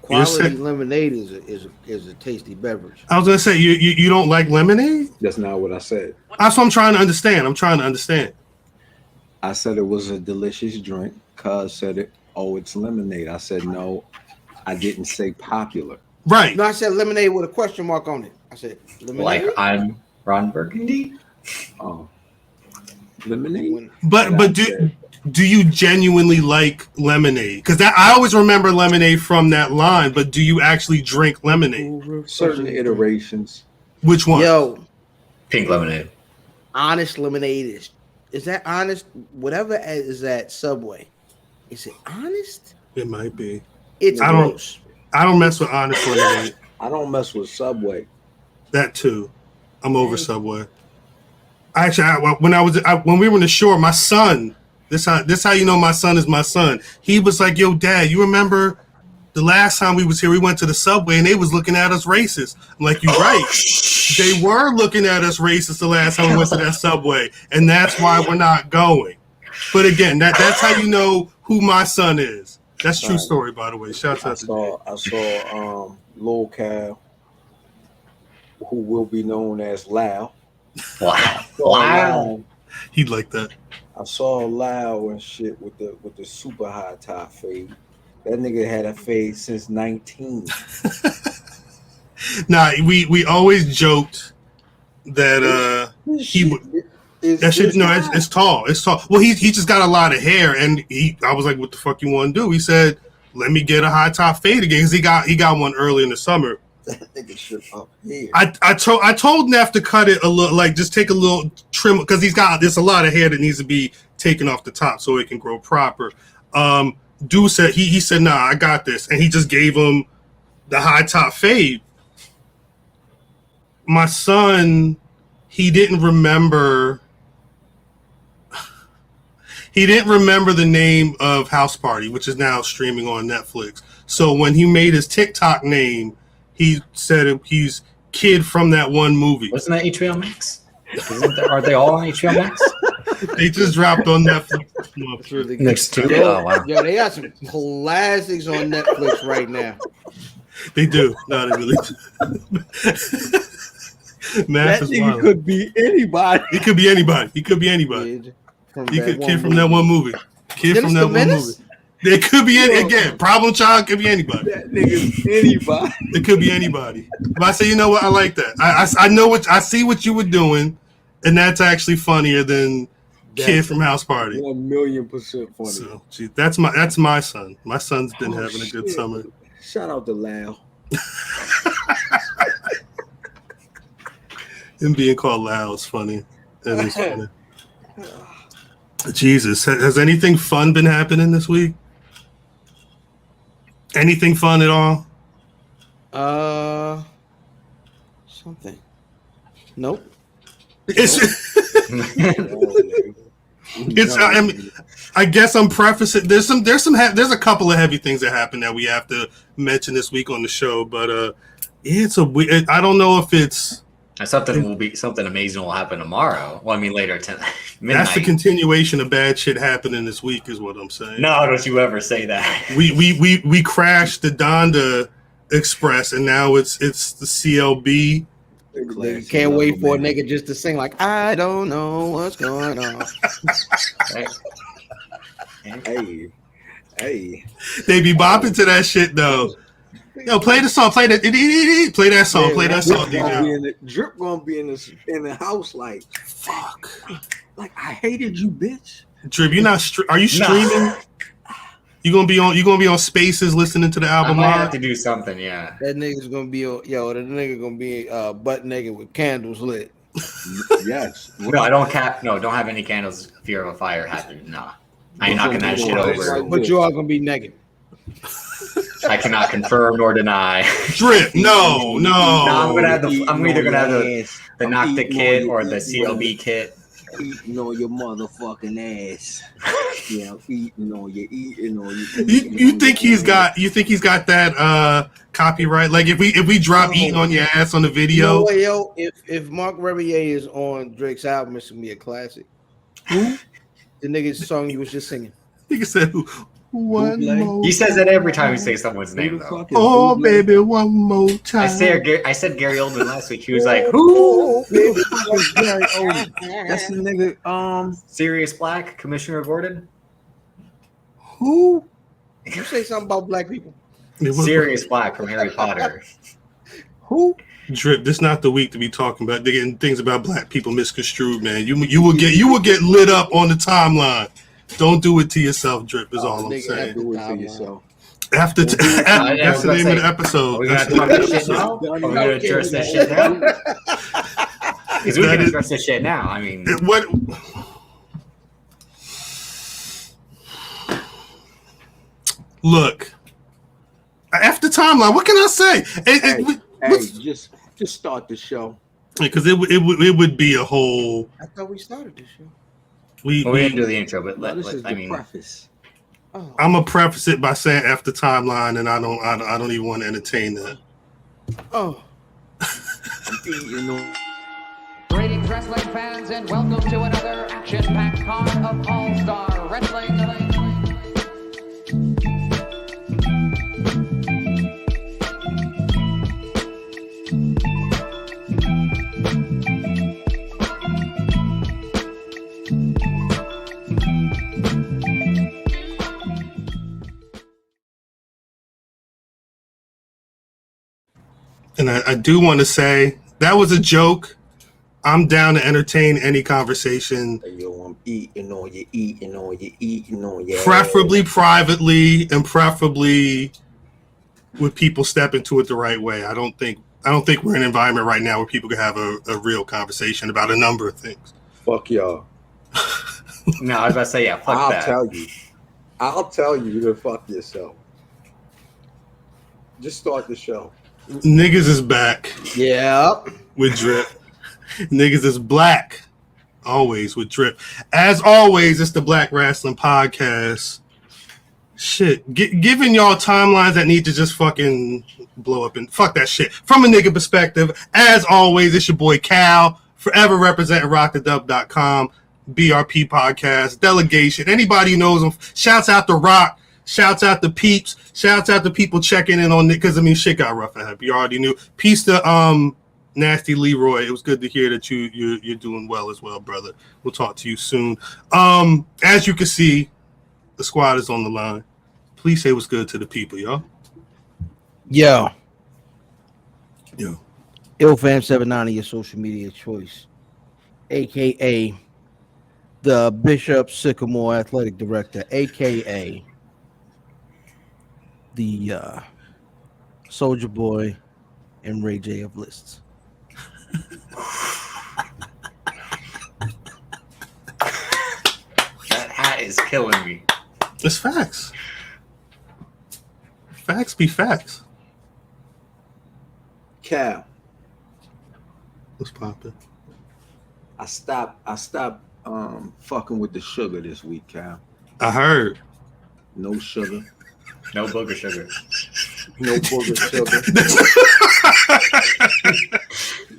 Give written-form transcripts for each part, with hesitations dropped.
Quality lemonade is a tasty beverage. I was gonna say you don't like lemonade. That's not what I said. That's what I'm trying to understand. I said it was a delicious drink. Cuz said it. Oh, it's lemonade. I said no. I didn't say popular. Right. No, I said lemonade with a question mark on it. I said lemonade. Like I'm Ron Burgundy. Oh, lemonade. But do you genuinely like lemonade? Because I always remember lemonade from that line. But do you actually drink lemonade? Certain iterations. Which one? Yo, Pink lemonade. Honest lemonade is that honest? Whatever is that Subway. Is it honest? It might be. It's gross. I don't mess with honest lemonade. I don't mess with Subway. That too. I'm over Subway. Actually, when we were in the shore, my son. This how you know my son is my son. He was like, "Yo, Dad, you remember the last time we was here? We went to the Subway and they was looking at us racist." I'm like, "You're right. They were looking at us racist the last time we went to that Subway, and that's why we're not going." But again, that's how you know who my son is. That's true story, by the way. Shout out to Jay. I saw Lil Cal, who will be known as Lau. Wow. He'd like that. I saw Lau and shit with the super high top fade. That nigga had a fade since 19. Nah, we always joked that he would. That shit, no, it's tall. It's tall. Well, he just got a lot of hair, and I was like, "What the fuck you want to do?" He said, "Let me get a high top fade again." Because he got one early in the summer. That nigga shit up here. I told Neff to cut it a little, like just take a little trim because there's a lot of hair that needs to be taken off the top so it can grow proper. Dude said he said, "Nah, I got this," and he just gave him the high top fade. My son, he didn't remember the name of House Party, which is now streaming on Netflix. So when he made his TikTok name, he said he's kid from that one movie. Wasn't that HBO Max? Are they all on HBO Max? They just dropped on Netflix. Really Next two. Yo, Oh, wow. yo, they got some classics on Netflix right now. They do. No, they really do. That nigga could be anybody. He could be anybody. He could be anybody. Kid from that one movie. Kid from that one movie. It could be again. Problem child could be anybody. That nigga's anybody. It could be anybody. But I say, you know what? I like that. I know I see what you were doing, and that's actually funnier than Kid from House Party. 1,000,000% funny. So, gee, that's my son. My son's been having a good summer. Shout out to Lau. Him being called Lau is funny. That is funny. Jesus, has anything fun been happening this week? Anything fun at all? Something. Nope. I guess I'm prefacing. There's a couple of heavy things that happen that we have to mention this week on the show, but I don't know if it's. Something amazing will happen tomorrow. Well, I mean later tonight. That's the continuation of bad shit happening this week, is what I'm saying. No, don't you ever say that. We crashed the Donda Express, and now it's the CLB. They can't wait for a nigga just to sing like, "I don't know what's going on." Hey. They be bopping to that shit though. Yo, play the song. Play that song. Play that song, DJ. Drip gonna be in the house like, fuck. Like, I hated you, bitch. Drip, you're not. Are you streaming? Nah. You gonna be on Spaces listening to the album? I might have to do something. Yeah. That nigga's gonna be gonna be butt naked with candles lit. Yes. No, I don't don't have any candles. Fear of a fire happened. No, I ain't knocking that shit over. But you are gonna be naked. I cannot confirm nor deny. Drip, no. I'm either gonna have the Knock the Kit or the CLB kit. Eating on your motherfucking ass. Yeah, eating on your. You think he's got that copyright? Like if we drop eating on your ass on the video. Yo, if Mark Rebier is on Drake's album, it's gonna be a classic. Who? The nigga's song you was just singing. Nigga said who? One more. He says that every time he says someone's name, though. Oh, baby, one more time. I said Gary Oldman last week. He was like, "Who?" Gary Oldman. That's the nigga. Sirius Black, Commissioner Gordon. Who? You say something about black people. Sirius Black from Harry Potter. Who? Drip, this not the week to be talking about getting things about black people misconstrued, man. You will get lit up on the timeline. Don't do it to yourself, Drip. Is all I'm saying. Do it to yourself. That's the name of the episode. Are we gonna talk this shit now? Are we gonna address this shit now? Because we can address this shit now. I mean, what? Look, after timeline, what can I say? Just start the show. Because it would be a whole. I thought we started this show. We didn't do the intro, but preface. Oh. I'm gonna preface it by saying after timeline, and I don't even want to entertain that. Oh. Greetings, wrestling fans, and welcome to another action-packed card of All-Star Wrestling. And I do want to say that was a joke. I'm down to entertain any conversation. Yo, I'm eating on you. Preferably privately and preferably with people step into it the right way. I don't think we're in an environment right now where people can have a real conversation about a number of things. Fuck y'all. no, I was about to say, fuck that. I'll tell you to fuck yourself. Just start the show. Niggas is back. Yeah. With Drip. Niggas is black. Always with Drip. As always, it's the Black Rasslin Podcast. Shit. Giving y'all timelines that need to just fucking blow up and fuck that shit. From a nigga perspective, as always, it's your boy Cal. Forever representing RockTheDub.com. BRP Podcast. Delegation. Anybody who knows them. Shouts out to Rock. Shouts out to peeps. Shouts out to people checking in on it because shit got rough ahead. You already knew. Peace to Nasty Leroy. It was good to hear that you're doing well as well, brother. We'll talk to you soon. As you can see, the squad is on the line. Please say what's good to the people, y'all. Yo. IlFam79, your social media choice, aka the Bishop Sycamore Athletic Director, aka the Soldier Boy and Ray J of lists. That hat is killing me. It's facts. Facts be facts. Cal. What's poppin'? I stopped fucking with the sugar this week, Cal. I heard. No sugar. No booger sugar. No booger sugar.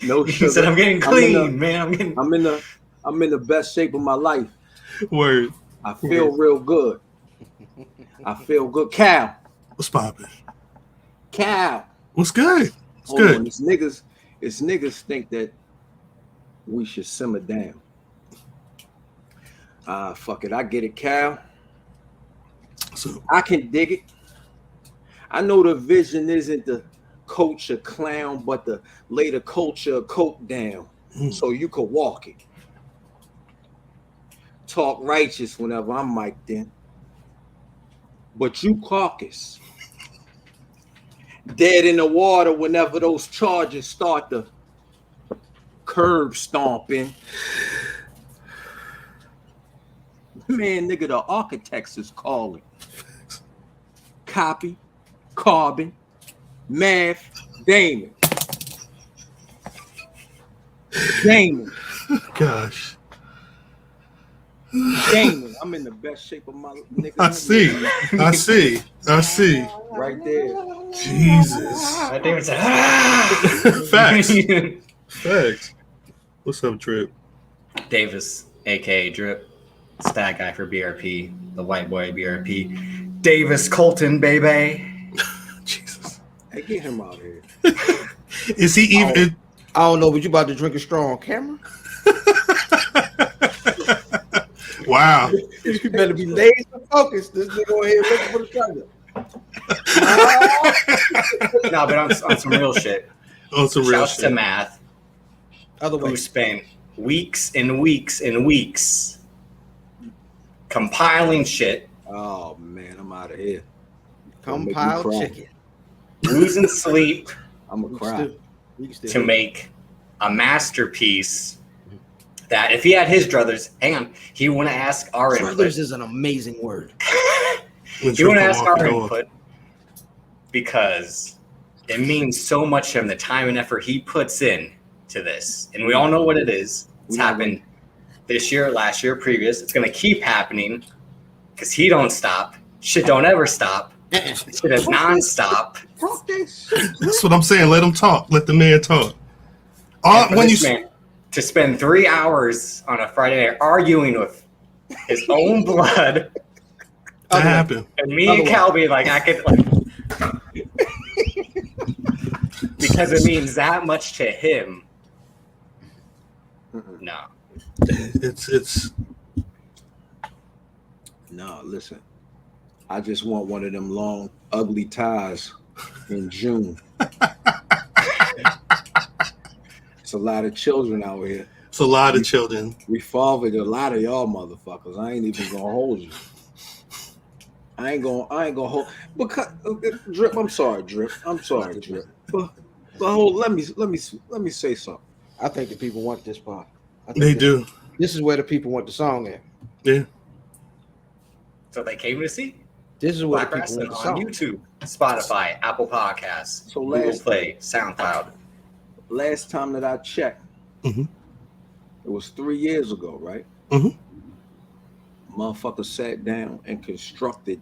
No sugar. He said, "I'm getting clean, man. I'm in the best shape of my life. Word. I feel real good. I feel good. Cal. What's poppin'? Cal. What's good? What's Hold good? on. It's niggas think that we should simmer down. Fuck it. I get it, Cal. So I can dig it. I know the vision isn't to coach a clown, but to lay the culture of coke down so you could walk it. Talk righteous whenever I'm mic'd in. But you caucus. Dead in the water whenever those charges start to curb stomping. Man, nigga, the architects is calling. Copy, carbon, math, Damon. gosh. Damon, I'm in the best shape of my nigga. I see. Right there. Jesus. That David said, "Ah!" Facts. What's up, Drip? Davis, aka Drip, stat guy for BRP, the white boy BRP. Davis Colton, baby. Jesus. Hey, get him out of here. Is he even? I don't know, but you about to drink a straw on camera? Wow. You better be laser focused. This nigga over here looking for the trigger. No, but on some real shit. On some real Shouts shit. to Math, Other way. who spent weeks and weeks and weeks compiling shit, Oh man, I'm out of here. Compiled Don't make me cry. chicken. losing sleep I'm gonna cry. to make a masterpiece that if he had his druthers, hang on, he wouldn't ask our input. Brothers is an amazing word. He wouldn't ask our input because it means so much to him, the time and effort he puts in to this. And we all know what it is. It's happened this year, last year, previous. It's going to keep happening because he don't stop. Shit don't ever stop. Shit is nonstop. Fuck this. That's what I'm saying. Let him talk. Let the man talk. And for When you this man to spend 3 hours on a Friday night arguing with his own blood, that happened. and me and Cal being like, I could, like, because it means that much to him. No. It's No, listen. I just want one of them long, ugly ties in June. It's a lot of children out here. a lot of children. We fathered a lot of y'all motherfuckers. I ain't even gonna hold you. I ain't gonna hold because Drip. I'm sorry, Drip. But hold. Let me say something. I think the people want this part. They do. This is where the people want the song at. Yeah. So they came to see This is where Black the people Rasslin want the on song. YouTube, Spotify, Apple Podcasts, So Google Play, SoundCloud. Last time that I checked, Mhm. it was 3 years ago, right? Mhm. Motherfucker sat down and constructed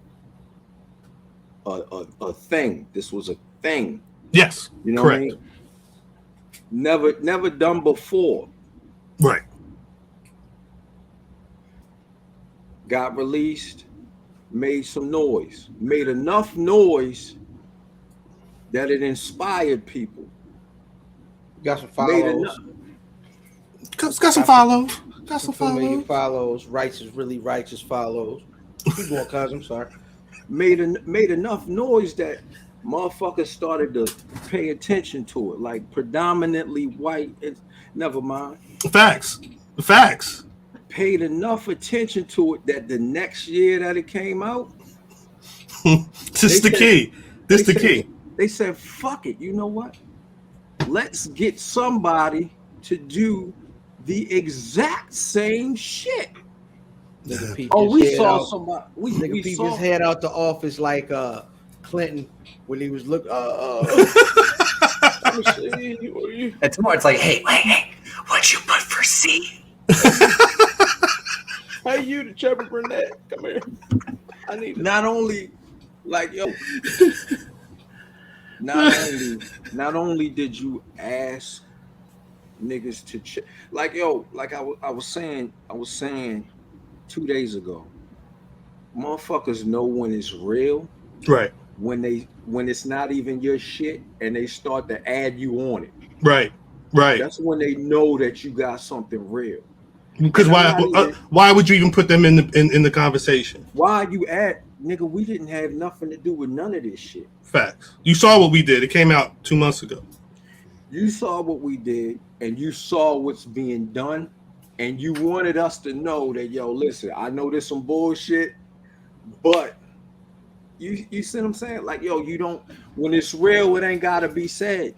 a thing. This was a thing. Yes. You know Correct. what I mean? Never done before. Right. Got released, made some noise, made enough noise that it inspired people. Got some Made follows. enough. Got some follows. Got some 2 million follows. follows. Righteous, really righteous follows. Keep going, cuz. I'm sorry. Made enough noise that motherfuckers started to pay attention to it. Like predominantly white. Never mind. Facts. Paid enough attention to it that the next year that it came out, This is the key. They said, fuck it. You know what? Let's get somebody to do the exact same shit. Nigga peep Oh, his we head saw out. somebody. Nigga We peep saw his head out the office like Clinton when he was looking. It's more, it's like, hey, what'd you put for C? Hey, you, the Trevor Burnett, come here. I need not only like yo. Not only did you ask niggas to like yo, like I was saying 2 days ago, motherfuckers know when it's real, Right. when it's not even your shit and they start to add you on it. Right. That's when they know that you got something real. Because why would you even put them in the conversation? Why you at nigga? We didn't have nothing to do with none of this shit. Facts. You saw what we did. It came out 2 months ago. You saw what we did, and you saw what's being done, and you wanted us to know that, yo, listen, I know there's some bullshit, but you see what I'm saying? Like, yo, you don't, when it's real, it ain't gotta be said.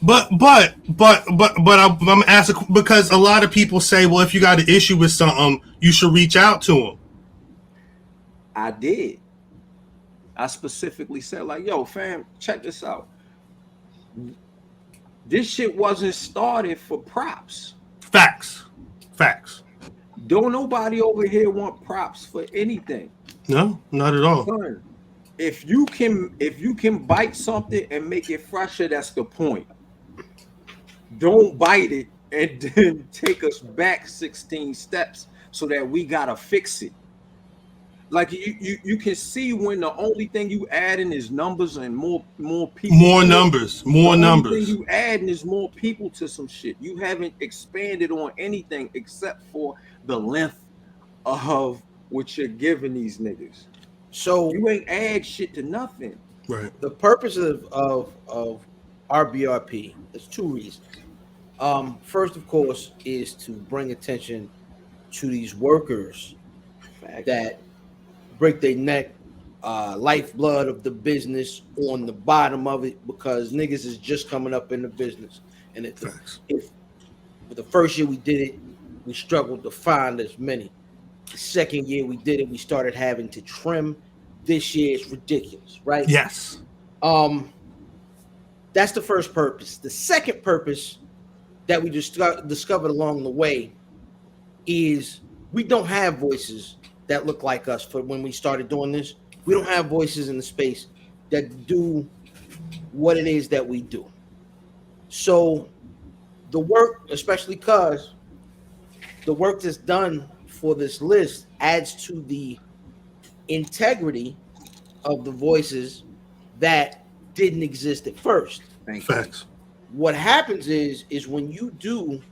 But I'm asking because a lot of people say, well, if you got an issue with something, you should reach out to them. I did. I specifically said, like, yo, fam, check this out. This shit wasn't started for props. Facts. Don't nobody over here want props for anything. No, not at all. If you can bite something and make it fresher, that's the point. Don't bite it and then take us back 16 steps so that we gotta fix it. Like you can see when the only thing you adding is numbers and more people. More numbers. The only thing you adding is more people to some shit. You haven't expanded on anything except for the length of what you're giving these niggas. So you ain't add shit to nothing. Right. The purpose of RBRP, there's two reasons. First, of course, is to bring attention to these workers that break their neck, lifeblood of the business on the bottom of it, because niggas is just coming up in the business. And if the first year we did it, we struggled to find as many. The second year we did it, we started having to trim. This year it's ridiculous, right? Yes. That's the first purpose. The second purpose that we just discovered along the way is we don't have voices that look like us. For when we started doing this, we don't have voices in the space that do what it is that we do. So the work, especially because the work that's done for this list adds to the integrity of the voices that didn't exist at first. Facts. What happens is when you do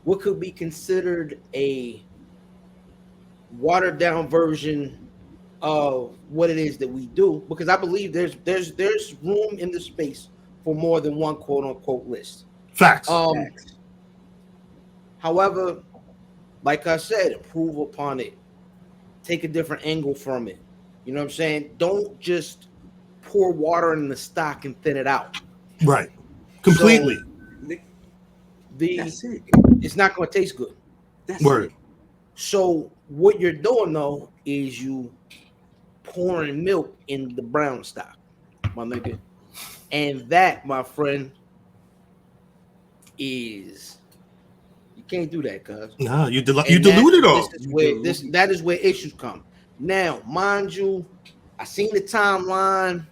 what could be considered a watered down version of what it is that we do, because I believe there's room in the space for more than one quote unquote list. Facts. However, like I said, improve upon it. Take a different angle from it. You know what I'm saying? Don't just pour water in the stock and thin it out. Right. Completely. So That's it. It's not going to taste good. That's Word. it. So what you're doing though is you pouring milk in the brown stock, my nigga, and that, my friend, is you can't do that, cuz. Nah, you dilute it all. That is where issues come. Now, mind you, I seen the timeline.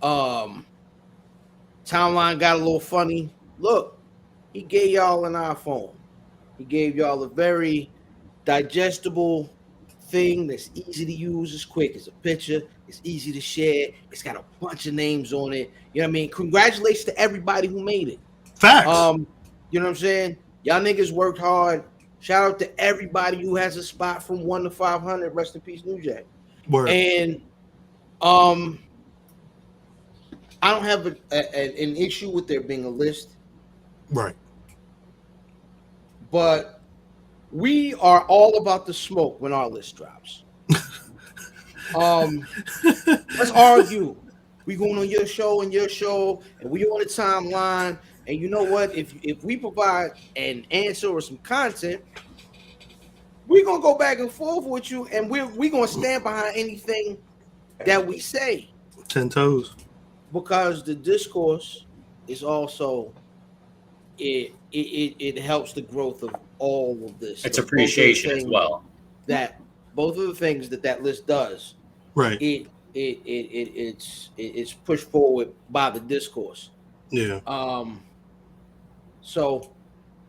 Timeline got a little funny. Look, he gave y'all an iPhone. He gave y'all a very digestible thing that's easy to use. It's quick. It's a picture. It's easy to share. It's got a bunch of names on it. You know what I mean? Congratulations to everybody who made it. Facts. You know what I'm saying? Y'all niggas worked hard. Shout out to everybody who has a spot from 1 to 500. Rest in peace, New Jack. Word. And I don't have an issue with there being a list. Right. But we are all about the smoke when our list drops. Let's argue. We going on your show and we on the timeline. And you know what? If we provide an answer or some content, we're gonna go back and forth with you, and we're gonna stand behind anything that we say. 10 toes. Because the discourse is also it helps the growth of all of this. It's appreciation as well. That both of the things that list does, right? It's pushed forward by the discourse. Yeah. So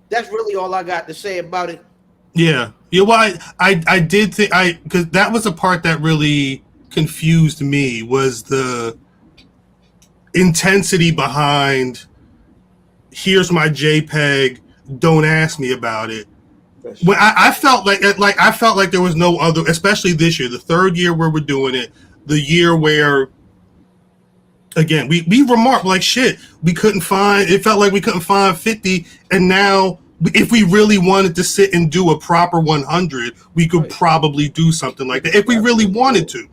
that's really all I got to say about it. Yeah. Yeah. Well, I did think because that was the part that really confused me was the intensity behind. Here's my JPEG. Don't ask me about it. When I felt like there was no other, especially this year, the third year where we're doing it, the year where, again, we remarked like shit. It felt like we couldn't find 50, and now if we really wanted to sit and do a proper 100, we could probably do something like that if we really wanted to.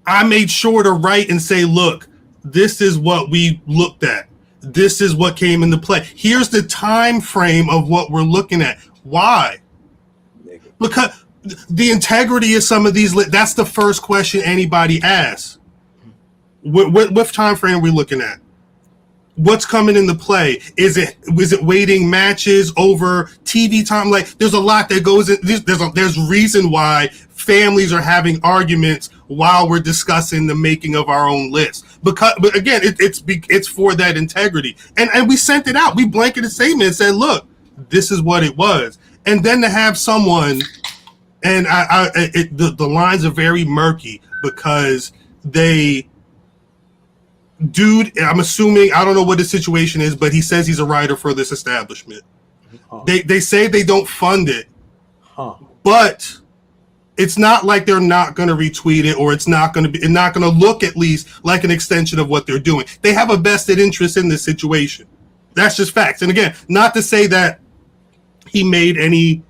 I made sure to write and say, look, this is what we looked at. This is what came into play. Here's the time frame of what we're looking at. Why? Because the integrity of some of these, that's the first question anybody asks. What time frame are we looking at? What's coming into play? Is it waiting matches over TV time? Like, there's a lot that goes in. There's reason why families are having arguments while we're discussing the making of our own list. But again, it's for that integrity. And we sent it out. We blanketed a statement and said, look, this is what it was. And then to have someone, and the lines are very murky because dude, I'm assuming, I don't know what the situation is, but he says he's a writer for this establishment. They say they don't fund it, but it's not like they're not going to retweet it, or it's not going to look at least like an extension of what they're doing. They have a vested interest in this situation. That's just facts. And again, not to say that he made any.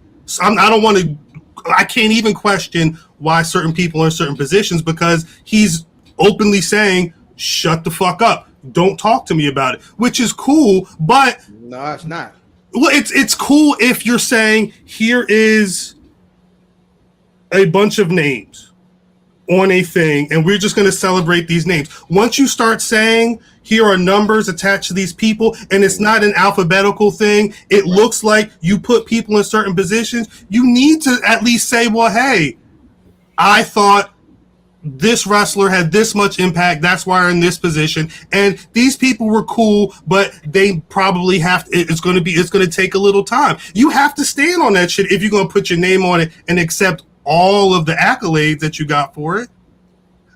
I can't even question why certain people are in certain positions, because he's openly saying, "Shut the fuck up! Don't talk to me about it," which is cool. But no, it's not. Well, it's cool if you're saying, here is a bunch of names on a thing, and we're just going to celebrate these names. Once you start saying, here are numbers attached to these people, and it's not an alphabetical thing, it looks like you put people in certain positions, you need to at least say, well, hey, I thought this wrestler had this much impact, that's why I'm in this position, and these people were cool, but they probably it's going to take a little time. You have to stand on that shit if you're going to put your name on it and accept all of the accolades that you got for it.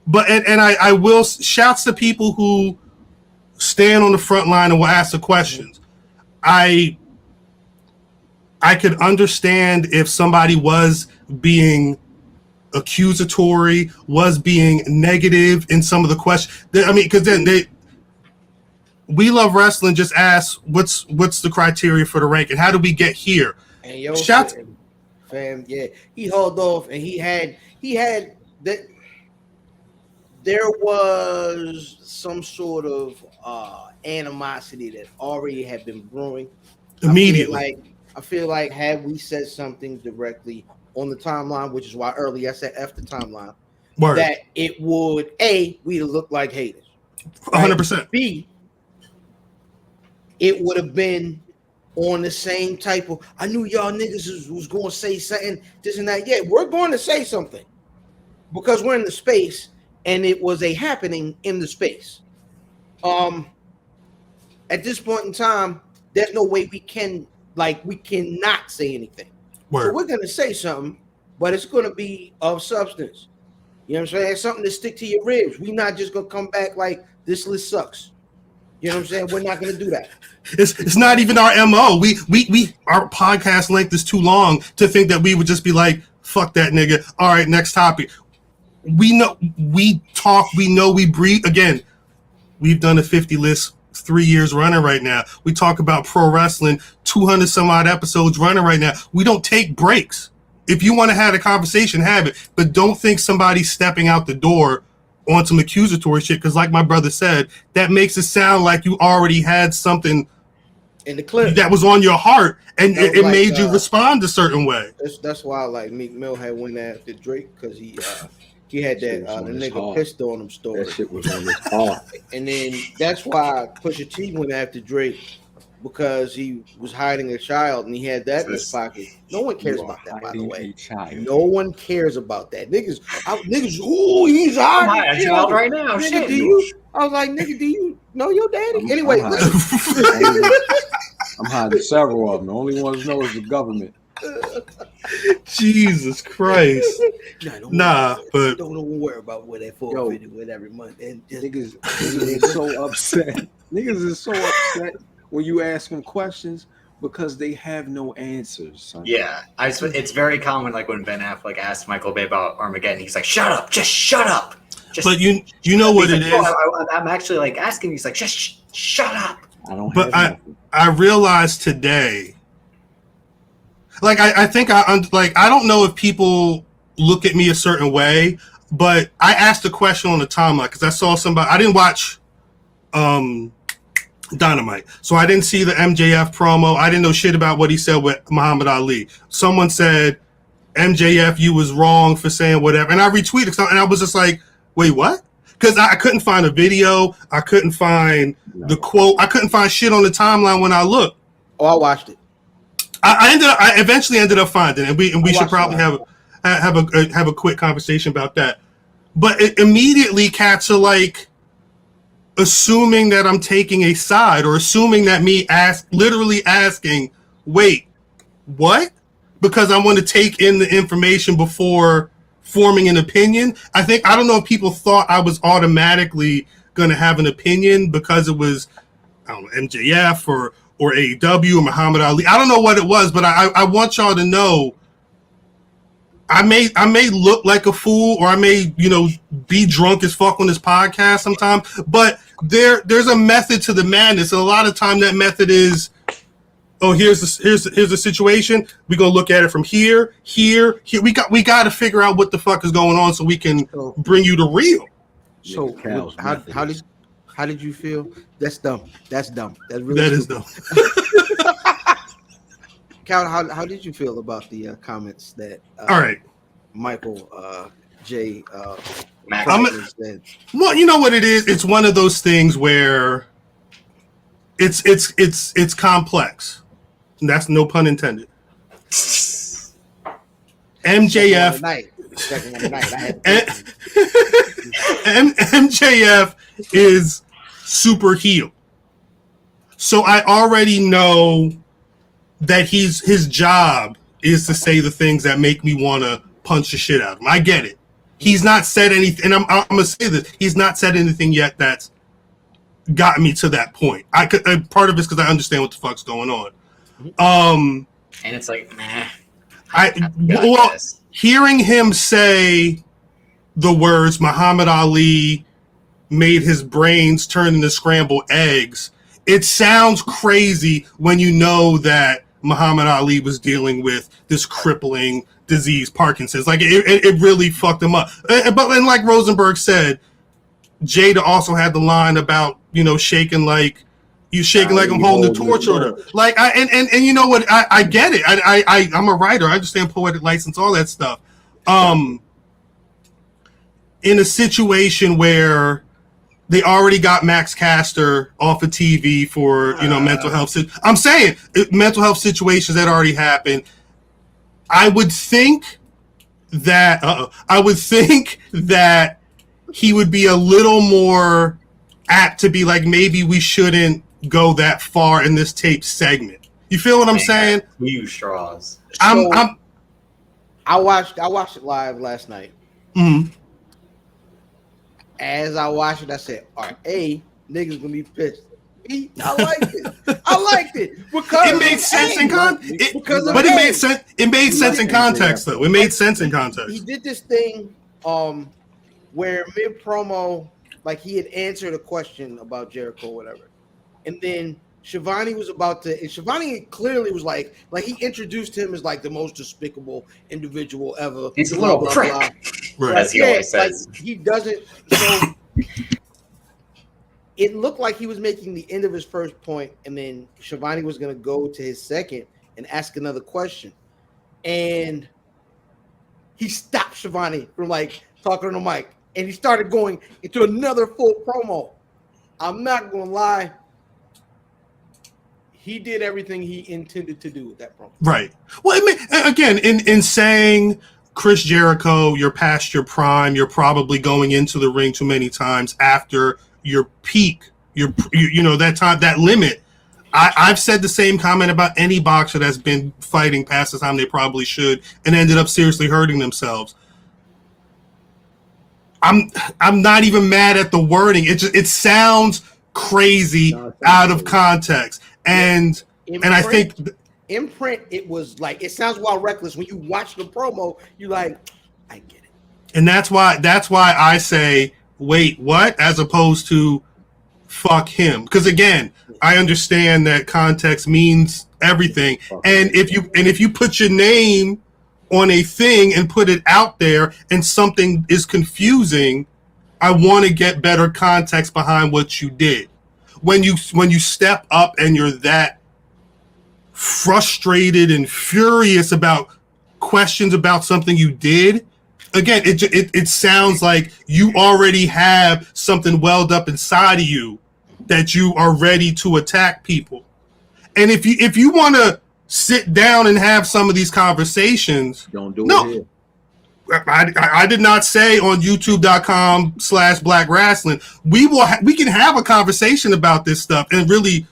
But and I will, shouts to people who stand on the front line and will ask the questions. I could understand if somebody was being accusatory, was being negative in some of the questions. I mean, because then We Love Wrestling just asked, what's the criteria for the ranking? How do we get here? And yo, fam, yeah, he hauled off, and he had that. There was some sort of animosity that already had been brewing Immediately. I feel like had we said something directly on the timeline, which is why earlier I said F the timeline, that it would we'd look like haters. 100%. B, it would have been on the same type of, I knew y'all niggas was going to say something, this and that. Yeah, we're going to say something because we're in the space, and it was a happening in the space. At this point in time, there's no way we cannot say anything. Word. So we're going to say something, but it's going to be of substance. You know what I'm saying? Something to stick to your ribs. We're not just going to come back like this list sucks. You know what I'm saying? We're not going to do that. It's not even our MO. We our podcast length is too long to think that we would just be like, fuck that nigga. All right, next topic. We know, we talk, we know, we breathe. Again, we've done a 50 list 3 years running right now. We talk about pro wrestling, 200 some odd episodes running right now. We don't take breaks. If you want to have a conversation, have it. But don't think somebody's stepping out the door on some accusatory shit, because like my brother said, that makes it sound like you already had something in the clip that was on your heart, and it made you respond a certain way. That's why like Meek Mill had went after Drake, because he had that the nigga pissed on him story. That shit was on his heart. And then that's why Pusha T went after Drake, because he was hiding a child and he had that in his pocket. No one cares about that, by the way. No one cares about that. Niggas, ooh, he's hiding a child right now. Nigga, Shit. I was like, nigga, do you know your daddy? Anyway, I'm hiding several of them. The only ones know is the government. Jesus Christ. But don't worry about what they forfeited with every month. And niggas is so upset. Niggas is so upset when you ask them questions because they have no answers. Son. Yeah, it's very common. Like when Ben Affleck asked Michael Bay about Armageddon, he's like, "Shut up, just shut up." But you know what it is. I'm actually like asking. He's like, "Just shut up." I realized today. Like I think I don't know if people look at me a certain way, but I asked a question on the timeline because I saw somebody. I didn't watch Dynamite, so I didn't see the MJF promo. I didn't know shit about what he said with Muhammad Ali. Someone said, "MJF, you was wrong for saying whatever," and I retweeted something, and I was just like, "Wait, what?" Because I couldn't find a video, I couldn't find the quote, I couldn't find shit on the timeline when I looked. Oh, I watched it. I eventually ended up finding it, and we should probably have a quick conversation about that. But immediately, cats are like assuming that I'm taking a side, or assuming that me literally asking, "Wait, what?" because I want to take in the information before forming an opinion. I don't know if people thought I was automatically going to have an opinion because it was, I don't know, MJF or AEW or Muhammad Ali. I don't know what it was, but I want y'all to know I may look like a fool, or I may, be drunk as fuck on this podcast sometimes, but there's a method to the madness. And a lot of time that method is, oh, here's the situation. We're gonna look at it from here. We got to figure out what the fuck is going on so we can bring you the real. So how did you feel? That's dumb. That's dumb. That is dumb. Cal, how did you feel about the comments that all right, Michael J said? Well, you know what it is? It's one of those things where it's complex. And that's no pun intended. MJF MJF is super heel. So I already know that his job is to say the things that make me want to punch the shit out of him. I get it. He's not said anything, and I'm gonna say this. He's not said anything yet that's gotten me to that point. Part of it's because I understand what the fuck's going on. And it's like, nah. Hearing him say the words Muhammad Ali made his brains turn into scrambled eggs, it sounds crazy when you know that Muhammad Ali was dealing with this crippling disease, Parkinson's. Like it really fucked him up. But like Rosenberg said, Jada also had the line about, shaking like I'm holding the torch order. Like and you know what? I get it. I'm a writer. I understand poetic license, all that stuff. In a situation where they already got Max Caster off of TV for mental health. I'm saying mental health situations that already happened. I would think that he would be a little more apt to be like, maybe we shouldn't go that far in this tape segment. You feel what I'm saying? Few straws. I watched it live last night. Mm-hmm. As I watched it, I said, all right, niggas gonna be pissed. I liked it because it made sense in context. It made sense in context, though. It made sense in context. He did this thing, where mid promo, like he had answered a question about Jericho or whatever, and then Shivani was about to. And Shivani clearly was like he introduced him as like the most despicable individual ever. He's a little prick, right? As he always says. Like, he doesn't. So it looked like he was making the end of his first point, and then Shivani was going to go to his second and ask another question, and he stopped Shivani from like talking on the mic, and he started going into another full promo. I'm not going to lie. He did everything he intended to do with that promo. Right. Well, again, in saying Chris Jericho, you're past your prime, you're probably going into the ring too many times after your peak, that limit. I've said the same comment about any boxer that's been fighting past the time they probably should and ended up seriously hurting themselves. I'm not even mad at the wording. It sounds crazy out of context. And I think in print it was like, it sounds wild reckless. When you watch the promo, you're like, I get it. And that's why I say, wait, what? As opposed to fuck him. Because again, I understand that context means everything. And if you put your name on a thing and put it out there and something is confusing, I want to get better context behind what you did. When you step up and you're that frustrated and furious about questions about something you did, again, it sounds like you already have something welled up inside of you that you are ready to attack people. And if you want to sit down and have some of these conversations, don't do it here. I did not say on youtube.com/Black Rasslin. We can have a conversation about this stuff and really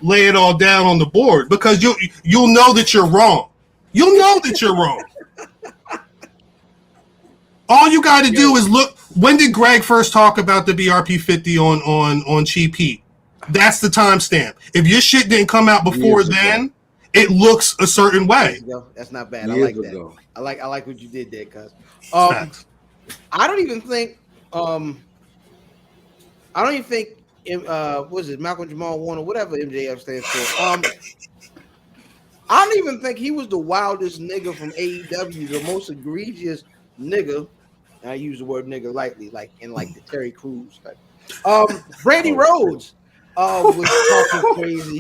lay it all down on the board because you'll know that you're wrong. You'll know that you're wrong. All you got to do is look. When did Greg first talk about the BRP 50 on Cheap Heat? That's the timestamp. If your shit didn't come out before then, it looks a certain way. That's not bad. I like that. I like what you did there, cuz. I don't even think was it Malcolm Jamal Warner, whatever MJF stands for. I don't even think he was the wildest nigga from AEW, the most egregious nigga. And I use the word nigga lightly, like in like the Terry Crews type. Brandi Rhodes was talking crazy.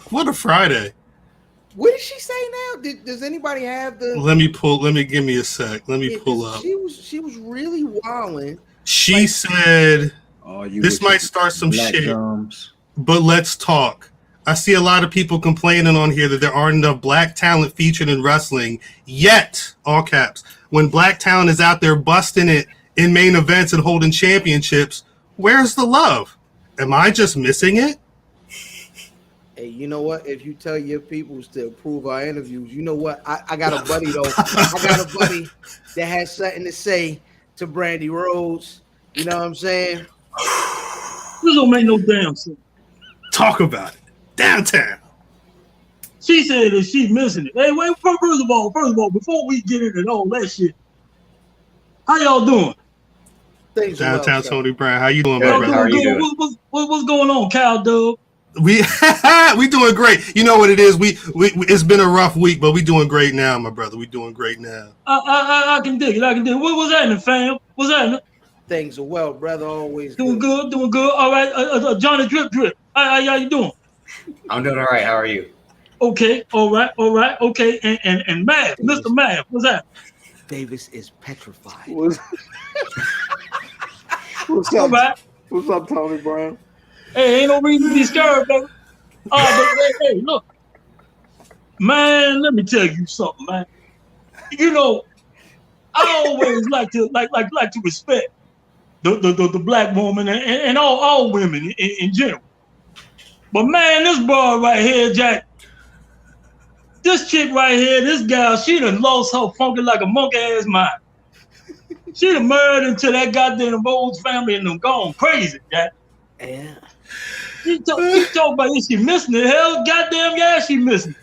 What a Friday. What did she say now? Does anybody have the? Give me a sec. Let me pull up. She was really wilding. She said, "This might start some shit, drums. But let's talk." I see a lot of people complaining on here that there aren't enough black talent featured in wrestling yet. All caps. When black talent is out there busting it in main events and holding championships, where's the love? Am I just missing it? Hey, you know what? If you tell your people to approve our interviews, you know what? I got a buddy though. I got a buddy that has something to say to Brandi Rhodes. You know what I'm saying? This don't make no damn sense. Talk about it. Downtown. She said that she's missing it. Hey, wait, first of all, before we get into all that shit, how y'all doing? Things Downtown well, Tony Brown. How you doing, Y'all my brother? How are you doing? What's going on, Cal Dub? We doing great. You know what it is? We it's been a rough week, but we doing great now, my brother. We doing great now. I can dig it. What's happening, fam? What's happening? Things are well, brother. Always doing good. All right, Johnny Drip. How you doing? I'm doing all right. How are you? Okay. All right. Okay. And Mav, Mr. Mav, what's that? Davis is petrified. What's All up? right. What's up, Tony Brown? Hey, ain't no reason to be scared, baby. But hey, look, man. Let me tell you something, man. You know, I always like to respect the black woman and all women in general. But man, this boy right here, Jack, this chick right here, this gal, she done lost her funky like a monkey ass mind. She done married into that goddamn Rhodes family and done gone crazy, Jack. Yeah. She talk about is she missing it? Hell, goddamn yeah, she missing it.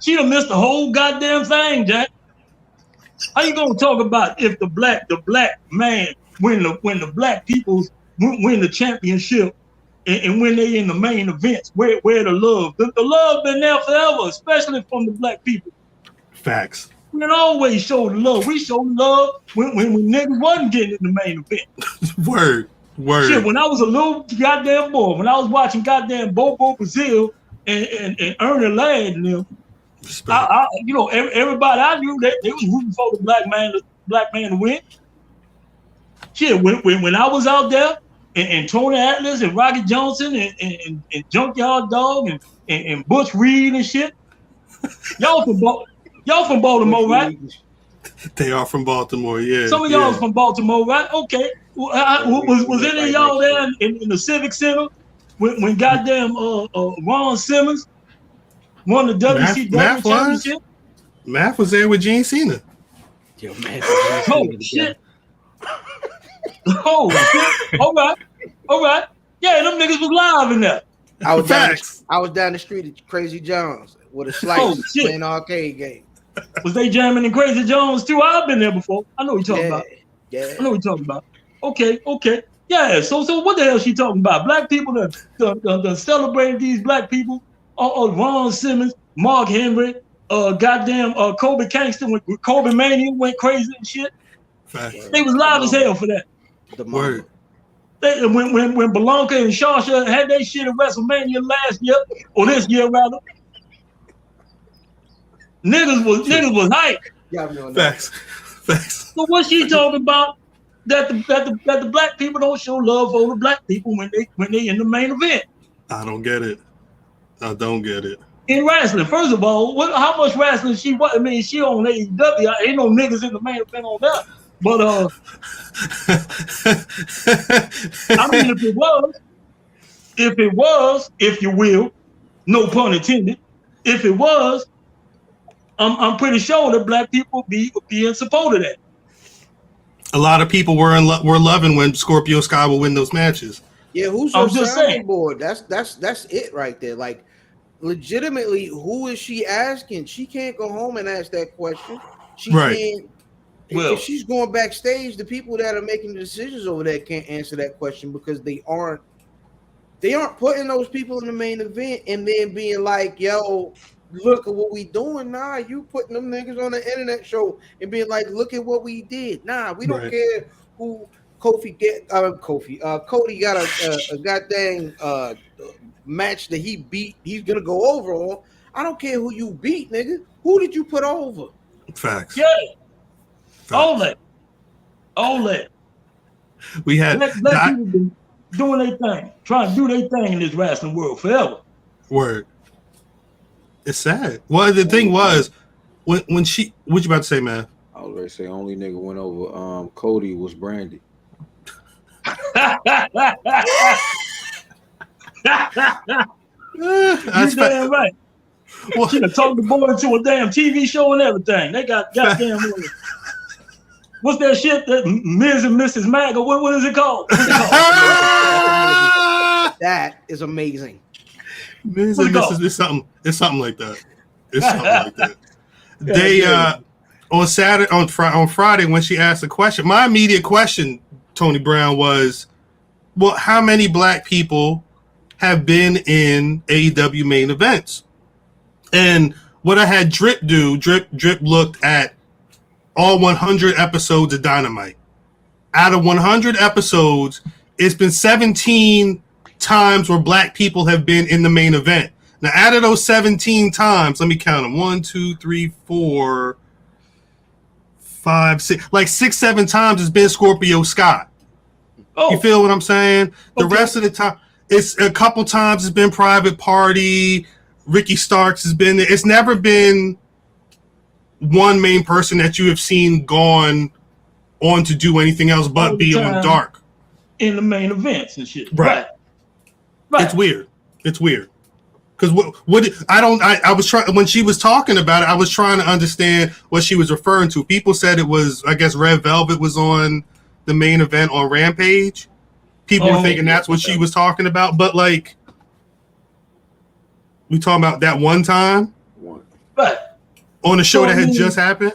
She done missed the whole goddamn thing, Jack. How you gonna talk about if the black man when the black people win the championship and when they in the main events, where the love? The love been there forever, especially from the black people. Facts. We can always show the love. We show love when niggas wasn't getting in the main event. Word. Shit, when I was a little goddamn boy, when I was watching goddamn Bobo Brazil and Ernie Ladd and them, everybody I knew they was rooting for the black man to win. Shit, when I was out there and Tony Atlas and Rocky Johnson and Junkyard Dog and Butch Reed and shit, y'all from Baltimore, right? They are from Baltimore, yeah. Some of y'all from Baltimore, right? Okay. Was any of y'all there in the Civic Center when goddamn Ron Simmons won the WCW championship? Math was there with Gene Cena. Yo, man. Oh shit! Oh shit! All right. Yeah, them niggas was live in there. I was down the street at Crazy John's with a slice playing arcade game. Was they jamming in Crazy Jones too? I've been there before. I know what you're talking about. Yeah. I know what you're talking about. Okay. Yeah, so what the hell is she talking about? Black people that celebrated these black people. Ron Simmons, Mark Henry, goddamn Kobe Kingston with Kobe Mania went crazy and shit. Fact. They was live as hell for that. The word. When Belanca and Shasha had their shit at WrestleMania last year, or this year rather, niggas was hype. Facts. So what she talking about? That the black people don't show love for the black people when they in the main event. I don't get it. In wrestling, first of all, how much wrestling she? What I mean, she on AEW. Ain't no niggas in the main event on that. But I mean, if it was, if it was, if you will, no pun intended, if it was, I'm pretty sure that black people would be in support of that. A lot of people were loving when Scorpio Sky would win those matches. Yeah, who's your sounding board? That's it right there. Like, legitimately, who is she asking? She can't go home and ask that question. She can't. If she's going backstage, the people that are making the decisions over there can't answer that question because they aren't putting those people in the main event and then being like, yo, look at what we doing. Nah, you putting them niggas on the internet show and being like, look at what we did. Nah, we don't care who Cody got a goddamn match that he beat. He's gonna go over on. I don't care who you beat, nigga. Who did you put over? Facts. Yeah. All that. We had black people been doing their thing, trying to do their thing in this wrestling world forever. Word. It's sad. Well, the thing was, when she, what you about to say, man? I was ready to say only nigga went over Cody was Brandi. That's damn right. Well, she done talked the boy into a damn TV show and everything. They got goddamn. What's that shit? That Ms. and Mrs. Mag, or what is it called? That is amazing. Ms. and Mrs. It's something like that. It's something like that. They on Friday when she asked the question, my immediate question, Tony Brown, was, well, how many black people have been in AEW main events? And what I had Drip do, Drip looked at all 100 episodes of Dynamite. Out of 100 episodes, it's been 17 times where black people have been in the main event. Now, out of those 17 times, let me count them. 1, 2, 3, 4, 5, 6. Like 6, 7 times it's been Scorpio Sky. Oh. You feel what I'm saying? The rest of the time, it's a couple times it's been Private Party. Ricky Starks has been there. It's never been one main person that you have seen gone on to do anything else but be on Dark in the main events and shit. Right. It's weird. Because I was trying, when she was talking about it, I was trying to understand what she was referring to. People said it was, I guess, Red Velvet was on the main event on Rampage. People were thinking that's what she was talking about, but like, we talking about that one time, right? On the show that had just happened.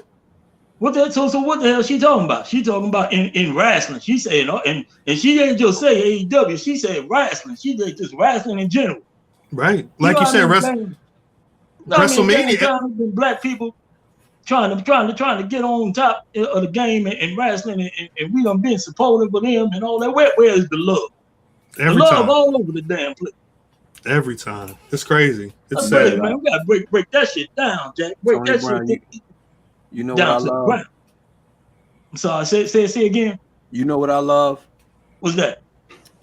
So what the hell she talking about? She talking about in wrestling. She said, and she didn't just say AEW. She said wrestling. She did just wrestling in general. Right, like you said, WrestleMania. Black people trying to get on top of the game and wrestling, and we done been supportive of them and all that. Where's the love? The love all over the damn place. Every time. It's crazy. It's sad. Man, we gotta break that shit down, Jack. Break that shit. You know what I love? I'm sorry, say again. You know what I love? What's that?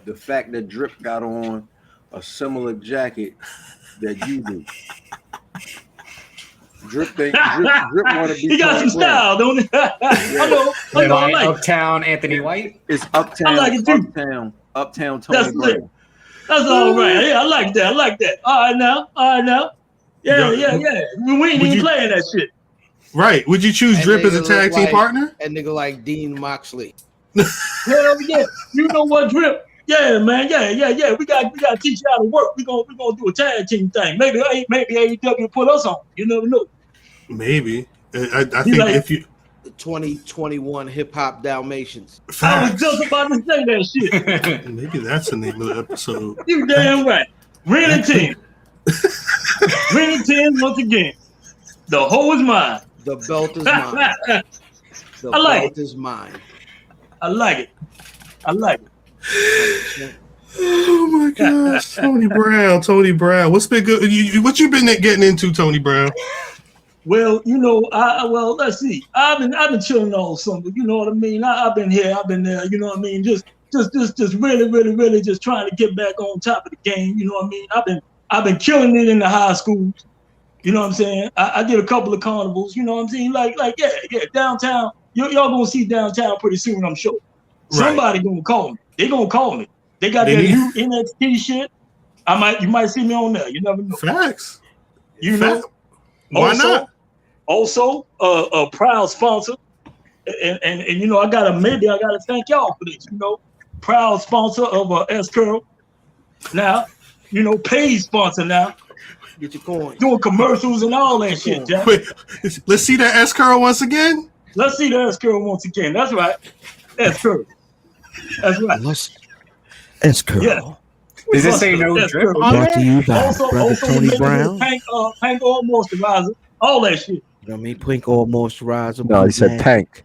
The fact that Drip got on a similar jacket that you do. Drip want to be. He got some style, don't he? I know. I like Uptown Anthony White. It's Uptown. I like it too. Uptown Tony Brown. That's all right. Yeah, I like that. All right now. Yeah. We ain't even playing that shit. Right. Would you choose Drip as a tag team partner? And nigga like Dean Moxley. Hell yeah. You know what, Drip? Yeah, man. Yeah. We got to teach you how to work. We gonna do a tag team thing. Maybe AEW put us on. You never know. Maybe. I think like, if you. The 2021 Hip Hop Dalmatians. I was just about to say that shit. Maybe that's the name of the episode. You damn right. Ring and 10. Ring and 10 once again. The hoe is mine. The belt is mine. The belt is mine. I like it. Oh my gosh, Tony Brown. What's been good? What you been getting into, Tony Brown? Well, let's see. I've been chilling all summer. You know what I mean? I've been here, I've been there. You know what I mean? Just really just trying to get back on top of the game. You know what I mean? I've been killing it in the high schools. You know what I'm saying? I did a couple of carnivals. You know what I'm saying? Like yeah. Downtown. Y'all gonna see downtown pretty soon, I'm sure. Right. Somebody gonna call me. They gonna call me. They got that new NXT shit. You might see me on there. You never know. Facts. You know. Why not? Also, a proud sponsor, and you know, I gotta thank y'all for this. You know, proud sponsor of S Curl. Now, you know, paid sponsor now. Get your coin. Doing commercials and all that shit, Jack. Wait, let's see that S Curl once again. Let's see the S Curl once again. That's right. S Curl. That's right. S Curl. Yeah. Does this say no drip? Brought to you by Brother Tony Brown. Pink oil moisturizer, all that shit. You know what I mean? Pink oil moisturizer. No, he said tank.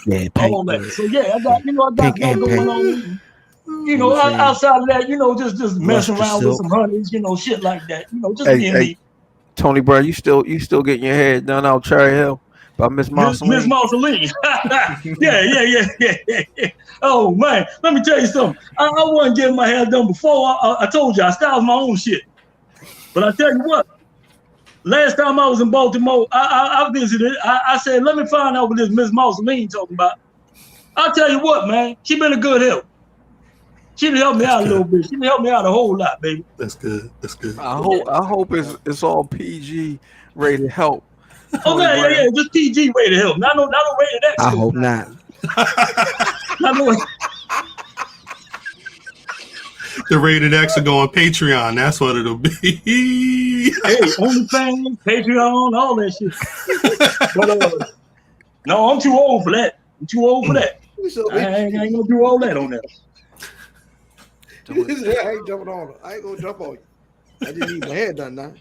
Yeah, All that. So yeah, I got Pink that and going on. You know, outside of that, you know, just messing around with some honeys, you know, shit like that. You know, just being me. Tony Brown, you still getting your hair done out Cherry Hill by Miss Marceline? Miss Marceline. Yeah. Oh man, let me tell you something. I wasn't getting my hair done before. I told you I styled my own shit. But I tell you what, last time I was in Baltimore, I visited. I said, let me find out what this Miss Marceline talking about. I'll tell you what, man, she been a good help. She done helped me out a little bit. She done helped me out a whole lot, baby. That's good. I hope it's all PG rated help. Oh yeah, just PG rated help. Not no rated X. I hope not. The rated X will go on Patreon. That's what it'll be. Hey, OnlyFans, Patreon, all that shit. But no, I'm too old for that. I ain't gonna do all that on there. I ain't jumping on her. I ain't gonna jump on you. I just need my hair done now.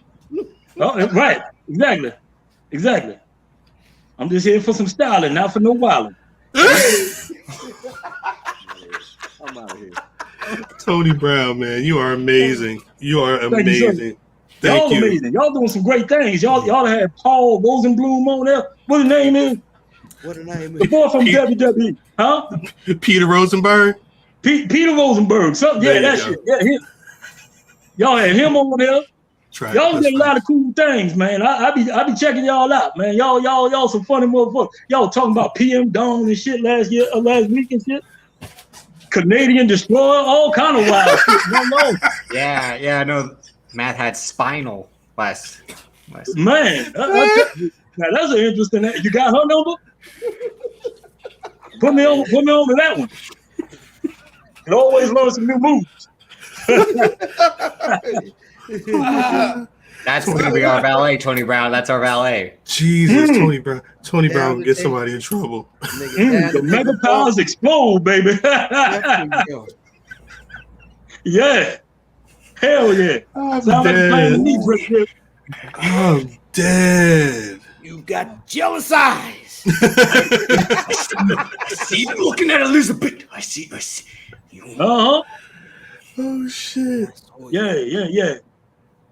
Oh, right, exactly. I'm just here for some styling, not for no wilding. I'm out of here. Tony Brown, man, you are amazing. You are Thank you, amazing. Y'all amazing. Y'all doing some great things. Y'all had Paul Rosenblum on there. What the name is? The boy from WWE, huh? Peter Rosenberg. Peter Rosenberg. Something. Yeah, that shit. Yeah, him. Y'all had him on there. Y'all did a lot of cool things, man. I be checking y'all out, man. Y'all some funny motherfuckers. Y'all talking about PM Dawn and shit last week and shit. Canadian Destroyer, all kind of wild shit. Yeah, I know. Matt had spinal last. Man, now that's an interesting. You got her number? Put me on to that one. You always learn some new moves. That's gonna be our valet, Tony Brown. That's our valet. Jesus, Tony Brown. Tony Brown get somebody in trouble. The mega powers explode, baby. Yeah. Hell yeah. I'm dead. You got jealous eyes. I see you looking at Elizabeth. I see. Uh-huh. Oh shit. Yeah.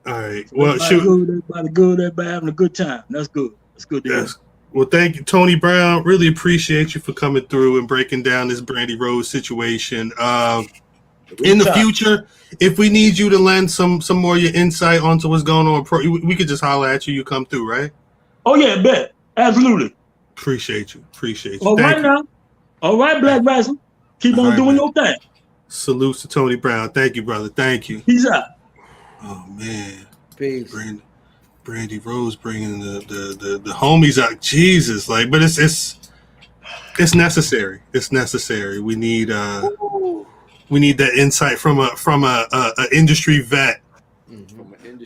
All right. Well, shoot. Everybody good. Everybody having a good time. That's good. That's good. Yes. Well, thank you, Tony Brown. Really appreciate you for coming through and breaking down this Brandi Rhodes situation. In the future, if we need you to lend some more of your insight onto what's going on, we could just holler at you. You come through, right? Oh yeah, bet. Absolutely. Appreciate you. All right now. All right, Black Rasslin. Keep on doing your thing. Salutes to Tony Brown. Thank you, brother. Thank you. Peace out. Oh man. Peace. Brandi Rhodes bringing the homies out. Jesus, like, but it's necessary. It's necessary. We need that insight from a industry vet.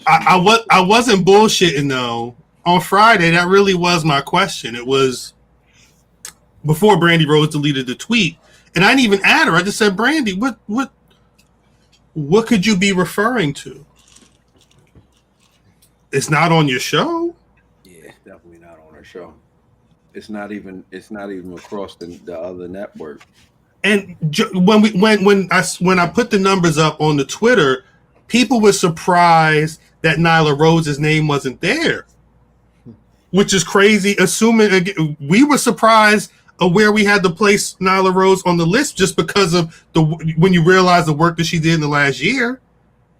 I wasn't bullshitting though. On Friday, that really was my question. It was before Brandi Rhodes deleted the tweet, and I didn't even add her. I just said, Brandi, what could you be referring to? It's not on your show. Yeah, it's definitely not on our show. It's not even across the other network. And when I put the numbers up on the Twitter, people were surprised that Nyla Rhodes' name wasn't there, which is crazy. Assuming we were surprised of where we had to place Nyla Rhodes on the list just because of when you realize the work that she did in the last year,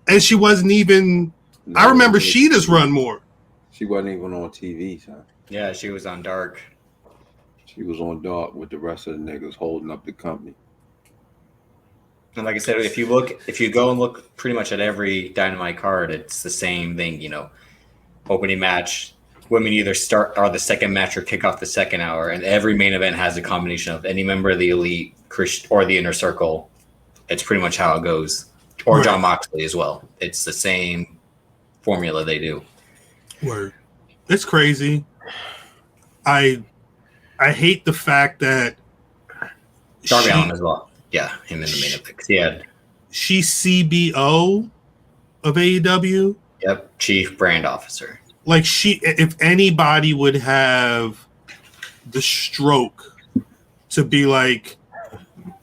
and she wasn't even. I remember Sheeta's run more. She wasn't even on TV, son. Yeah, she was on Dark. She was on Dark with the rest of the niggas holding up the company. And like I said, if you go and look pretty much at every Dynamite card, it's the same thing. You know, opening match, women either start or the second match or kick off the second hour, and every main event has a combination of any member of the Elite, or the Inner Circle. It's pretty much how it goes. Or John Moxley as well. It's the same formula they do. Word. It's crazy. I hate the fact that Darby Allin as well. Yeah, him in the main event. She's CBO of AEW. Yep, Chief Brand Officer. Like if anybody would have the stroke to be like,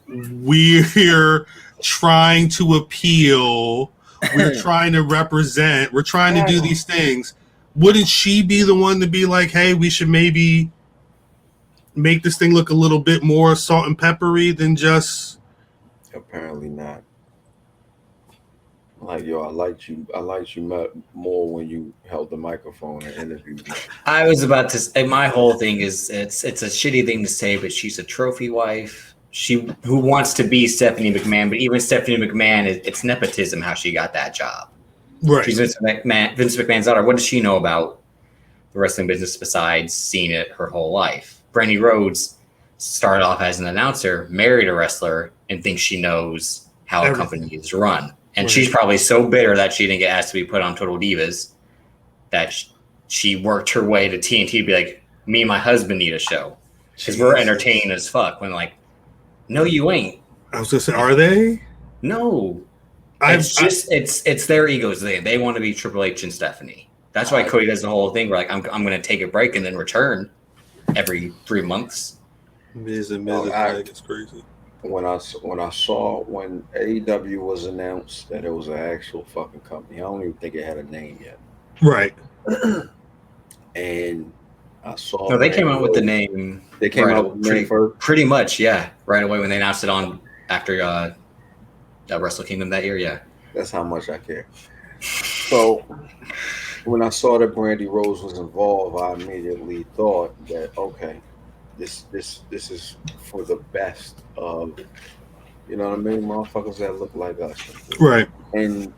we're trying to appeal, we're trying to represent, we're trying to do these things, wouldn't she be the one to be like, hey, we should maybe make this thing look a little bit more salt and peppery than just... Apparently not. Like, yo, I liked you more when you held the microphone and interviewed me. I was about to say, my whole thing is it's a shitty thing to say, but she's a trophy wife. Who wants to be Stephanie McMahon, but even Stephanie McMahon, it's nepotism how she got that job. Right. She's Vince McMahon's daughter. What does she know about the wrestling business besides seeing it her whole life? Brandi Rhodes started off as an announcer, married a wrestler, and thinks she knows how a company is run. And she's probably so bitter that she didn't get asked to be put on Total Divas that she worked her way to TNT to be like, me and my husband need a show. Because we're entertaining as fuck. When like, no, you ain't. I was going to say, are they? No. It's their egos. They want to be Triple H and Stephanie. That's why Cody does the whole thing where like, I'm going to take a break and then return every 3 months. Miz it's crazy. When AEW was announced that it was an actual fucking company, I don't even think it had a name yet. Right. And I saw. No, they came out with the name. They came out with the name first. Pretty much, yeah. Right away when they announced it on after Wrestle Kingdom that year, yeah. That's how much I care. So when I saw that Brandi Rhodes was involved, I immediately thought that okay, this is for the best of, you know what I mean, motherfuckers that look like us. Right. And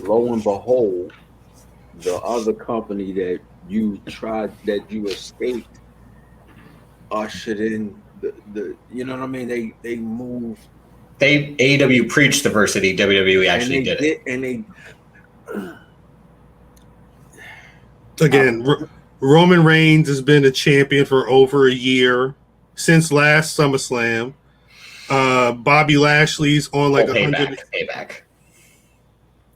lo and behold, the other company that you escaped ushered in the you know what I mean, they moved. AEW preached diversity, WWE actually did it. And they again, Roman Reigns has been a champion for over a year since last SummerSlam. Bobby Lashley's on like 100. Payback.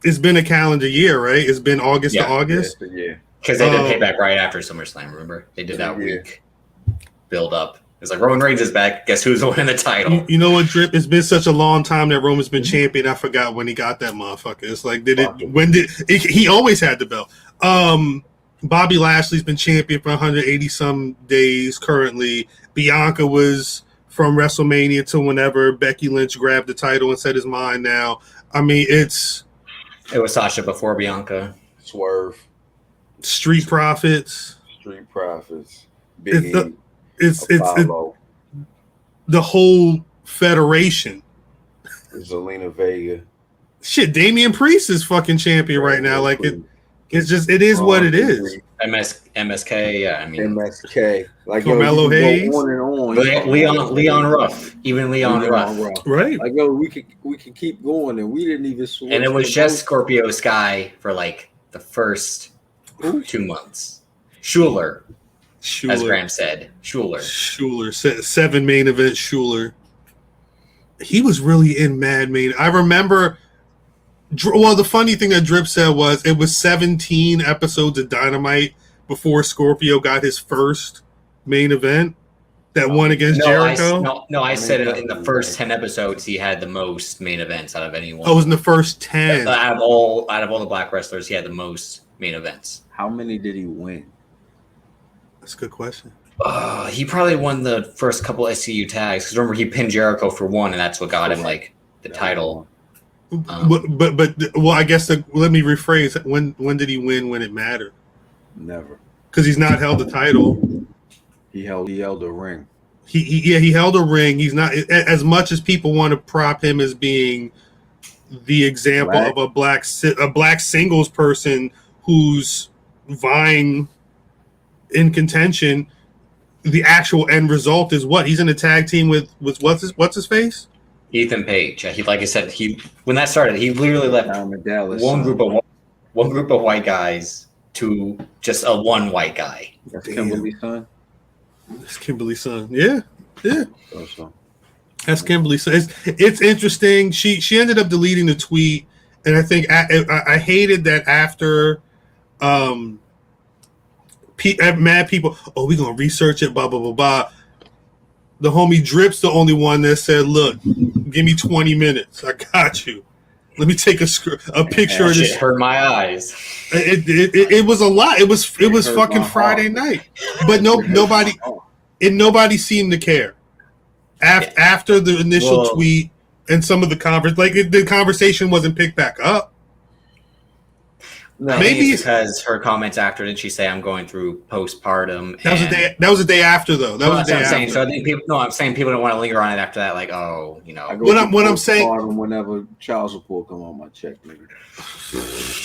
It's been a calendar year, right? It's been August to August. Yeah. Because they did Payback right after SummerSlam, remember? They did that week build up. It's like Roman Reigns is back. Guess who's winning the title? You know what, Drip? It's been such a long time that Roman's been champion. I forgot when he got that motherfucker. It's like, he always had the belt. Bobby Lashley's been champion for 180 some days currently. Bianca was from WrestleMania to whenever Becky Lynch grabbed the title and set his mind now. I mean, it Swerve. was Sasha before Bianca. Street Profits. Big it's the whole federation. Zelina Vega. Shit, Damian Priest is fucking champion right now. Like it is what it is. MSK, yeah, I mean MSK. Like Carmelo Hayes. On and on. Leon Ruff. Even Leon Ruff. Right. Like yo, we could keep going, and we didn't even switch. And it was just Scorpio Sky for like the first 2 months. Schuler. As Graham said, Schuler 7 main event. Schuler, he was really in Mad Main. I remember. Well, the funny thing that Drip said was it was 17 episodes of Dynamite before Scorpio got his first main event, that one against Jericho. I said in the first 10 episodes he had the most main events out of anyone. Oh, it was in the first 10. Out of all the Black wrestlers, he had the most main events. How many did he win? That's a good question. He probably won the first couple SCU tags because remember he pinned Jericho for one, and that's what got him like the title. But I guess let me rephrase. When did he win when it mattered? Never. Because he's not held the title. He held the ring. He held a ring. He's not as much as people want to prop him as being the example of a black singles person who's vying in contention. The actual end result is what? He's in a tag team with what's his face? Ethan Page. He, like I said, when that started, he literally left one group of white guys to just a one white guy. That's Kimberly's son. That's Kimberly's son. Yeah. That's Kimberly's son. It's interesting. She ended up deleting the tweet, and I think I hated that after. Mad people. Oh, we're gonna research it. Blah blah blah blah. The homie Drip's the only one that said, "Look, give me 20 minutes. I got you. Let me take a picture of this." Shit hurt my eyes. It was a lot. It was fucking Friday night, but nobody seemed to care. After the initial tweet and some of the the conversation wasn't picked back up. No, maybe it's because her comments after, did she say, "I'm going through postpartum"? That was the day after, though. That was the day after. So I think I'm saying people don't want to linger on it after that. Like, what I'm saying, whenever child support come on my check, nigga.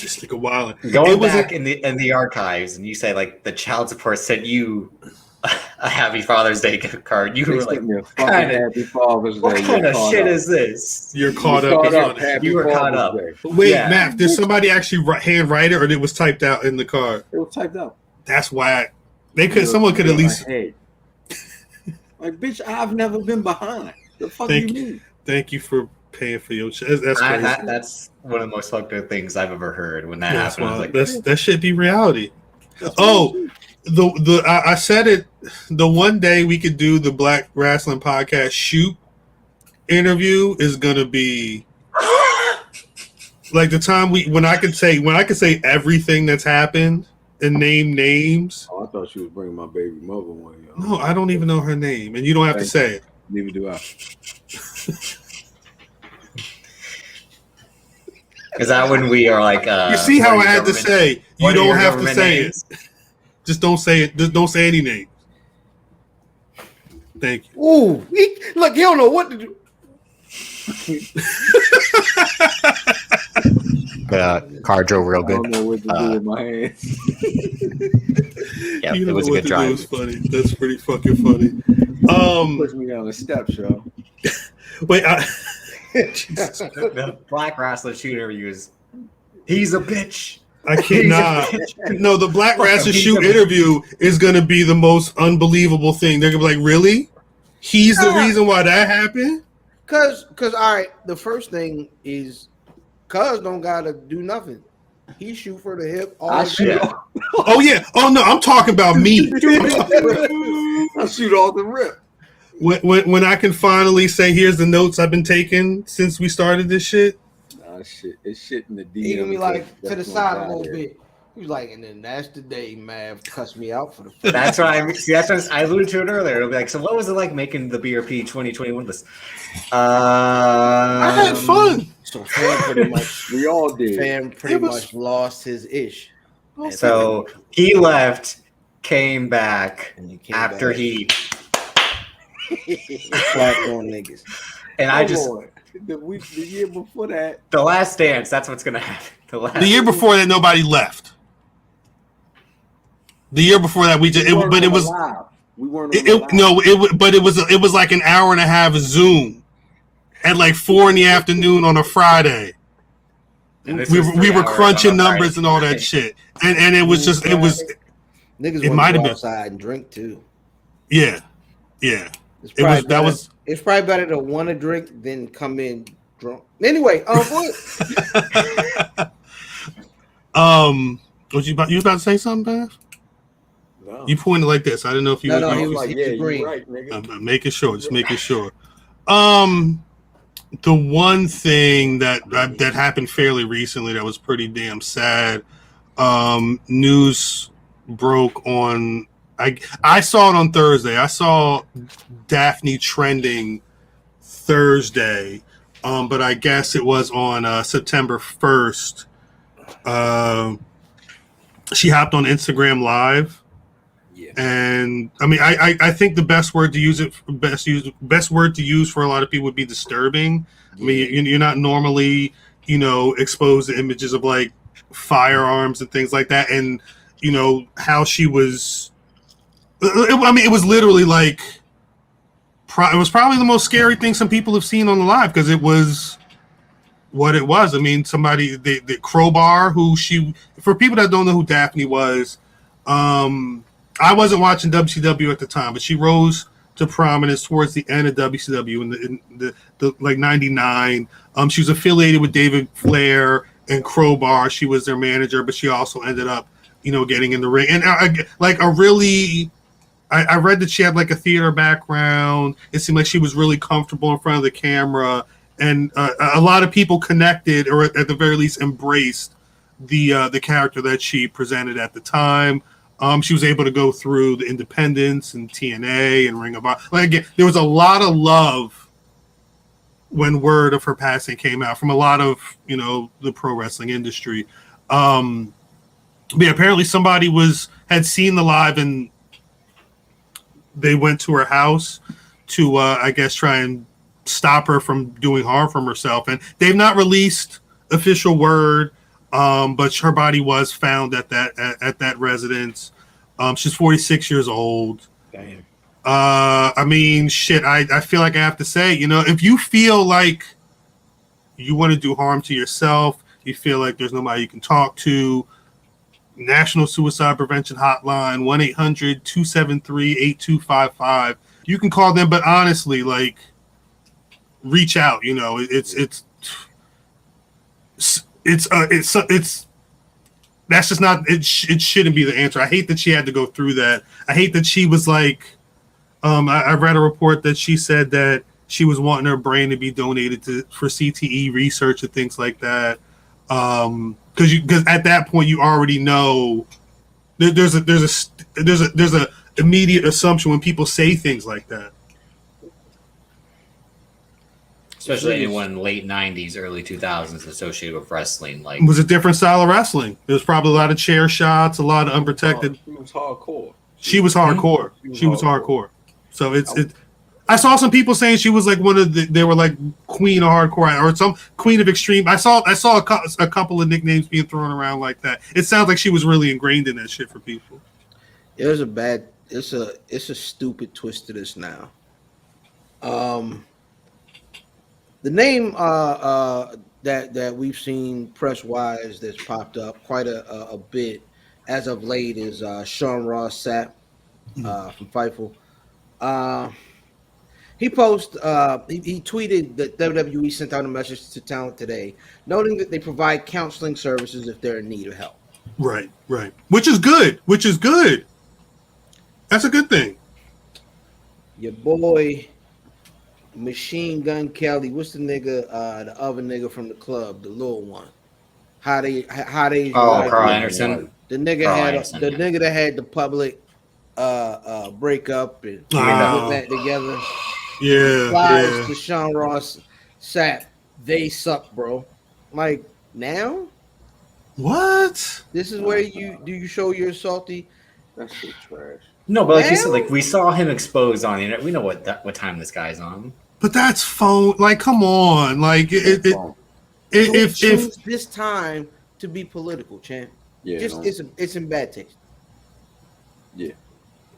Just take a while. Going back in the archives, and you say like the child support sent you a Happy Father's Day gift card. You were like, Happy Father's Day. What kind of shit is this? You're caught up. You were caught up. Wait, Matt, did somebody actually hand write it, or it was typed out in the card? It was typed out. That's why someone could at least. Like, bitch, I've never been behind. The fuck you mean? Thank you for paying for your. That's crazy. That's one of the most fucked up things I've ever heard. When that happened, I was like, that should be reality. I said it. The one day we could do the Black Rasslin Podcast shoot interview is gonna be like the time when I could say everything that's happened and name names. Oh, I thought she was bringing my baby mother one. No, I don't even know her name, and you don't have to say it. Neither do I. Is that when we are like? You see how I had to say you don't have to say it. Just don't say it. Just don't say any names. Thank you. Ooh, look, he don't know what to do. Car drove real good. I don't know what to do with my hands. Yeah, it was a good drive. It was funny. That's pretty fucking funny. Push me down the steps, yo. Wait, the Black Rasslin shoot interview is. He's a bitch. I cannot. No, the Black Rasslin shoot interview is going to be the most unbelievable thing. They're going to be like, really? He's the reason why that happened? Because, all right, the first thing is, Cuz don't got to do nothing. He shoot for the hip. Oh, yeah. Oh, no, I'm talking about me. I shoot off the rip. When I can finally say, here's the notes I've been taking since we started this shit. It's shit in the DM. He gonna be like to the side a little bit. He was like, and then that's the day Mav cussed me out for the. That's what I alluded to it earlier. It'll be like, so what was it like making the BRP 2021 list? I had fun. So Fan pretty much, we all did. Fan pretty much lost his ish. So he left, came back after he slapped on niggas. And the year before that, the Last Dance. That's what's gonna happen. The year before that, nobody left. The year before that, we weren't on but it was like an hour and a half of Zoom at like 4 PM on a Friday. We were crunching numbers and all that shit, and it was just niggas. It might have been outside and drink too. Yeah. It's probably better to want to drink than come in drunk. Anyway, what you about to say something, Bath? No. You pointed like this. I didn't know if you. No, he was like, yeah, you're right, nigga. I'm making sure. Just making sure. The one thing that happened fairly recently that was pretty damn sad. News broke on. I saw it on Thursday. I saw Daphne trending Thursday, but I guess it was on September 1st. She hopped on Instagram Live Yeah. And I mean, I think the best word to use for a lot of people would be disturbing. I mean, you're not normally, exposed to images of like firearms and things like that, and how she was. I mean, it was literally like, it was probably the most scary thing some people have seen on the live, because it was what it was. I mean, somebody, the Crowbar, for people that don't know who Daphne was, I wasn't watching WCW at the time, but she rose to prominence towards the end of WCW in the like 99. She was affiliated with David Flair and Crowbar. She was their manager, but she also ended up, getting in the ring. And I read that she had like a theater background. It seemed like she was really comfortable in front of the camera, and a lot of people connected, or at the very least embraced the character that she presented at the time. She was able to go through the Independence and TNA and Ring of Honor. Like, again, there was a lot of love when word of her passing came out from a lot of the pro wrestling industry. But yeah, apparently somebody had seen the live, and they went to her house to I guess try and stop her from doing harm from herself. And they've not released official word. But her body was found at that residence. She's 46 years old. Damn. I mean, shit. I feel like I have to say, if you feel like you want to do harm to yourself, you feel like there's nobody you can talk to, National Suicide Prevention Hotline, 1-800-273-8255. You can call them, but honestly, like, reach out. It's that's just not it. It shouldn't be the answer. I hate that she had to go through that. I hate that she was like, I read a report that she said that she was wanting her brain to be donated for CTE research and things like that. Because at that point you already know there's a immediate assumption when people say things like that. Especially anyone in the late 90s, early 2000s associated with wrestling. Like, It was a different style of wrestling. There was probably a lot of chair shots, a lot of unprotected. She was hardcore. She was hardcore. She was hardcore. So it. I saw some people saying she was like they were like queen of hardcore or some queen of extreme. I saw a couple of nicknames being thrown around like that. It sounds like she was really ingrained in that shit for people. It's a stupid twist to this now. The name that we've seen press wise that's popped up quite a bit as of late is Sean Ross Sapp from Fightful. He tweeted that WWE sent out a message to talent today, noting that they provide counseling services if they're in need of help. Right. Which is good. That's a good thing. Your boy Machine Gun Kelly, what's the nigga, the other nigga from the club, the little one? How they Carl Anderson. The nigga nigga that had the public breakup and put that together. Yeah. Flies to Sean Ross Sapp. They suck, bro. Like, now? What? This is where you show you're salty? That shit trash. No, but like you said, like we saw him exposed on the internet. We know what time this guy's on. But that's phone. Like, come on. Like, if choose this time to be political, champ. Yeah, it's in bad taste. Yeah,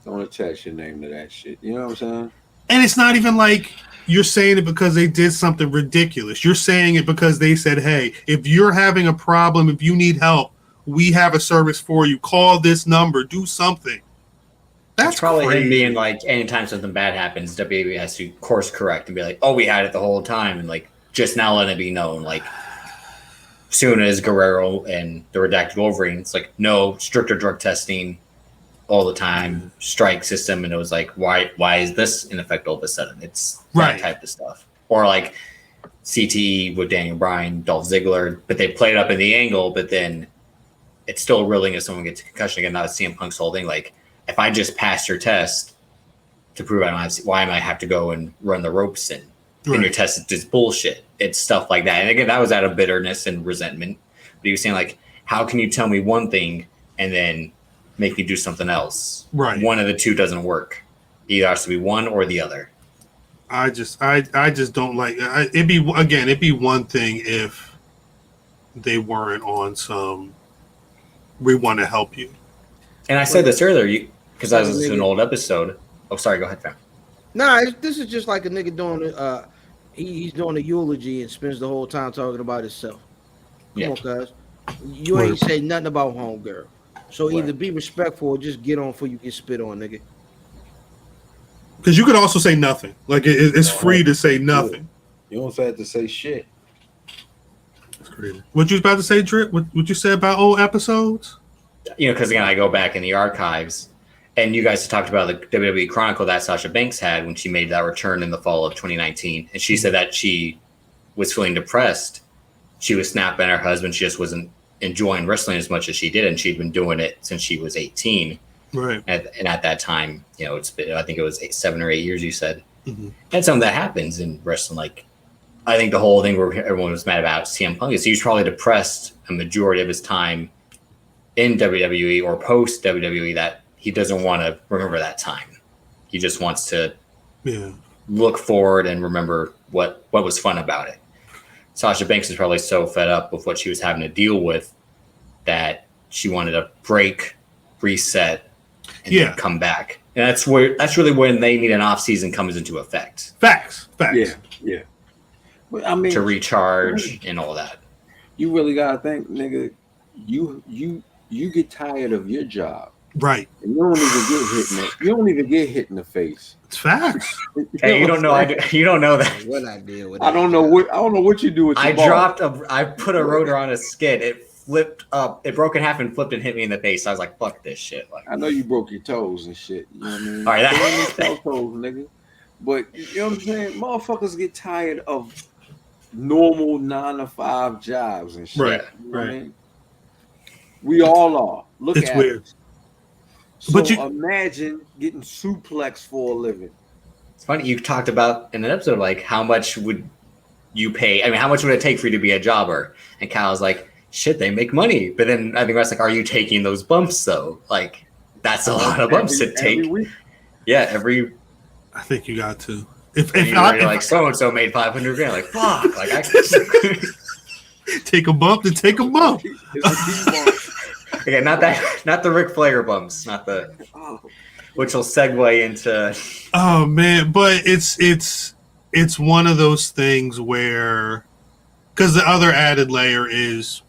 don't attach your name to that shit. You know what I'm saying? And it's not even like you're saying it because they did something ridiculous. You're saying it because they said, "Hey, if you're having a problem, if you need help, we have a service for you. Call this number. Do something." That's probably crazy. him being like, anytime something bad happens, WWE has to course correct and be like, "Oh, we had it the whole time," and like just now let it be known. Like, soon as Guerrero and the Redacted Wolverine, it's like no stricter drug testing all the time, strike system, and it was like, why is this in effect all of a sudden? It's that type of stuff. Or like CTE with Daniel Bryan, Dolph Ziggler, but they played up in the angle, but then it's still reeling if someone gets a concussion again. Now it's CM Punk's whole thing, like, if I just passed your test to prove I don't have, why am I have to go and run the ropes in? And your test is just bullshit. It's stuff like that. And again, that was out of bitterness and resentment. But he was saying, like, how can you tell me one thing and then make you do something else. Right. One of the two doesn't work. Either has to be one or the other. I just don't like. It'd be one thing if they weren't on some. We want to help you. And I said this earlier because I was listening to an old episode. Oh, sorry. Go ahead, fam. Nah, this is just like a nigga doing he's doing a eulogy and spends the whole time talking about himself. Come on, cuz. You ain't say nothing about homegirl. So either be respectful or just get on before you get spit on, nigga. Because you could also say nothing. Like it's free to say nothing. You don't have to say shit. That's crazy. What you was about to say, Drip? What you said about old episodes? You know, because again, I go back in the archives, and you guys talked about the WWE Chronicle that Sasha Banks had when she made that return in the fall of 2019, and she said that she was feeling depressed. She was snapping at her husband. She just wasn't enjoying wrestling as much as she did, and she'd been doing it since she was 18. Right. And at that time, you know, it's been, I think it was 7 or 8 years, you said. Mm-hmm. And something that happens in wrestling. Like, I think the whole thing where everyone was mad about CM Punk is he was probably depressed a majority of his time in WWE or post WWE that he doesn't want to remember that time. He just wants to look forward and remember what was fun about it. Sasha Banks is probably so fed up with what she was having to deal with that she wanted to break, reset, and then come back. And that's really when they need an off season comes into effect. Facts. Yeah. But I mean, to recharge and all that. You really gotta think, nigga. You get tired of your job, right? And you don't even get hit in the face. It's facts. Hey, you don't know. You don't know that. What I did with I don't know what you do with. I put a rotor on a skid. It flipped up. It broke in half and flipped and hit me in the face. I was like, "Fuck this shit!" Like, I know you broke your toes and shit. You know what I mean? All right, toes, nigga. But you know what I'm saying? Motherfuckers get tired of normal 9-to-5 jobs and shit. Right. You know what I mean? We all are. It's weird. Us. So imagine getting suplexed for a living. It's funny you talked about in an episode like how much would you pay? I mean, how much would it take for you to be a jobber? And Kyle's like, shit, they make money. But then I think that's like, are you taking those bumps though? Like, that's a lot of bumps to take. Every I think you got to. If like so and so made $500,000, like fuck, like I can take a bump to take a bump. Okay, not the Ric Flair bumps, not the which will segue into. Oh man, but it's one of those things where, because the other added layer is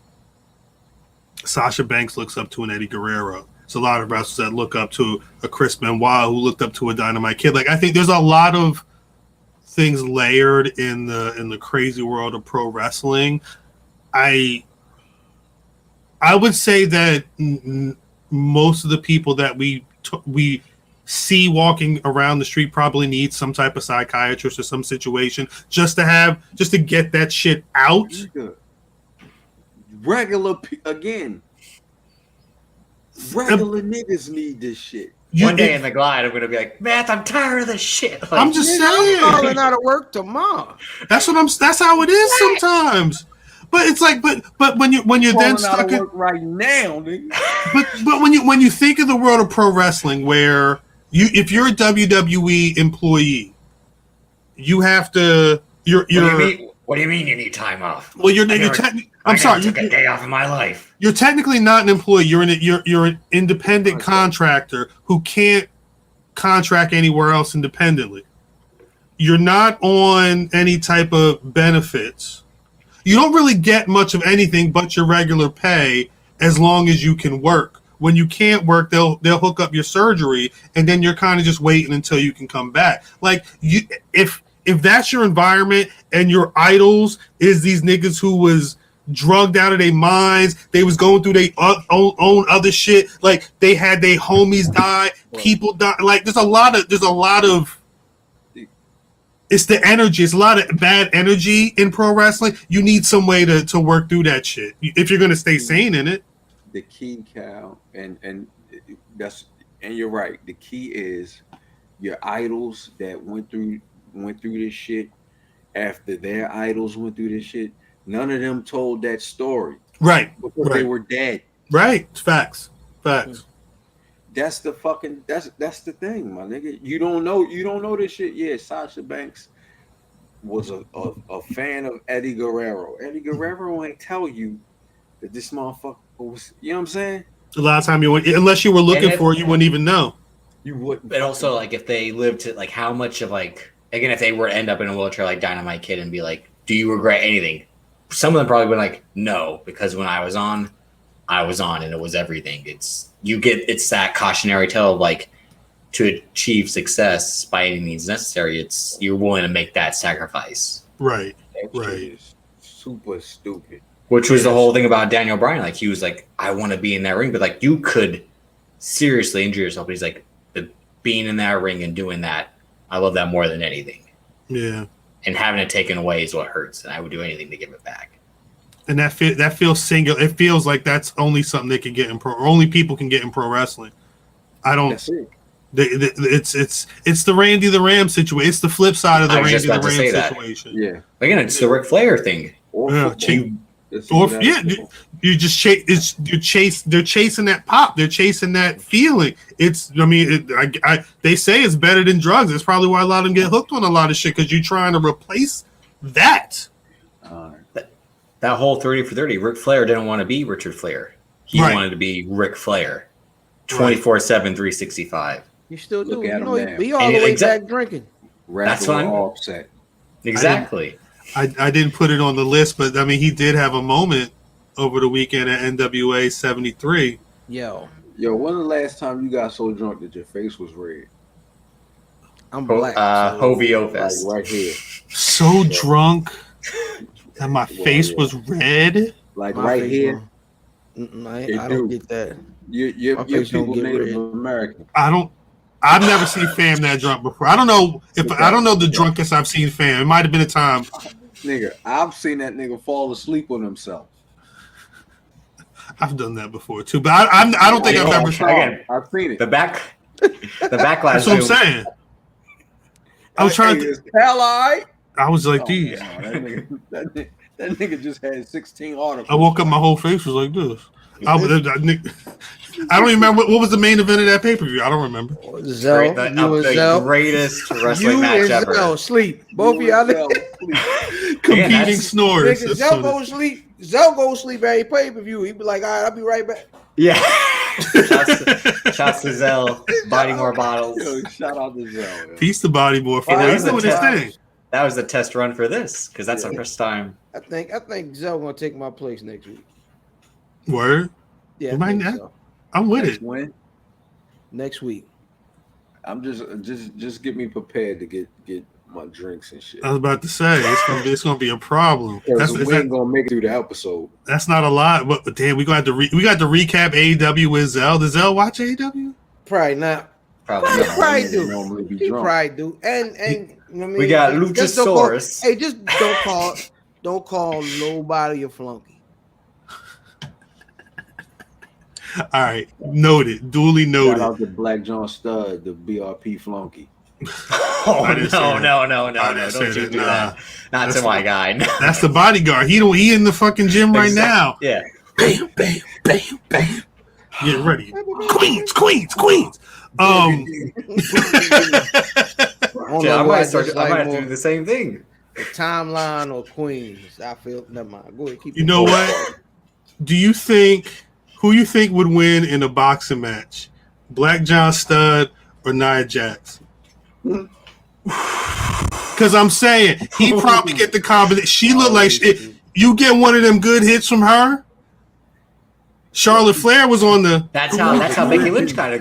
Sasha Banks looks up to an Eddie Guerrero. It's a lot of wrestlers that look up to a Chris Benoit who looked up to a Dynamite Kid. Like I think there's a lot of things layered in the crazy world of pro wrestling. I would say that most of the people that we see walking around the street probably need some type of psychiatrist or some situation just to get that shit out. Regular niggas need this shit. One day in the glide, I'm gonna be like, Matt, I'm tired of this shit. Like, I'm just saying, I'm calling out of work tomorrow. That's how it is sometimes. But it's like, but when you're then stuck in right now, nigga. But when you think of the world of pro wrestling, where if you're a WWE employee, you have to. What do you mean you need time off? Well, I'm sorry. You took a day off of my life. You're technically not an employee. You're an independent contractor who can't contract anywhere else independently. You're not on any type of benefits. You don't really get much of anything but your regular pay as long as you can work. When you can't work, they'll hook up your surgery, and then you're kind of just waiting until you can come back. Like if that's your environment and your idols is these niggas who was drugged out of their minds, they was going through their own other shit. Like they had their homies die, people die. Like there's a lot of. It's the energy. It's a lot of bad energy in pro wrestling. You need some way to work through that shit if you're gonna stay sane in it. The key, Cal, and you're right. The key is your idols that went through this shit after their idols went through this shit. None of them told that story, right? Because they were dead, right? Facts. That's the fucking that's the thing, my nigga. You don't know this shit. Yeah, Sasha Banks was a fan of Eddie Guerrero. Eddie Guerrero ain't tell you that this motherfucker was, you know what I'm saying? A lot of time unless you were looking for it, you wouldn't even know. You wouldn't. But also, like, if they lived to, like, how much of, like, again, if they were to end up in a wheelchair like Dynamite Kid and be like, do you regret anything? Some of them probably would like, no, because when I was on, and it was everything. It's that cautionary tale of, like, to achieve success by any means necessary, you're willing to make that sacrifice. Right. That shit is super stupid. Which was the whole thing about Daniel Bryan. Like, he was like, I want to be in that ring, but, like, you could seriously injure yourself. But he's like, being in that ring and doing that, I love that more than anything. Yeah. And having it taken away is what hurts, and I would do anything to give it back. And that feels single. It feels like that's only something they can get in pro, or only people can get in pro wrestling. I don't. That's it. It's the Randy the Ram situation. It's the flip side of the Randy the Ram situation. Yeah. Again, it's the Ric Flair thing. You just chase. They're chasing that pop. They're chasing that feeling. They say it's better than drugs. It's probably why a lot of them get hooked on a lot of shit, because you're trying to replace that. That whole 30 for 30. Ric Flair didn't want to be Richard Flair. He wanted to be Ric Flair, 24/7, 365. You still do. Look at You know, him now. he all the way back drinking. That's what I'm upset. Exactly. I didn't put it on the list, but I mean, he did have a moment over the weekend at NWA 73. Yo, when the last time you got so drunk that your face was red? I'm black. Hovio Fest. Like right here. So drunk that my face was red. Like My right face here. I don't get that. Your people Native American. I've never seen Fam that drunk before. I don't know the drunkest I've seen Fam. It might have been a time. Nigga, I've seen that nigga fall asleep on himself. I've done that before too, but I don't think I've ever. Again, I've seen it. The backlash. That's what I'm saying. I was trying to. I was like, these. That nigga just had 16 articles. I woke up, my whole face was like this. I don't even remember what was the main event of that pay-per-view. I don't remember. Zell, the greatest wrestling match ever. Zell sleep. Both of y'all competing snores. Zell go sleep. Zell go sleep every pay-per-view. He'd be like, all right, I'll be right back. Yeah. Shots to Zell. Body more bottles. Yo, shout out to Zell. Yo. Peace to Body more. He's doing his thing. That was the test run for this, because that's the first time. I think Zell gonna take my place next week. Word? Yeah, so. I'm with it. When? Next week. I'm just get me prepared to get my drinks and shit. I was about to say it's gonna be a problem. We ain't gonna make it through the episode. That's not a lot, but damn, we got to recap AEW with Zell. Does Zell watch AEW? Probably not. Probably do. He probably do. And you know what I mean? We got Luchasaurus. Just don't call nobody a flunky. All right, noted. Duly noted. Shout out to Black John Studd, the BRP flunky. No! Don't you do that? Not to my guy. No. That's the bodyguard. He in the fucking gym right now. Yeah. Bam, bam, bam, bam. Get ready. Queens. I might do the same thing. The Timeline or Queens. I feel never mind. Go ahead. You know what? Who you think would win in a boxing match? Black John Studd or Nia Jax? Because I'm saying he probably get the combination. She look like you get one of them good hits from her. Charlotte Flair was on the. That's how Becky Lynch got a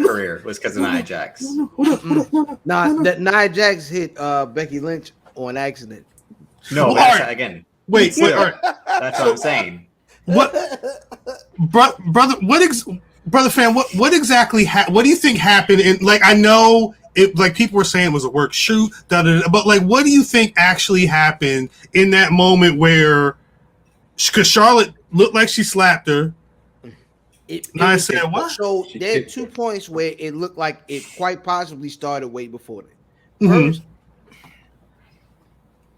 career, was because of Nia Jax. That Nia Jax hit Becky Lynch on accident. No, again. Wait. That's what I'm saying. What, brother? Brother fan? What exactly? What do you think happened? In I know it. Like people were saying it was a work shoot. But what do you think actually happened in that moment where? Because Charlotte looked like she slapped her. I said what? So there are 2 points where it looked like it quite possibly started way before that. First,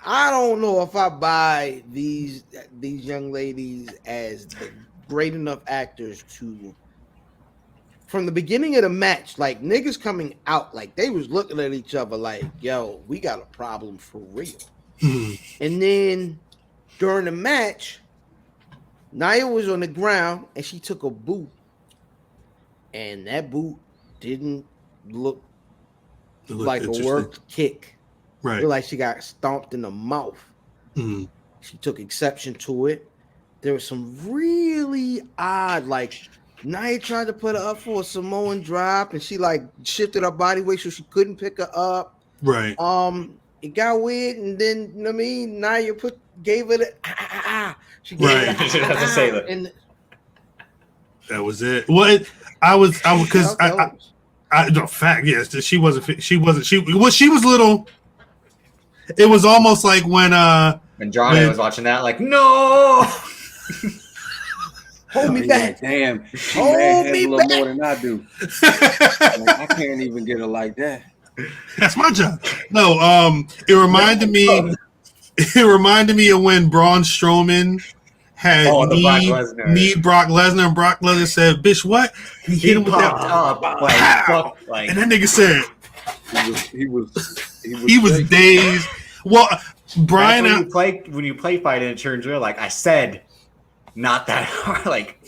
I don't know if I buy these young ladies as great enough actors to from the beginning of the match, like niggas coming out, like they was looking at each other like, yo, we got a problem for real. And then during the match, Nia was on the ground and she took a boot, and that boot didn't look like a worked kick. Right. Looked like she got stomped in the mouth. She took exception to it. There was some really odd, like Nia tried to put her up for a Samoan drop, and she like shifted her body weight so she couldn't pick her up. Right. It got weird, and then you know what I mean. Nia gave it she gave Right. it You should have to say that. And that was it. Well, I was because the fact, yes, she was little. It was almost like when Johnny was watching that, like, no. hold me back. Damn, she Hold has me a little back. more than I do. Like, I can't even get her like that. That's my job. No, it reminded me. It reminded me of when Braun Strowman had need Brock Lesnar, and Brock Lesnar said, "Bitch, what?" He hit him with that. Like, and that nigga said, He "He was dazed." Well, Brian, when you play fight and it turns real, like I said, not that hard. Like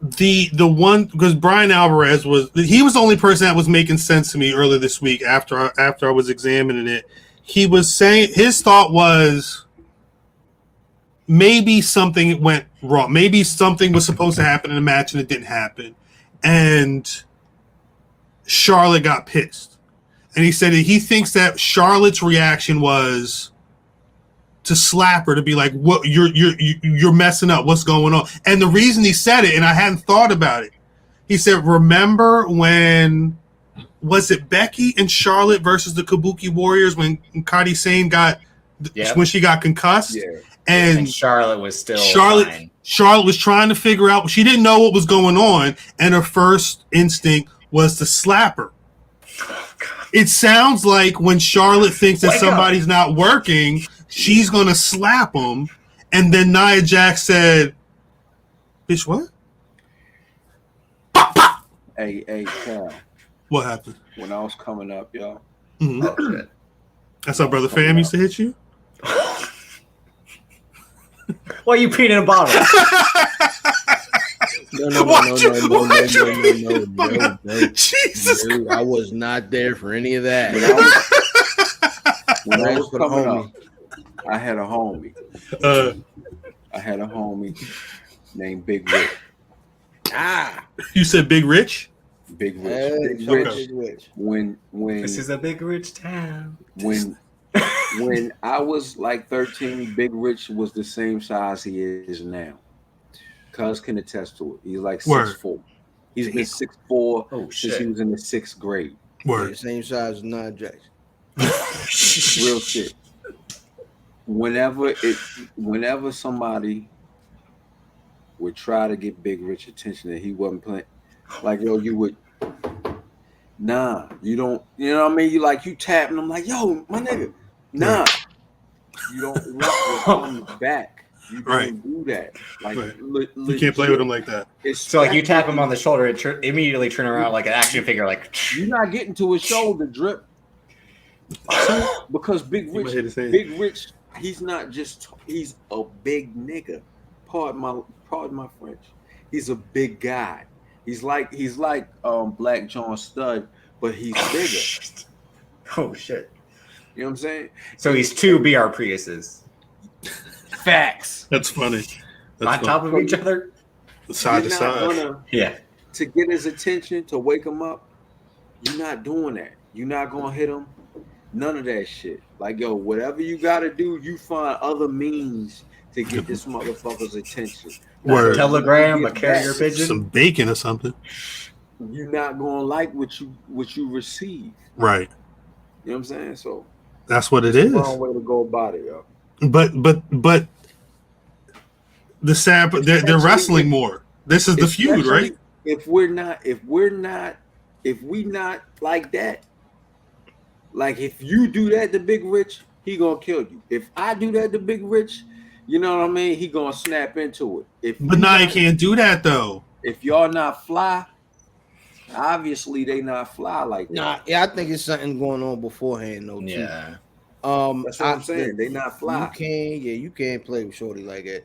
the one, because Brian Alvarez was the only person that was making sense to me earlier this week after I was examining it. He was saying his thought was maybe something went wrong. Maybe something was supposed to happen in the match and it didn't happen. And Charlotte got pissed. And he said that he thinks that Charlotte's reaction was to slap her, to be like, "What? You're messing up. What's going on?" And the reason he said it, and I hadn't thought about it, he said, "Remember when was it Becky and Charlotte versus the Kabuki Warriors when Kairi Sane when she got concussed?" Yeah. And Charlotte was still Charlotte was trying to figure out. She didn't know what was going on, and her first instinct was to slap her. It sounds like when Charlotte thinks that somebody's not working, she's gonna slap him, and then Nia Jax said, "Bitch, what?" Pop, pop. Hey, Cal. What happened? When I was coming up, y'all. Mm-hmm. Oh, shit. That's how Brother Fam used to hit you. Why you peeing in a bottle? No. Jesus. Dude, I was not there for any of that. When I was coming up, I had a homie. Named Big Rich. You said Big Rich? Big Rich. Hey, Big Rich. Rich. When This is a big rich town. When I was like 13, Big Rich was the same size he is now. Cuz can attest to it. He's like 6'4". He's been 6'4" since he was in the 6th grade. Word. Same size as Nia Jax. Real shit. Whenever somebody would try to get Big Rich attention that he wasn't playing, like, yo, you would, nah, you don't, you know what I mean? You tapping him like, yo, my nigga, nah. You don't rub your arms back. You don't do that. Like, you can't play with him like that. So like you tap him on the shoulder, it immediately turn around like an action figure. Like you're not getting to his shoulder, drip. Because Big Rich, he's not just, he's a big nigga. Pardon my French. He's a big guy. He's like Black John Studd, but he's bigger. Oh shit. You know what I'm saying? So he's 2 BR Priuses. Facts. That's funny. On top of each other? Side to side. To get his attention, to wake him up, you're not doing that. You're not going to hit him. None of that shit. Like, yo, whatever you got to do, you find other means to get this motherfucker's attention. Word. Telegram, a carrier pigeon. Some bacon or something. You're not going to like what you receive. Right. You know what I'm saying? So that's what it is. Wrong way to go about it, yo. But the sad, they're wrestling more. This is the feud, right? If we not like that, like if you do that to Big Rich, he gonna kill you. If I do that to Big Rich, you know what I mean? He gonna snap into it. But now you can't do that though. If y'all not fly, Obviously, they not fly like that. Nah, yeah, I think it's something going on beforehand though. Too. Yeah. That's what I'm saying. They not fly. You can't play with Shorty like that.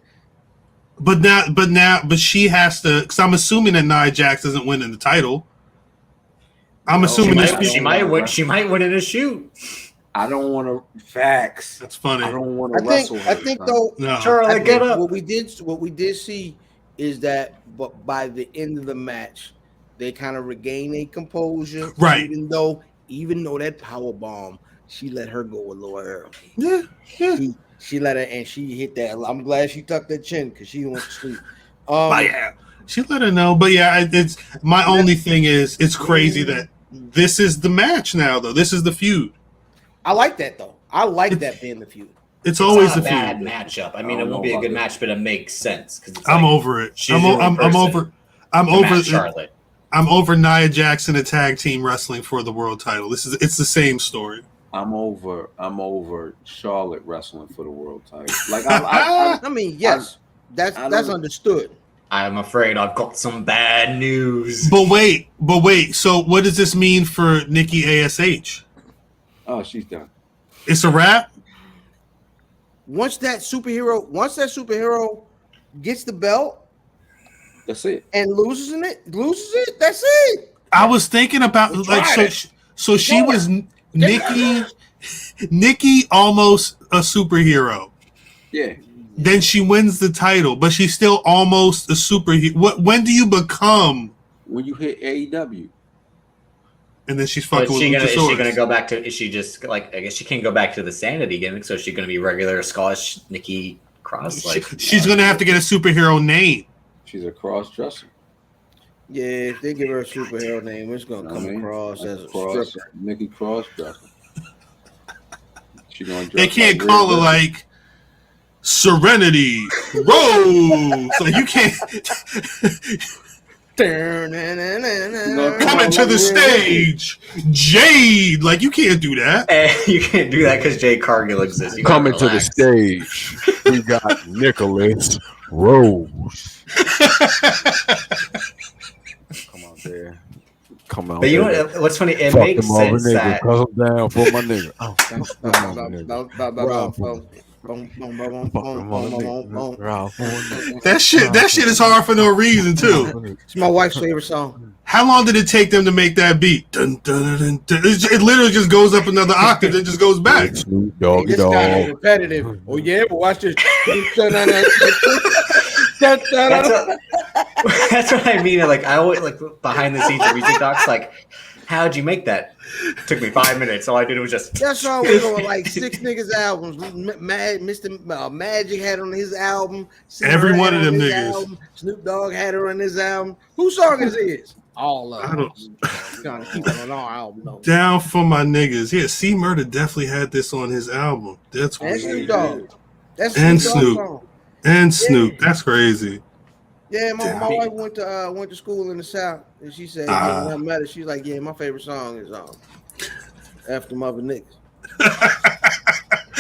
But she has to, because I'm assuming that Nia Jax isn't winning the title. I'm assuming she might win in a shoot. I don't want to facts. That's funny. I don't want to wrestle. I think though, No. Charlotte, get up. What we did see is that, but by the end of the match, they kind of regained a composure. Right. Even though that power bomb, she let her go a little early. Yeah. She let her, and she hit that. I'm glad she tucked that chin because she went to sleep. Yeah. She let her know, but yeah, it's my only thing is it's crazy that this is the match now, though. This is the feud. I like that though. I like that being the feud. It's always not the a bad feud. matchup. I mean, it won't be a good match, but it makes sense because I'm over it. I'm over Charlotte. I'm over Nia Jax in a tag team wrestling for the world title. It's the same story. I'm over Charlotte wrestling for the world title. Like I mean, yes, that's understood. I'm afraid I've got some bad news. But wait. So what does this mean for Nikki ASH? Oh, she's done. It's a wrap. Once that superhero gets the belt, that's it, and loses it. That's it. I was thinking about so she was Nikki almost a superhero. Yeah. Then she wins the title, but she's still almost a superhero. When do you become? When you hit AEW. And then she's fucking Is she Luchasaurus. gonna go back to? Is she just like? I guess she can't go back to the sanity gimmick. So is she gonna be regular Scottish Nikki Cross? She's gonna have to get a superhero name. She's a cross dresser. Yeah, if they give her a superhero name, it's gonna come across as a stripper. Nikki Cross dresser. She gonna. They can't call her like Serenity Rose. Like you can't. Coming to the stage, Jade. Like you can't do that. You can't do that because Jade Cargill exists. Coming to the stage, we got Nicholas Rose. Come on there. Come on. But you know what's funny? It makes sense that. Cause I'm down for my nigga. That shit is hard for no reason too. It's my wife's favorite song. How long did it take them to make that beat? Dun, dun, dun, dun. It literally just goes up another octave. It just goes back. Doggy It's kind of repetitive. Oh yeah, but watch this. That's what I mean. Like I always like behind the scenes of music docs. Like, how'd you make that? It took me 5 minutes. All I did was just. That song was on like 6 niggas' albums. Mr. Magic had on his album. Every one of them niggas. Album. Snoop Dogg had her on his album. Whose song is this? All of them. Trying to keep it on our album though. Down for my niggas. Yeah, C Murder definitely had this on his album. That's And weird. Snoop Dogg. That's And Snoop. Dogg song. And Snoop. That's crazy. Yeah, my wife went to school in the South, and she said, "No matter." She's like, "Yeah, my favorite song is After Mother Niggas."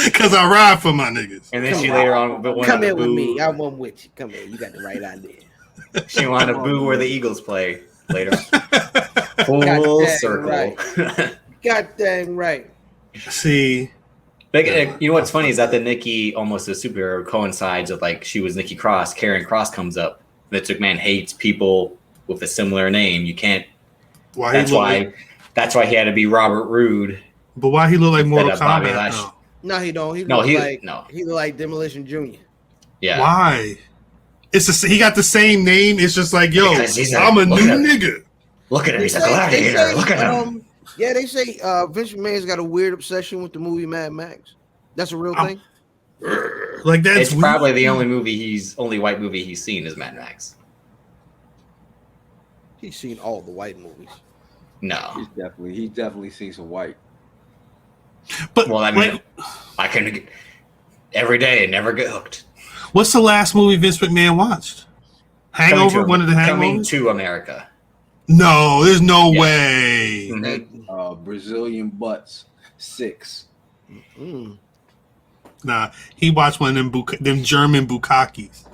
Because I ride for my niggas. And then later on went come on here to with boo. me. I won't with you. Come here. You got the right idea. She wanted to boo where the Eagles play later. Full circle. Right. God dang right. See. But, you know what's funny is that the Nikki almost a superhero coincides with like she was Nikki Cross. Karen Cross comes up. Vince McMahon hates people with a similar name. You can't. That's why he had to be Robert Roode. But why he look like Mortal Kombat? No, he don't. He look like Demolition Jr. Yeah. Why? He got the same name. It's just like, yo, I'm a new nigga. Look at him. He's a gladiator. Look at him. Yeah, they say Vince McMahon's got a weird obsession with the movie Mad Max. That's a real thing. Like that's it's probably the only white movie he's seen is Mad Max. He's seen all the white movies. No, he's definitely seen some white. But well, I mean, I can get every day and never get hooked. What's the last movie Vince McMahon watched? Hangover. One of the Hangovers. Coming to America. No, there's no way. Mm-hmm. Brazilian Butts 6. Mm. Nah, he watched one of them German bukkakis.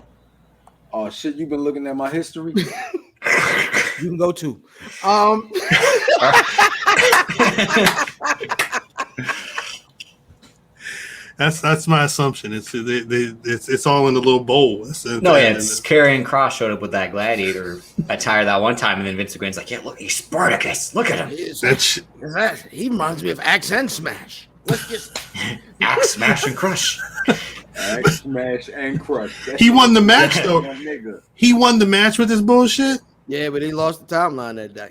Oh shit! You been looking at my history? You can go too. That's my assumption. It's all in the little bowl. It's Karrion Kross showed up with that gladiator attire that one time, and then Vince McMahon's like, "Yeah, look, he's Spartacus. Look at him. He reminds me of Axe and Smash. Let's just Axe, Smash, and Crush." Axe, Smash, and Crush. He won the match though. He won the match with his bullshit. Yeah, but he lost the timeline that day.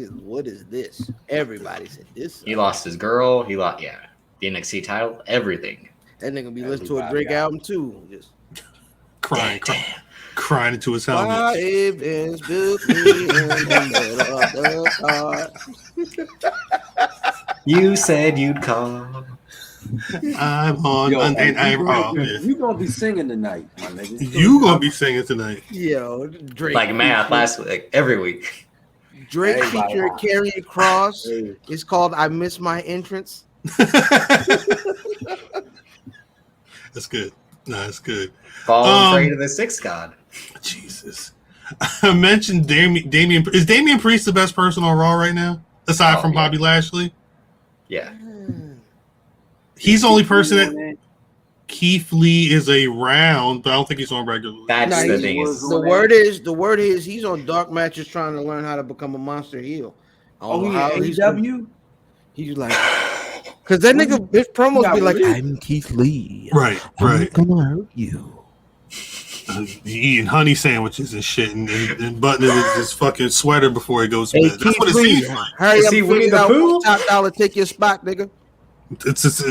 What is this? Everybody said this. He lost his girl. He lost, the NXT title, everything. That nigga be listening to a Drake album too. Just crying into his helmet. You said you'd call. I'm on. You gonna be singing tonight, my nigga. You gonna be singing tonight. Yo, Drake. Like math last week, like every week. Drake featured Karrion Kross. It's called "I Miss My Entrance." That's good. No, that's good. Fall prey to the sixth god. Jesus. I mentioned Damian. Is Damian Priest the best person on Raw right now, aside from Bobby Lashley? Yeah. He's the only person that Keith Lee is around, but I don't think he's on regularly. That's the thing. The word is he's on dark matches trying to learn how to become a monster heel. He's like, because that nigga his promos be like, I'm Keith Lee. Right. I'm gonna hurt you. Eating honey sandwiches and shit, and buttoning his fucking sweater before he goes to bed. That's what it seems like. Hurry up, figure out what Top Dollar take your spot, nigga.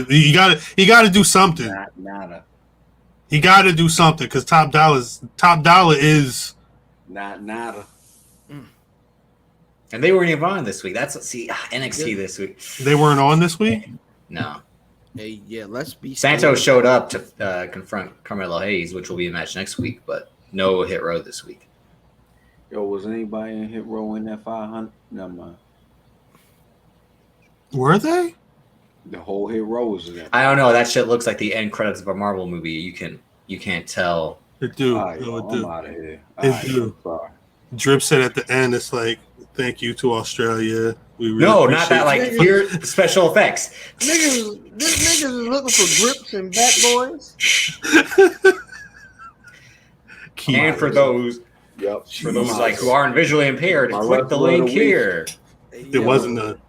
You gotta do something. Nada. He gotta do something because Top Dollar is not nada. And they weren't even on this week. NXT this week. They weren't on this week? No. Hey, let's be. Santos showed up to confront Carmelo Hayes, which will be a match next week, but no Hit Row this week. Yo, was anybody in Hit Row in that 500? Never mind. Were they? The whole Hit Row was in that. I don't know. That shit looks like the end credits of a Marvel movie. You can't tell. It do. Right, I'm out of here. It do. Drip said at the end, it's like, thank you to Australia. We really not that. Like, here, special effects. This niggas is looking for grips and bat boys. And for those, like who aren't visually impaired, click the link here. It wasn't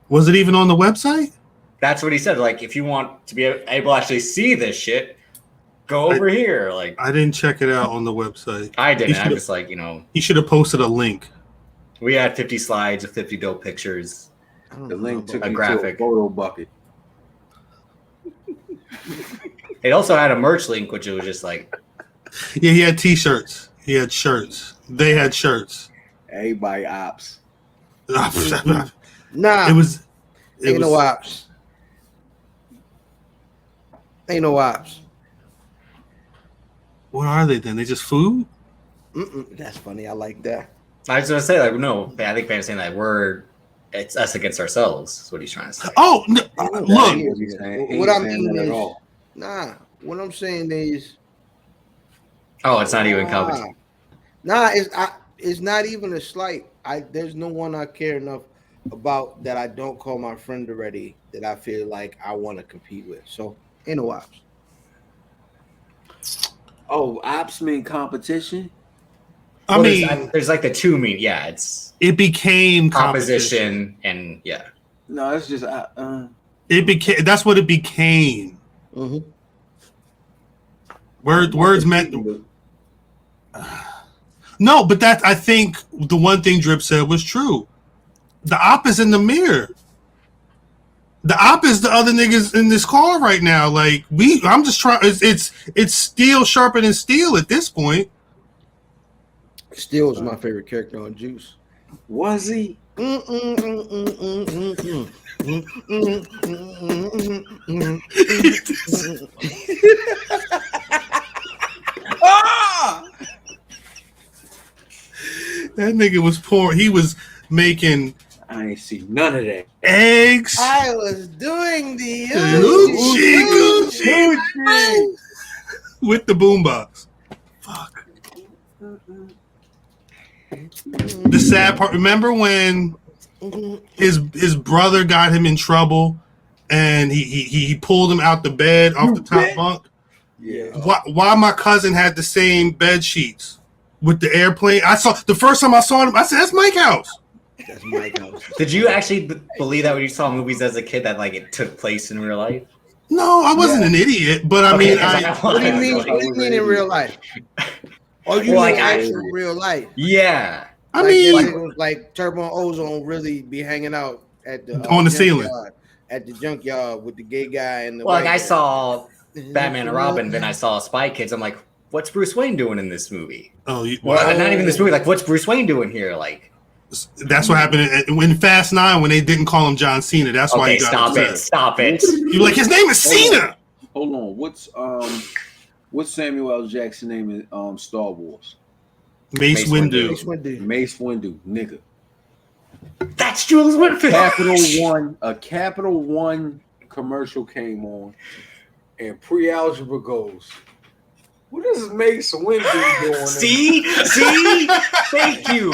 was it even on the website? That's what he said. Like, if you want to be able to actually see this shit, go over here. Like, I didn't check it out on the website. I didn't. I'm just like, he should have posted a link. We had 50 slides of 50 dope pictures. The link took a me graphic. to a photo bucket. It also had a merch link, which it was just like. Yeah, he had T-shirts. He had shirts. They had shirts. Everybody ops. Nah, it was. Ain't no ops. Ain't no ops. What are they then? They just food? That's funny. I like that. I was gonna say like no. I think Van's saying that it's us against ourselves. That's what he's trying to say. Oh, no, look. What I mean is, what I'm saying is. Oh, it's not even competition. Nah, it's not even a slight. There's no one I care enough about that I don't call my friend already that I feel like I want to compete with. So ain't no ops. Oh, ops mean competition. I mean, there's like the two mean. Yeah, it became composition and yeah. No, it's just it became. That's what it became. Mm-hmm. Words meant. No, but that I think the one thing Drip said was true. The op is in the mirror. The op is the other niggas in this car right now. Like I'm just trying. It's steel sharper than steel at this point. Steel is my favorite character on Juice. Was he? That nigga was pouring. He was making. I ain't see none of that. Eggs. I was doing the Gucci with the boombox. Fuck. The sad part. Remember when his brother got him in trouble, and he pulled him out the bed off the top bunk. Yeah. Why my cousin had the same bed sheets with the airplane? I saw the first time I saw him. I said, "That's Mike House." That's Mike House. Did you actually believe that when you saw movies as a kid that like it took place in real life? No, I wasn't an idiot, but I mean, What do you mean? What do you mean in real life? Oh, you Well, mean like, actual real life? Yeah. I mean, like Turbo and Ozone really be hanging out at the on the ceiling at the junkyard with the gay guy and the. Well, like white I guy. saw Batman and Robin, then I saw Spy Kids. I'm like, what's Bruce Wayne doing in this movie? oh, Well, not even this movie. Like, what's Bruce Wayne doing here? Like, that's what happened in Fast 9 when they didn't call him John Cena. That's why okay, he got stop upset. it, stop it. You're like, his name is Cena. Hold on. What's Samuel L. Jackson name in Star Wars? Mace Windu. Mace Windu, nigga. That's Jules Winfield. A Capital One commercial came on, and pre-algebra goes, "What is Mace Windu doing?" See, thank you.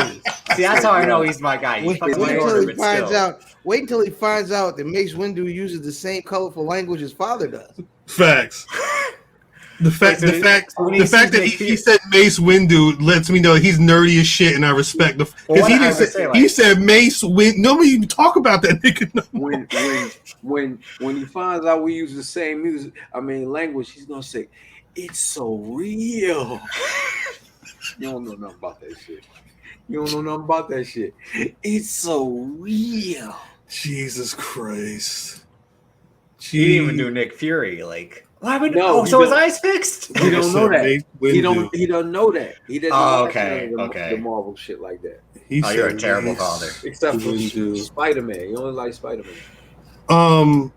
See, that's how I know he's my guy. He's fucking my order, but still. Wait until he finds out that Mace Windu uses the same colorful language his father does. Facts. The fact that he said Mace Windu lets me know he's nerdy as shit, and I respect the. Because he said Mace Windu. Nobody even talk about that nigga no more. When he finds out we use the same language, he's gonna say, "It's so real." You don't know nothing about that shit. It's so real. Jesus Christ. He didn't even do Nick Fury. Like, why would? No, so his eyes fixed? He don't know that. He don't know that. He doesn't. Oh, know okay. The Marvel shit like that. You're a terrible father. Except for Spider-Man. You only like Spider-Man.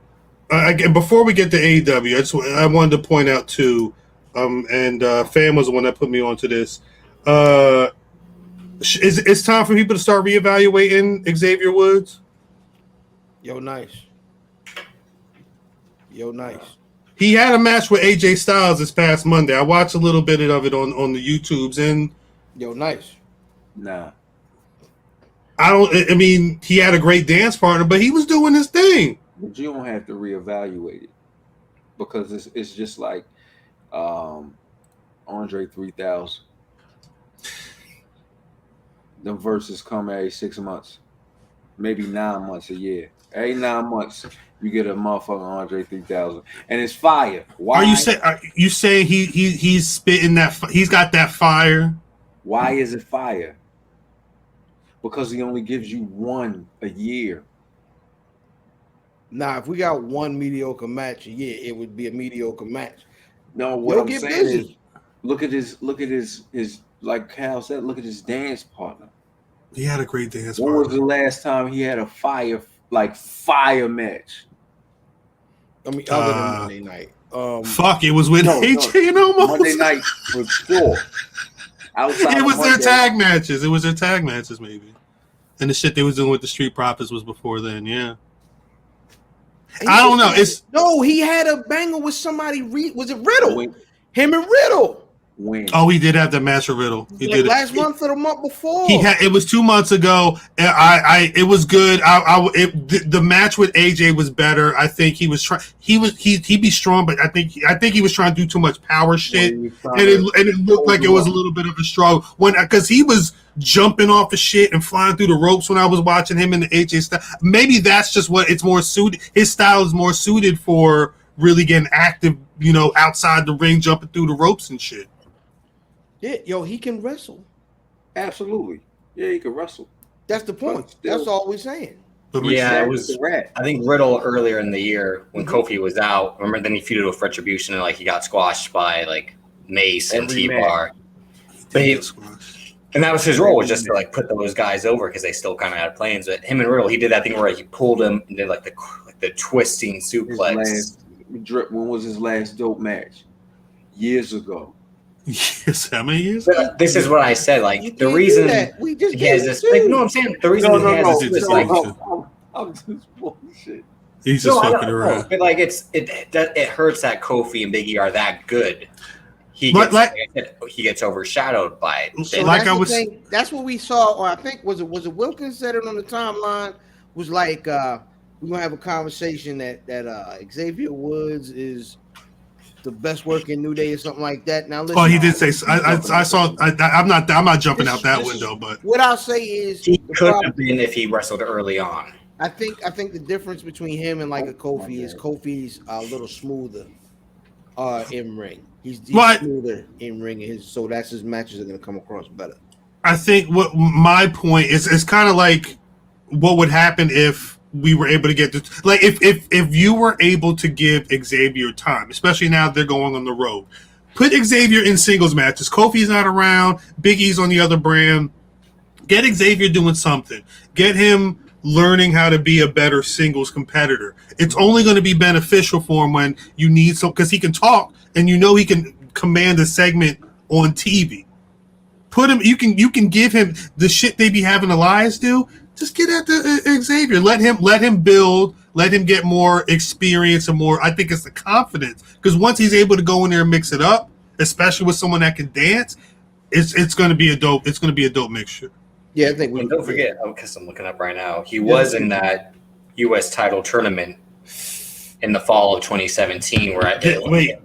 Again, before we get to AEW, I wanted to point out too, and Fan was the one that put me onto this. It's time for people to start reevaluating Xavier Woods. Yo, nice. He had a match with AJ Styles this past Monday. I watched a little bit of it on the YouTubes, and yo, nice. Nah. I mean, he had a great dance partner, but he was doing his thing. But you don't have to reevaluate it because it's just like Andre 3000. Them verses come every 6 months, maybe 9 months a year. Every 9 months, you get a motherfucking Andre 3000, and it's fire. Why? Are you saying he's spitting that? He's got that fire. Why is it fire? Because he only gives you one a year. Nah, if we got one mediocre match a year, it would be a mediocre match. No, what I'm saying is, look at his like Cal said, look at his dance partner. He had a great dance partner. When was the last time he had a fire match? I mean, other than Monday night. Fuck, it was with AJ and Omos. Monday night was 4. Outside it was their tag matches. It was their tag matches, maybe. And the shit they was doing with the Street Profits was before then, yeah. I don't know. He had a banger with somebody. Was it Riddle? Him and Riddle. When? Oh, he did have that match with Riddle. He did last month or the month before. It was 2 months ago. It was good. The match with AJ was better. I think he was trying. He'd be strong, but I think he was trying to do too much power shit, and it looked like it was a little bit of a struggle because he was jumping off the shit and flying through the ropes when I was watching him in the AJ style. Maybe that's just what it's more suited. His style is more suited for really getting active, outside the ring, jumping through the ropes and shit. Yeah, yo, he can wrestle. Absolutely. Yeah, he can wrestle. That's the point. That's all we're saying. Yeah, it was. I think Riddle earlier in the year when Kofi was out. Remember, then he feuded with Retribution and he got squashed by Mace and T-Bar. And that was his role, was just to put those guys over because they still kind of had plans. But him and Riddle, he did that thing where he pulled him and did the twisting suplex. When was his last dope match? Years ago. Yes, how many years? But this is what I said. The reason he has this, I'm saying the reason he has this, I'm just bullshit. He's just fucking around. But it hurts that Kofi and Big E are that good. he But gets overshadowed by it. So Like that's I the was- thing. That's what we saw, or I think was it Wilkins said it on the timeline. Was like we're gonna have a conversation that Xavier Woods is the best work in New Day or something like that. Now listen, Oh, he did say. I saw. I'm not jumping out that this window, is- but what I'll say is He the could problem- have been if he wrestled early on. I think the difference between him and like a Kofi is Kofi's a little smoother in ring. He's What? smoother in ring, and so that's his matches are gonna come across better. I think what my point is kind of like what would happen if we were able to get this. Like if you were able to give Xavier time, especially now they're going on the road. Put Xavier in singles matches. Kofi's not around. Big E's on the other brand. Get Xavier doing something. Get him learning how to be a better singles competitor. It's only going to be beneficial for him when you need some, because he can talk and you know he can command a segment on TV. Put him. You can give him the shit they be having Elias do. Just get at the Xavier. Let him build. Let him get more experience and more. I think it's the confidence, because once he's able to go in there and mix it up, especially with someone that can dance, it's going to be a dope. It's going to be a dope mixture. Yeah, I think we And don't forget, because I'm looking up right now, he was in that U.S. title tournament in the fall of 2017, where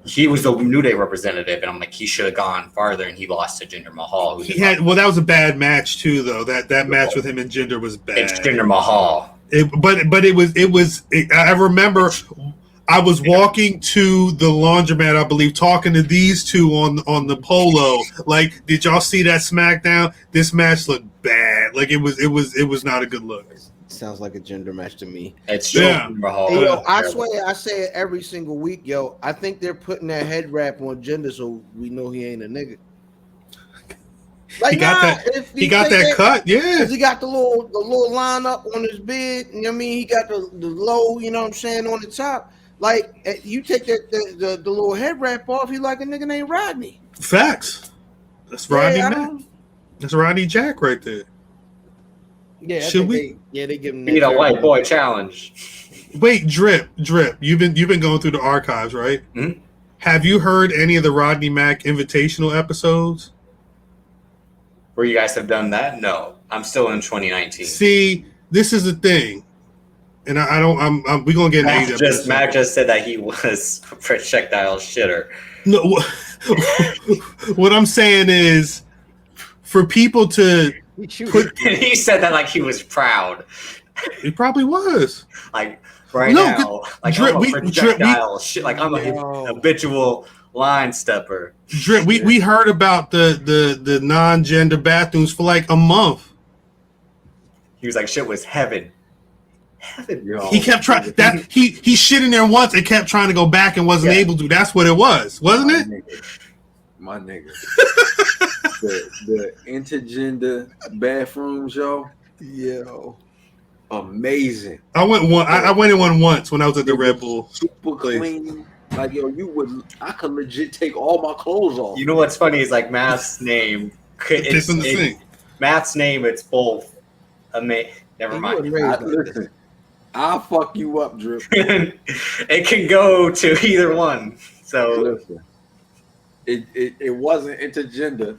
he was the New Day representative, and I'm like, he should have gone farther, and he lost to Jinder Mahal. That was a bad match too, though. That match with him and Jinder was bad. It's Jinder Mahal. I remember I was walking to the laundromat, I believe, talking to these two on the polo. Like, did y'all see that SmackDown? This match looked bad. Like it was not a good look. sounds like a gender match to me. It's true. Yeah. Hey, yo, I swear, I say it every single week, yo. I think they're putting that head wrap on Jinder so we know he ain't a nigga. Like, he got that. He got that cut. Yeah, he got the little line up on his beard. You know what I mean? He got the low. You know what I'm saying, on the top. Like, you take the little head wrap off, he like a nigga named Rodney. Facts. That's Rodney. That's Rodney Jack right there. Yeah, should we? They give him Beat a white boy challenge. Wait, Drip. You've been going through the archives, right? Mm-hmm. Have you heard any of the Rodney Mack Invitational episodes? Where you guys have done that? No, I'm still in 2019. See, this is the thing, and I don't. We're gonna get into Mac just said that he was a projectile shitter. No, what I'm saying is, for people to put, he said that like he was proud. He probably was. Like now, like Drip, I'm a projectile shit. Like I'm a habitual line stepper. Drip, we heard about the non-gender bathrooms for like a month. He was like, shit was heaven. Yo. He kept trying that he shit in there once and kept trying to go back and wasn't able to. That's what it was, wasn't it? My nigga. the intergender bathrooms, yo. Yo. Amazing. I went in one once when I was at the Red Bull. Super clean. Like, yo, I could legit take all my clothes off. You know what's funny is like Matt's name. Matt's name, it's both. Never mind. Listen, I'll fuck you up, Drip. It can go to either one. So listen, it wasn't intergender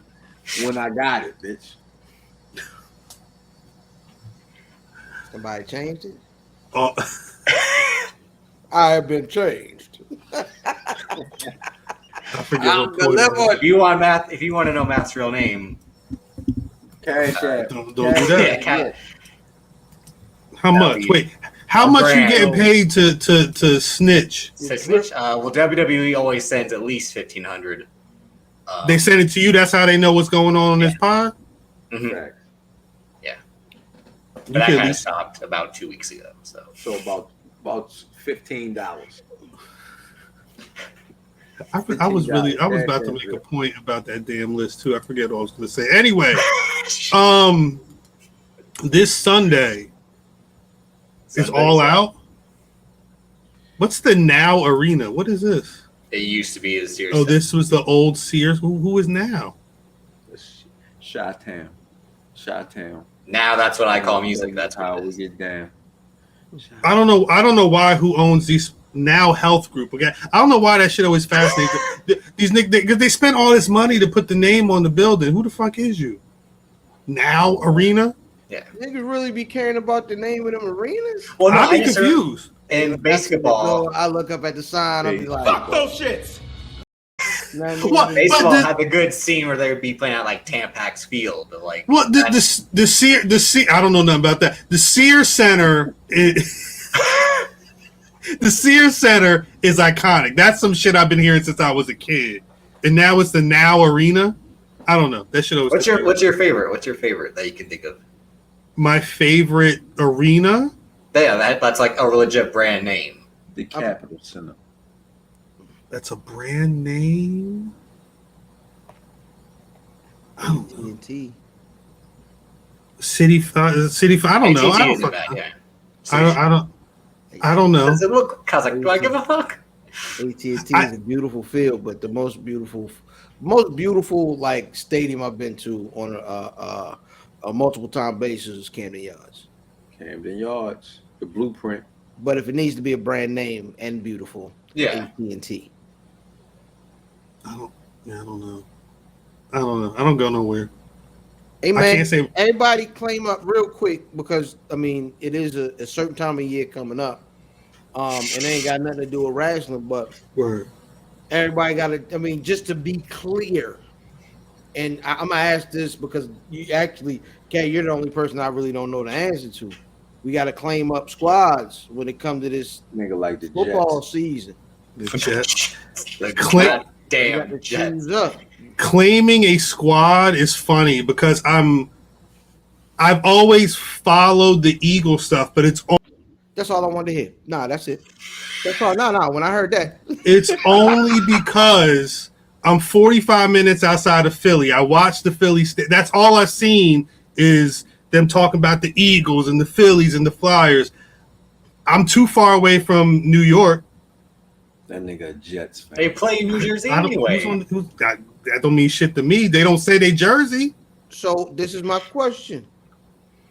when I got it, bitch. Somebody changed it? Oh. I have been changed. I forget if you want to know Matt's real name, Cash App. Don't do that. Yeah, How much? Wait, how much you getting paid to snitch? Snitch? Well, WWE always sends at least $1,500. They send it to you. That's how they know what's going on in this pod. Mm-hmm. Yeah, but that kind of stopped about 2 weeks ago. So about $15. I was about to make a point about that damn list too. I forget what I was going to say. Anyway, this Sunday is All Out. What's the Now Arena? What is this? It used to be the Sears. Oh, this was the old Sears. Who is now? Chi-Town. Now that's what I call music. That's how we get down. I don't know why who owns these Now Health Group. Okay, I don't know why that shit always fascinates me. These niggas, they spent all this money to put the name on the building. Who the fuck is you? Now Arena? Yeah. Niggas really be caring about the name of them arenas? Well, no, I'd I be just confused. in basketball, I look up at the sign. I'll be like, Fuck those shits. What? baseball But had the good scene where they would be playing at like Tampax Field, but like well, the Sears, I don't know nothing about that. The Sears Center is the Sears Center is iconic. That's some shit I've been hearing since I was a kid, and now it's the Now Arena. I don't know. That shit always. What's your favorite? What's your favorite that you can think of? My favorite arena? Yeah, that's like a legit brand name. The Capitol Center. That's a brand name. I don't know. TNT. City. I don't know. AT&T I isn't don't. bad, yeah. I don't know. Does it look? Cause like, do I give a fuck? AT&T is a beautiful field, but the most beautiful like stadium I've been to on a multiple time basis is Camden Yards. Camden Yards, the blueprint. But if it needs to be a brand name and beautiful, Yeah. AT&T. I don't know. I don't go nowhere. Hey I man, can't say. everybody claim up real quick because I mean it is a certain time of year coming up, and it ain't got nothing to do with wrestling, but Word. everybody got to. I mean, just to be clear, and I'm gonna ask this because you actually, Kay, you're the only person I really don't know the answer to. We got to claim up squads when it comes to this Nigga like the football Jets. season. The Jets. The Click. You got damn to Jets. choose up. Claiming a squad is funny because I've always followed the Eagle stuff, but That's all I wanted to hear. Nah, that's it. That's all. No. When I heard that, it's only because I'm 45 minutes outside of Philly. I watched the Philly. That's all I've seen is them talking about the Eagles and the Phillies and the Flyers. I'm too far away from New York. That nigga a Jets fan. They play in New Jersey I don't, anyway. that don't mean shit to me. They don't say they Jersey. so this is my question: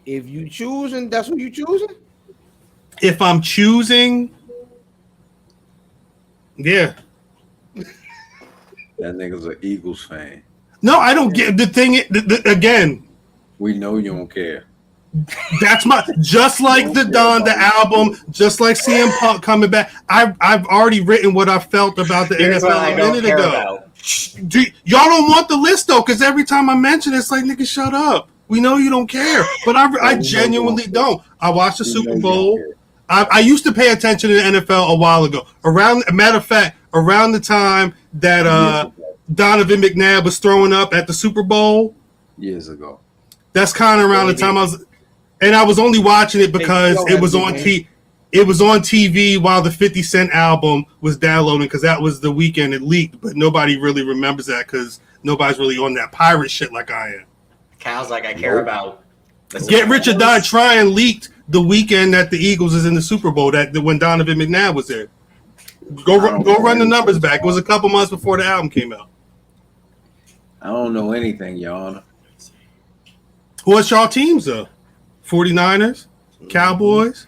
if you choosing, that's what you choosing. If I'm choosing, yeah. That nigga's an Eagles fan. No, I don't get the thing. Again, We know you don't care. that's my just like the album, just like CM Punk coming back. I've already written what I felt about the Here's what NFL I a don't minute care ago. about. Y'all don't want the list though, because every time I mention it, it's like nigga, shut up. We know you don't care, but I genuinely don't. I watched the Super Bowl. I used to pay attention to the NFL a while ago. Around the time that Donovan McNabb was throwing up at the Super Bowl. Years ago. That's kind of around the time I was only watching it because it was on TV while the 50 Cent album was downloading because that was the weekend it leaked, but nobody really remembers that because nobody's really on that pirate shit like I am. Cal's like I care about. Get Rich or Die Trying leaked the weekend that the Eagles is in the Super Bowl that when Donovan McNabb was there. Go run the numbers back. It was a couple months before the album came out. I don't know anything, Your Honor. What's y'all teams though? 49ers? Cowboys?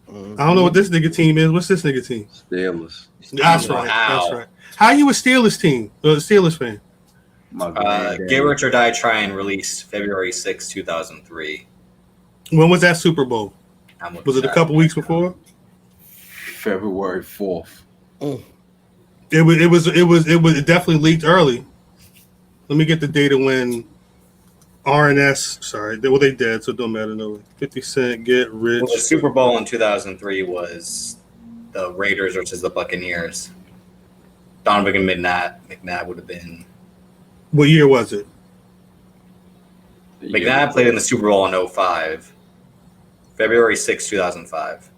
I don't know what this nigga team is. What's this nigga team? Steelers. That's right. That's right. How you a Steelers team? Steelers fan? Get Rich or Die Trying released February 6, 2003. When was that Super Bowl? Was it a couple weeks before? February 4th. It definitely leaked early. Let me get the data when RNS. Sorry, well they dead, so it don't matter. No, 50 Cent, Get Rich. Well, the Super Bowl in 2003 was the Raiders versus the Buccaneers. Donovan McNabb would have been. What year was it? McNabb played in the Super Bowl in 2005. February 6, 2005.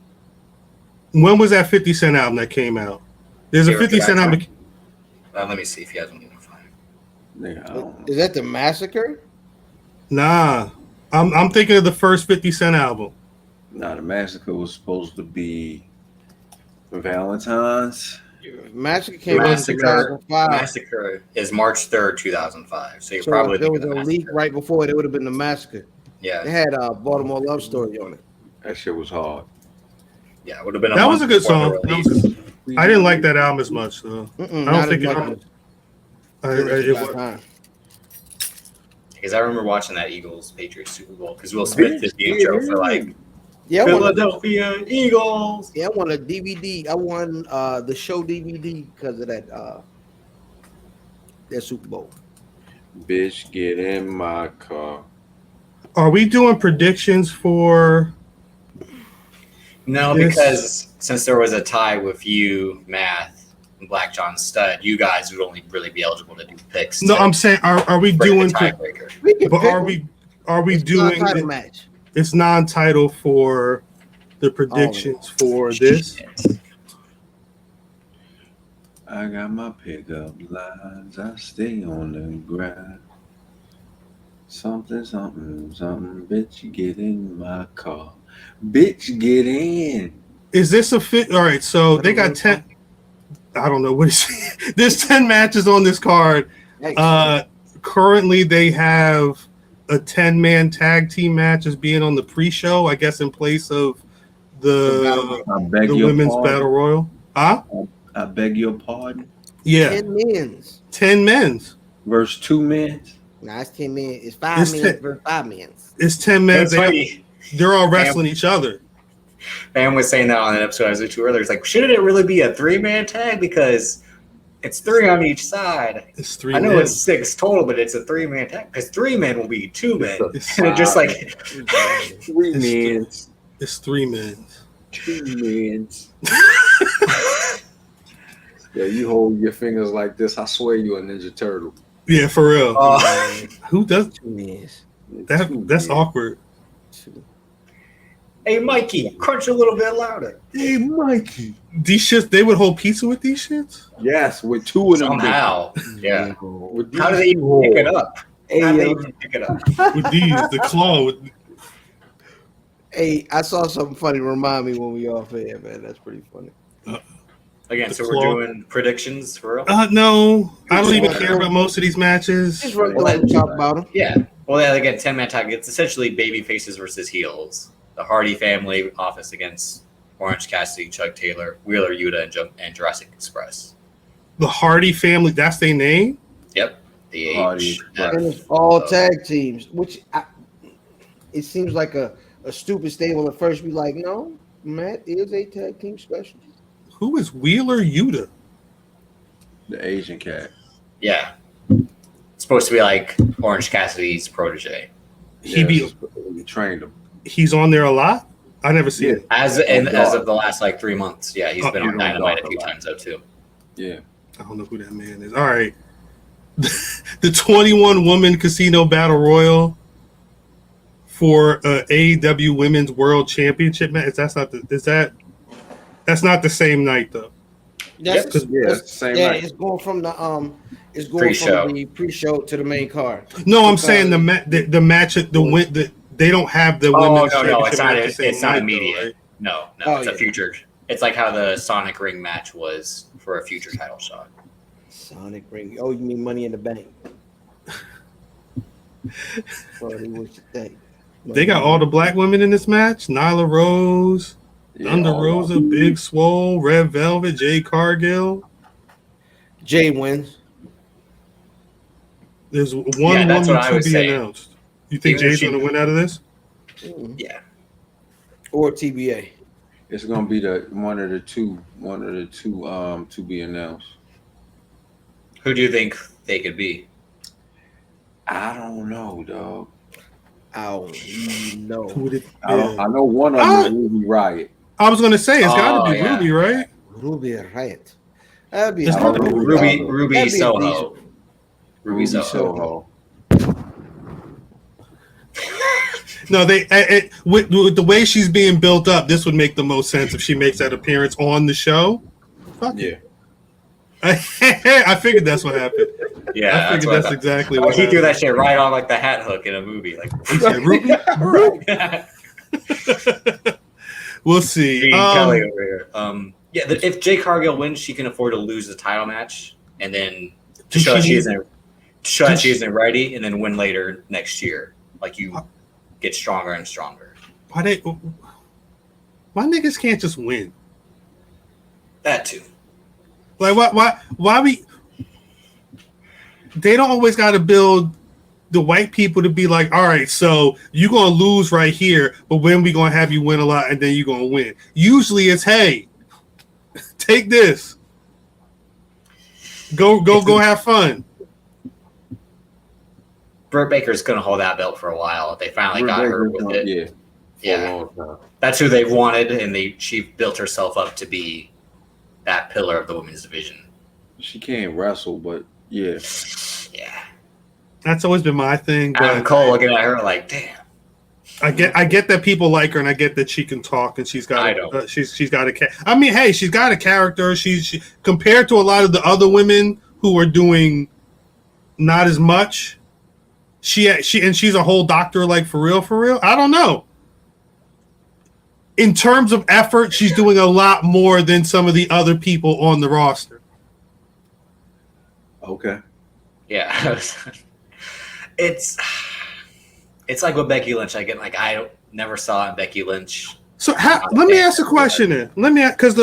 When was that 50 Cent album that came out? There's a 50 Cent album. Let me see if he has one. Is that the Massacre? Nah, I'm thinking of the first 50 Cent album. Nah, the Massacre was supposed to be Valentine's. Massacre came out in 2005. Massacre is March 3rd, 2005. So you're So probably if there was thinking a of leak right before it, it would have been the Massacre. Yeah. It had a Baltimore Love Story on it. That shit was hard. Yeah, it would have been. That was a good song. I didn't like that album as much, though. I don't think it. Because I remember watching that Eagles Patriots Super Bowl because Will Smith did the intro for like Philadelphia Eagles. Yeah, I won a DVD. I won the show DVD because of that Super Bowl. Bitch, get in my car. Are we doing predictions for? No, because since there was a tie with you, Math, and Black John Stud, you guys would only really be eligible to do picks. No, I'm saying, are we doing? Tiebreaker? But are we doing? Non-title match. It's non-title for the predictions for this. I got my pickup lines. I stay on the grind. Something, something, something. Bitch, get in my car. Bitch, get in. Is this a fit? All right, so they got 10. I don't know what it's. There's 10 matches on this card. Currently, they have a 10-man tag team match as being on the pre-show. I guess in place of the women's battle royal. Huh? I beg your pardon. Yeah. 10 men's. 10 men's versus 2 men's. Nah, it's 10 men. It's 5 men versus 5 men's. It's 10 men's. They're all wrestling each other. Bam was saying that on an episode I was with you earlier. It's like, shouldn't it really be a 3-man tag? Because it's 3 on each side. It's 3 I know men. it's 6 total, but it's a 3-man tag. Because 3 men will be 2 men. And just like 3 men's. It's 3 men's. 2 men's. Yeah, you hold your fingers like this. I swear you a Ninja Turtle. Yeah, for real. Who does 2 men's? That's awkward. Hey, Mikey, crunch a little bit louder. Hey, Mikey. These shits, they would hold pizza with these shits? Yes, with 2 of them. Somehow. Yeah. How do they even pick it up? How do they even pick it up? With these, the claw. Hey, I saw something funny. Remind me when we off air, man. That's pretty funny. Again, so we're doing predictions for real? No. I don't even care about most of these matches. Just run and talk about them. Yeah. Well, yeah, again, 10-man tag. It's essentially baby faces versus heels. The Hardy family office against Orange Cassidy, Chuck Taylor, Wheeler Yuta, and Jurassic Express. The Hardy family, that's their name? Yep. The Hardy. And it's all tag teams, which it seems like a stupid statement at first. Be like, no, Matt is a tag team specialist. Who is Wheeler Yuta? The Asian cat. Yeah. It's supposed to be like Orange Cassidy's protege. He trained him. He's on there a lot? I never see it. As of the last 3 months. Yeah, he's been on Dynamite a few times though too. Yeah. I don't know who that man is. All right. The 21-woman casino battle royal for AEW Women's World Championship match. That's not the same night though. That's same night. It's going from the Pre-show. from the pre-show to the main card. No, I'm saying the match at they don't have the women's championship. It's not immediate. Though, right? No, it's a future. It's like how the Sonic Ring match was for a future title shot. Sonic Ring. Oh, you mean Money in the Bank? What you think? They got all the black women in this match. Nyla Rose, Thunder Rosa, Big Swole, Red Velvet, Jade Cargill. Jay wins. There's one woman to be announced. You think Jay's going to win out of this? Yeah. Or TBA. It's going to be one of the two to be announced. Who do you think they could be? I don't know, dog. I don't know. I know one of them is Ruby Riot. I was going to say it's got to be Ruby, right? Ruby Riot. That'd be Ruby Soho. Ruby Soho. No, with the way she's being built up, this would make the most sense if she makes that appearance on the show. Fuck yeah. I figured that's what happened. Yeah, I figured that's exactly what he happened. threw that shit right on like the hat hook in a movie. Like Ruby. We'll see. Kelly over here. If Jade Cargill wins, she can afford to lose the title match, and then to show that she isn't ready, and then win later next year. Like you get stronger and stronger. Why niggas can't just win? That too. Like why we? They don't always got to build the white people to be like, all right, so you're gonna lose right here, but when we gonna have you win a lot, and then you're gonna win. Usually, it's hey, take this, go have fun. Britt Baker's gonna hold that belt for a while. They finally got her with it. Yeah. That's who they wanted, and she built herself up to be that pillar of the women's division. She can't wrestle, but yeah. That's always been my thing. Adam Cole looking at her like, damn. I get that people like her, and I get that she can talk, and she's got she's got a. I mean, hey, she's got a character. She compared to a lot of the other women who are doing not as much. She's a whole doctor, like for real. I don't know. In terms of effort, she's doing a lot more than some of the other people on the roster. Okay. Yeah. It's like with Becky Lynch. I never saw Becky Lynch. So let me ask a question then. Because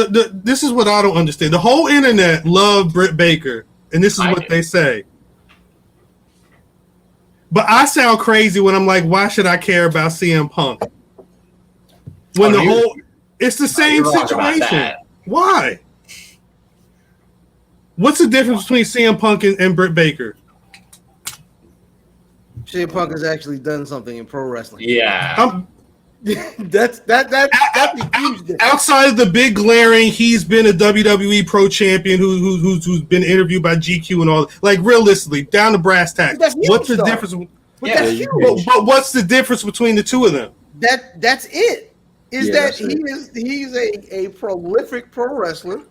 this is what I don't understand. The whole internet loved Britt Baker, and this is what they say. But I sound crazy when I'm like, why should I care about CM Punk? When it's the same situation. Why? What's the difference between CM Punk and Britt Baker? CM Punk has actually done something in pro wrestling. Yeah. That's a huge difference. Outside of the big glaring, he's been a WWE pro champion who's been interviewed by GQ and all. Like realistically, down to brass tacks. What's the difference? But what's the difference between the two of them? That's it. He's a prolific pro wrestler.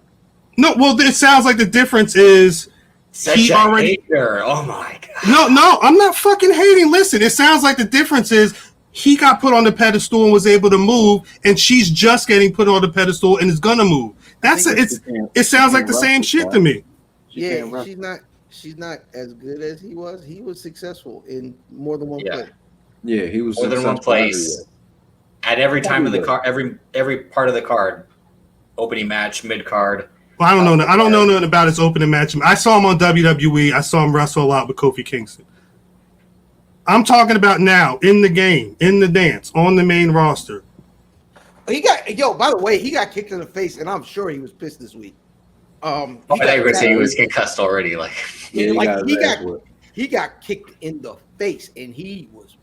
No, well, it sounds like the difference is he already. Hater. Oh my god. No, I'm not fucking hating. Listen, it sounds like the difference is he got put on the pedestal and was able to move, and she's just getting put on the pedestal and is gonna move. It sounds like the same shit to me. Yeah, she's not as good as he was. He was successful in more than one place. Yeah, he was more than one place. At every time of the card, every part of the card, opening match, mid card. Well, I don't know. I don't know nothing about his opening match. I saw him on WWE. I saw him wrestle a lot with Kofi Kingston. I'm talking about now in the game, in the dance, on the main roster. By the way, he got kicked in the face, and I'm sure he was pissed this week. I thought you were saying he was concussed already. He got kicked in the face, and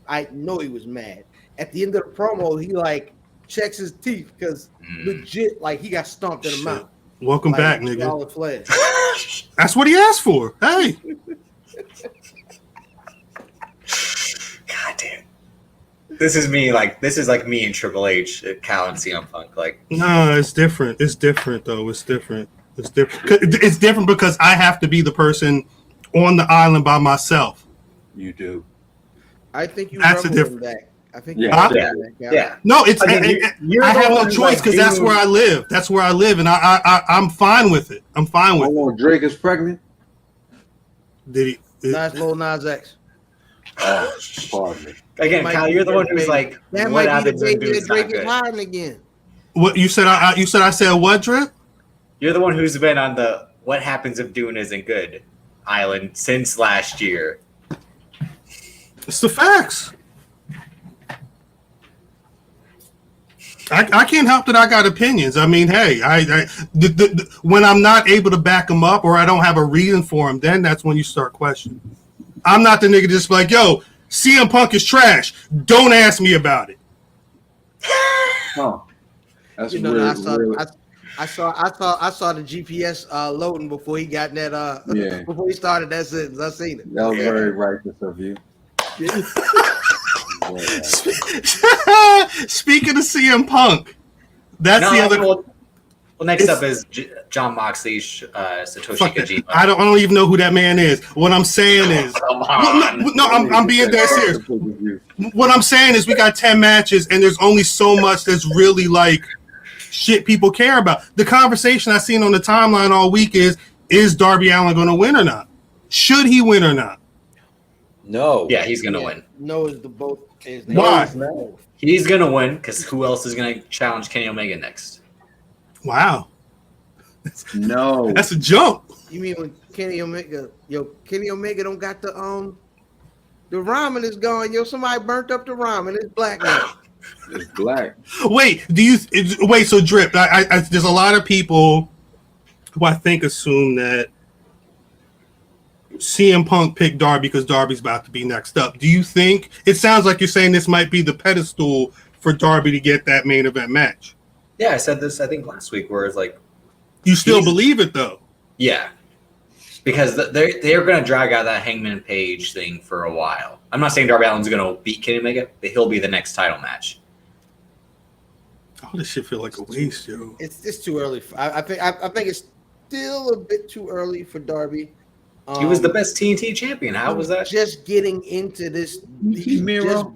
I know he was mad. At the end of the promo, he checks his teeth because legit, he got stomped in the mouth. Welcome back, nigga. Flair. That's what he asked for. Hey. God damn. This is me. This is like me and Triple H, Cal and CM Punk. No, it's different. It's different though. It's different. It's different because I have to be the person on the island by myself. You do. I think you. That's a difference. I think. Yeah. No, it's. I have no choice because that's where I live. That's where I live, and I'm fine with it. I'm fine with it. Drake is pregnant. Did he? Nice little Nas X. Oh, pardon me. Again, Kyle, you're the one who's like, that what might be happens the when baby dude's that not Drake is good? hiding again. What you said? I said what, Drip? You're the one who's been on the what happens if Dune isn't good island since last year. It's the facts. I can't help that I got opinions. I mean, hey, when I'm not able to back them up or I don't have a reason for them, then that's when you start questioning. I'm not the nigga just like, yo, CM Punk is trash. Don't ask me about it. Huh. That's weird. I saw the GPS loading before he got that before he started that sentence. I seen it. That was very righteous of you. Speaking of CM Punk, that's the other. Well, next up is John Moxley, Satoshi Kojima. I don't even know who that man is. What I'm saying is, I'm being dead serious. What I'm saying is, we got 10 matches, and there's only so much that's really shit people care about. The conversation I seen on the timeline all week is Darby Allin going to win or not? Should he win or not? No. Yeah, he's going to win. No is the both. Why? No. He's going to win because who else is going to challenge Kenny Omega next? Wow. No. That's a jump. You mean when Kenny Omega don't got the ramen is gone. Yo, somebody burnt up the ramen. It's black now. It's black. Wait, so Drip, I there's a lot of people who I think assume that CM Punk picked Darby because Darby's about to be next up. Do you think it sounds like you're saying this might be the pedestal for Darby to get that main event match? Yeah, I said this I think last week, where it's like you still believe it though. Yeah, because they're going to drag out that Hangman Page thing for a while. I'm not saying Darby Allin's going to beat Kenny Omega, but he'll be the next title match. All this shit feel like a waste, yo. It's too early. I think it's still a bit too early for Darby. He was the best TNT champion. How was that? Just getting into this. Miro.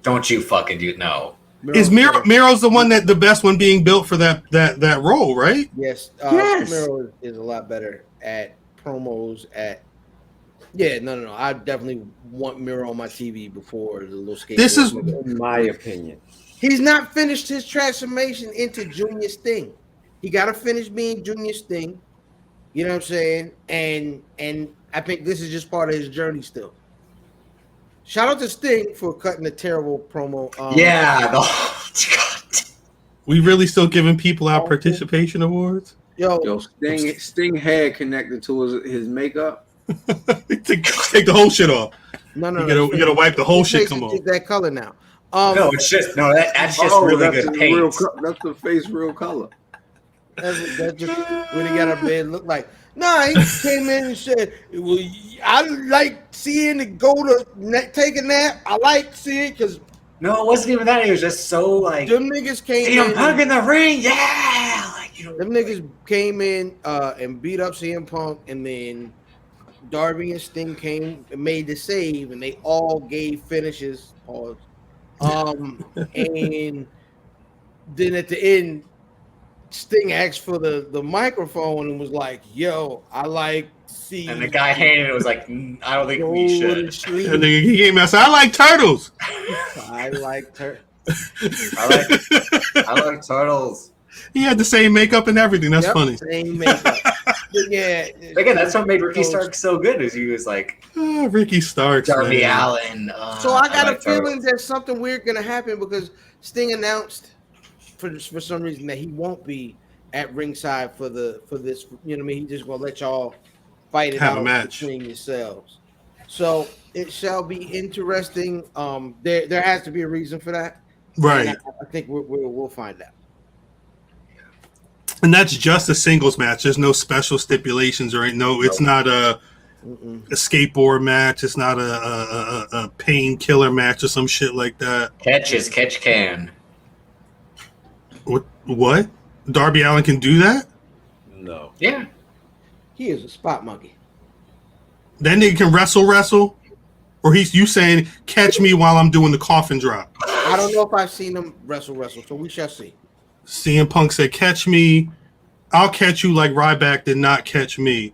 Don't you fucking do no. Is Miro's the one that the best one being built for that role, right? Yes. Yes. Miro is a lot better at promos. No. I definitely want Miro on my TV before the little skate. This is In my opinion. He's not finished his transformation into Junior Sting. He got to finish being Junior Sting. You know what I'm saying? And I think this is just part of his journey still. Shout out to Sting for cutting a terrible promo. we really still giving people out participation awards? Yo, Sting hair connected to his makeup. Take the whole shit off. No. You gotta wipe the whole shit. Come on. Get that color now. No, it's just that's just really good paint. That's the face real color. That's just what he got up there and looked like. Nah, he came in and said, "Well, I like seeing it go to take a nap. I like seeing it because." No, it wasn't even that. It was just so like them niggas came CM in. Punk in the ring, yeah. Like, them niggas came in and beat up CM Punk, and then Darby and Sting came and made the save, and they all gave finishes. Pause. And then at the end, Sting asked for the microphone and was like, "Yo, I like see." And the guy handed it was like, "I don't think we should." And then he came out and said, "I like turtles." I like turtles. I like turtles. He had the same makeup and everything. That's funny. Same makeup. But yeah. Again, that's what made Ricky Starks so good. Is he was like, Ricky Starks, Darby man. Allin. So I got a feeling there's something weird gonna happen because Sting announced for some reason that he won't be at ringside for this. You know what I mean? He's just gonna let y'all fight it out between yourselves. So it shall be interesting. There has to be a reason for that, right? I think we'll find out. And that's just a singles match. There's no special stipulations or it's not a skateboard match. It's not a painkiller match or some shit like that. Catch can. What? Darby Allin can do that? No. Yeah. He is a spot monkey. That nigga can wrestle? Or you saying catch me while I'm doing the coffin drop? I don't know if I've seen him wrestle, so we shall see. CM Punk said, "Catch me, I'll catch you like Ryback did not catch me."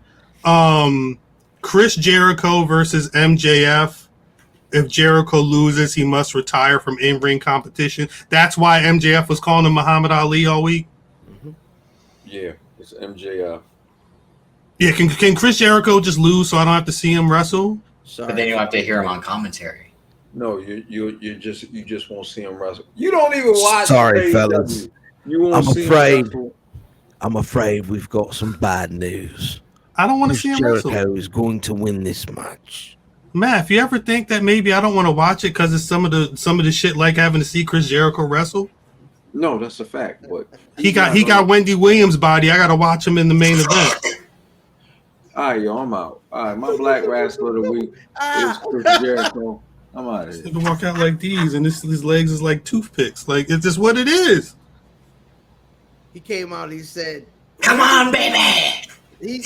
Chris Jericho versus MJF. If Jericho loses, he must retire from in-ring competition. That's why MJF was calling him Muhammad Ali all week. Mm-hmm. Yeah, it's MJF. Yeah, can Chris Jericho just lose so I don't have to see him wrestle? Sorry. But then you have to hear him on commentary. No, you just won't see him wrestle. You don't even watch. Sorry, fellas. You won't see him wrestle. I'm afraid we've got some bad news. I don't want to see him Jericho wrestle. is going to win this match. Matt, if you ever think that maybe I don't want to watch it because it's some of the shit like having to see Chris Jericho wrestle. No, that's a fact. But he got Wendy Williams' body. I got to watch him in the main event. All right, yo, I'm out. All right, my Black Rasslin of the week is Chris Jericho. I'm out of here. He can walk out like these, and his legs is like toothpicks. Like it's just what it is. He came out. He said, "Come on, baby." He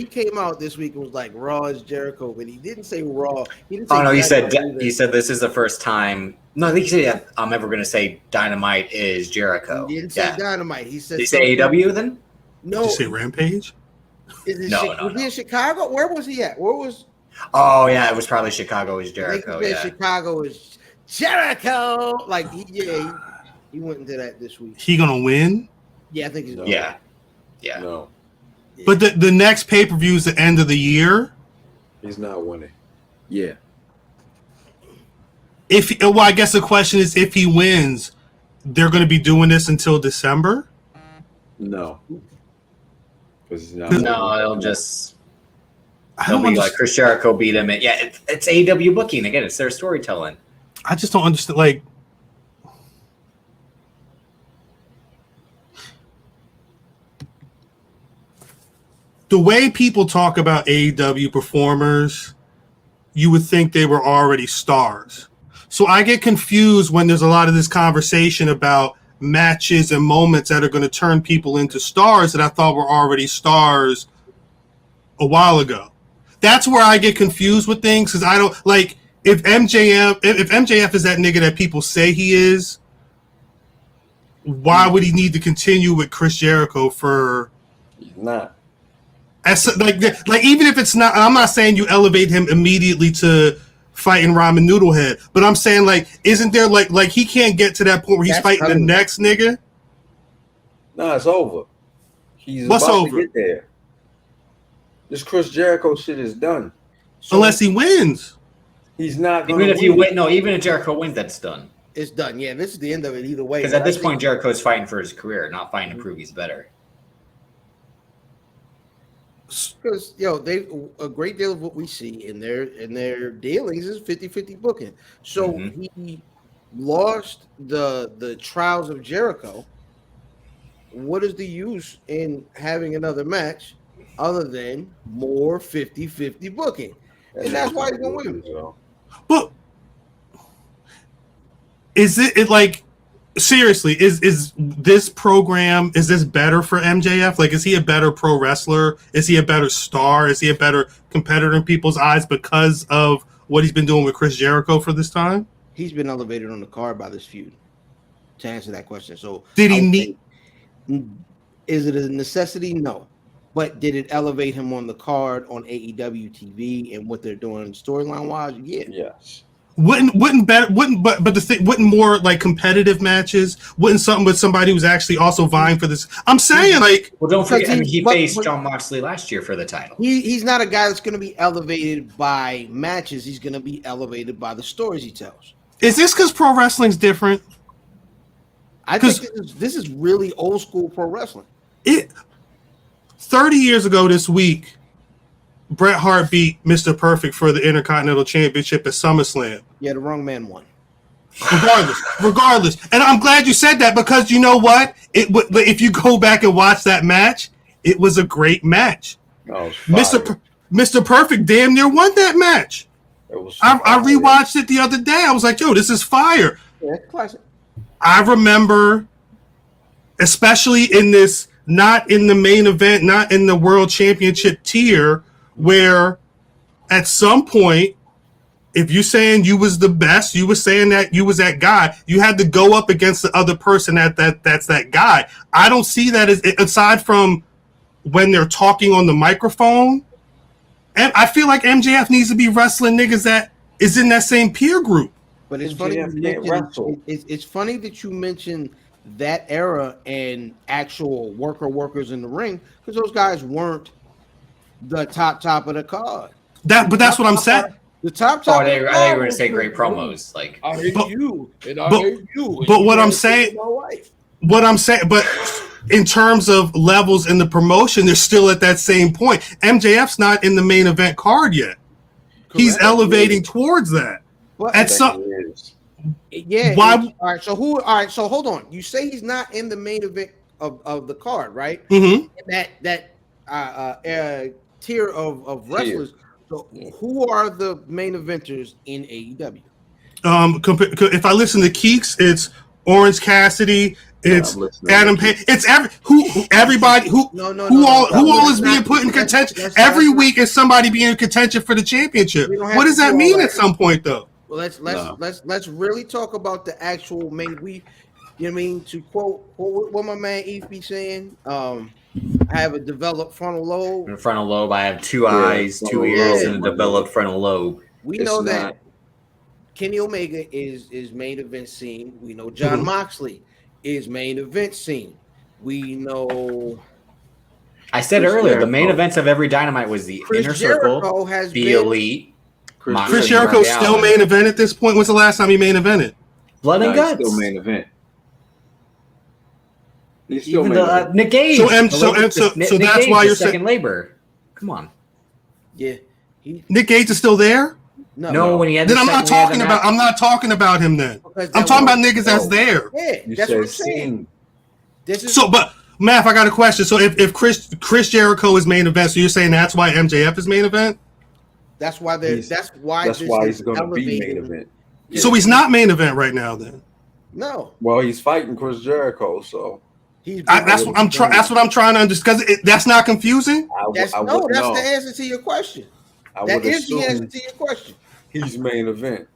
came out this week and was like Raw is Jericho, but he didn't say Raw. He didn't say he said either. this is the first time. No, I think he said I'm ever going to say Dynamite is Jericho. He didn't say Dynamite. He said. Did he say AEW then? No. Did you say Rampage? Is it No. Was he in Chicago? Where was he at? Where was? Oh yeah, it was probably Chicago is I Jericho. think he said Yeah. Chicago is Jericho. Like he went into that this week. He gonna win? Yeah, I think he's No. Yeah. No, But the next pay-per-view is the end of the year. he's not winning. Yeah. I guess the question is, if he wins, they're going to be doing this until December. No. Because he's not No, winning. it'll just I it'll don't be like understand. Chris Jericho beat him. It's AEW booking again. It's their storytelling. I just don't understand. Like, the way people talk about AEW performers, you would think they were already stars. So I get confused when there's a lot of this conversation about matches and moments that are going to turn people into stars that I thought were already stars a while ago. That's where I get confused with things, because I don't like if MJF is that nigga that people say he is. Why would he need to continue with Chris Jericho for? He's not. Like even if it's not, I'm not saying you elevate him immediately to fighting Ramen Noodlehead, but I'm saying like, isn't there like he can't get to that point where he's That's fighting the coming. next nigga? No, it's over. He's What's about over? to get there. This Chris Jericho shit is done. So Unless he wins. He's not going Even to if you win, no, even if Jericho wins, that's done. it's done. Yeah, this is the end of it either way. Because at this point, Jericho's fighting for his career, not fighting to prove he's better. because they a great deal of what we see in their dealings is 50-50 booking. So he lost the trials of Jericho. What is the use in having another match other than more 50-50 booking? And that's why he's gonna win. But is it like seriously? Is this program, is this better for MJF? Like, is he a better pro wrestler? Is he a better star? Is he a better competitor in people's eyes because of what he's been doing with Chris Jericho for this time? He's been elevated on the card by this feud. To answer that question, so Did he I would need? say, is it a necessity? No. But did it elevate him on the card on AEW TV and what they're doing storyline wise? Yeah. Yes. Wouldn't the thing, wouldn't more like competitive matches, wouldn't something with somebody who's actually also vying for this? I'm saying, like, Well, don't forget, Because he but- faced but- Jon Moxley last year for the title. He's not a guy that's going to be elevated by matches. He's going to be elevated by the stories he tells. is this because pro wrestling's different? I think this is really old school pro wrestling. 30 years ago this week, Bret Hart beat Mr. Perfect for the Intercontinental Championship at SummerSlam. Yeah, the wrong man won. Regardless. And I'm glad you said that, because you know what? If you go back and watch that match, it was a great match. No, Mr. Perfect damn near won that match. I rewatched it the other day. I was like, yo, this is fire. Yeah, classic. I remember, especially in this, not in the main event, not in the world championship tier, where at some point, if you're saying you was the best, you were saying that you was that guy, you had to go up against the other person that's that guy. I don't see that as, aside from when they're talking on the microphone. And I feel like MJF needs to be wrestling niggas that is in that same peer group. But it's funny. It's funny that you mentioned that era and actual workers in the ring, because those guys weren't the top of the card. But that's what I'm saying. The top. Oh, they were going to say great promos. Like, I hate you, and I but- hate you. but what I'm saying- My wife. But in terms of levels in the promotion, they're still at that same point. MJF's not in the main event card yet. He's Correct. elevating towards that. But At some, yeah. Why- All right. So who? All right. So hold on. You say he's not in the main event of the card, right? mhm. That tier of wrestlers. So who are the main eventers in AEW? If I listen to Keeks, it's Orange Cassidy, it's Adam Page, it's everybody who all is being put in contention every week. Is somebody being in contention for the championship? What does that mean at some point, though? Well, let's really talk about the actual main. You know what I mean? To quote what my man Eve be saying, I have a developed frontal lobe. in the frontal lobe, I have two eyes, two ears, and a developed frontal lobe. We know that Kenny Omega is main event scene. We know Jon Moxley is main event scene. We know I said Chris earlier, the Jericho. main events of every Dynamite was the Chris Inner Jericho Circle, has the been- Elite. Moxley, Chris Jericho Randy still Allen. main event at this point. When's the last time he main evented? Blood and He's Guts. still main event. He's still Even main the event. Nick Gage. So, the Nick that's Gage, why the you're saying second labor. Come on. yeah. Nick Gage is still there. No, when he had Then the I'm not second- when he had the talking about. match- I'm not talking about him. Then Because I'm that talking about was- niggas that's there. Yeah, You that's said what I'm saying. scene. This is So, but Math, I got a question. So, if Chris Jericho is main event, so you're saying that's why MJF is main event? that's why He's- that's why That's this why is he's going to be main elevated. event. So he's not main event right now. Then No, Well, he's fighting Chris Jericho, so he's that's what I'm trying. That's what I'm trying to understand. Because that's not confusing. That's I no, would that's know. the answer to your question. I That would is the answer assume to your question. he's main event.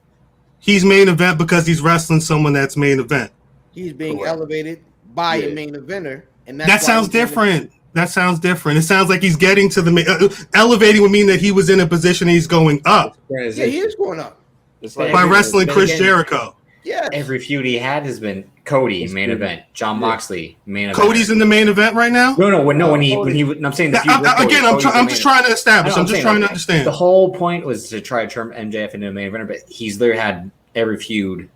He's main event because he's wrestling someone that's main event. He's being Correct. elevated by Yeah. a main eventer, and that's That why sounds he's main different. That sounds different. It sounds like he's getting to the elevating would mean that he was in a position and he's going up event. Yeah, he is going up. It's But like by every- wrestling but Chris again- Jericho. Yeah, Every feud he had has been Cody It's main been- event, John yeah. Moxley main event. Cody's in the main event right now. No, when I'm saying the feud with Cody, Again, Cody's I'm the just main trying to establish. I know, I'm just saying, trying to like, understand. The whole point was to try to turn MJF into a main eventer, but he's literally had every feud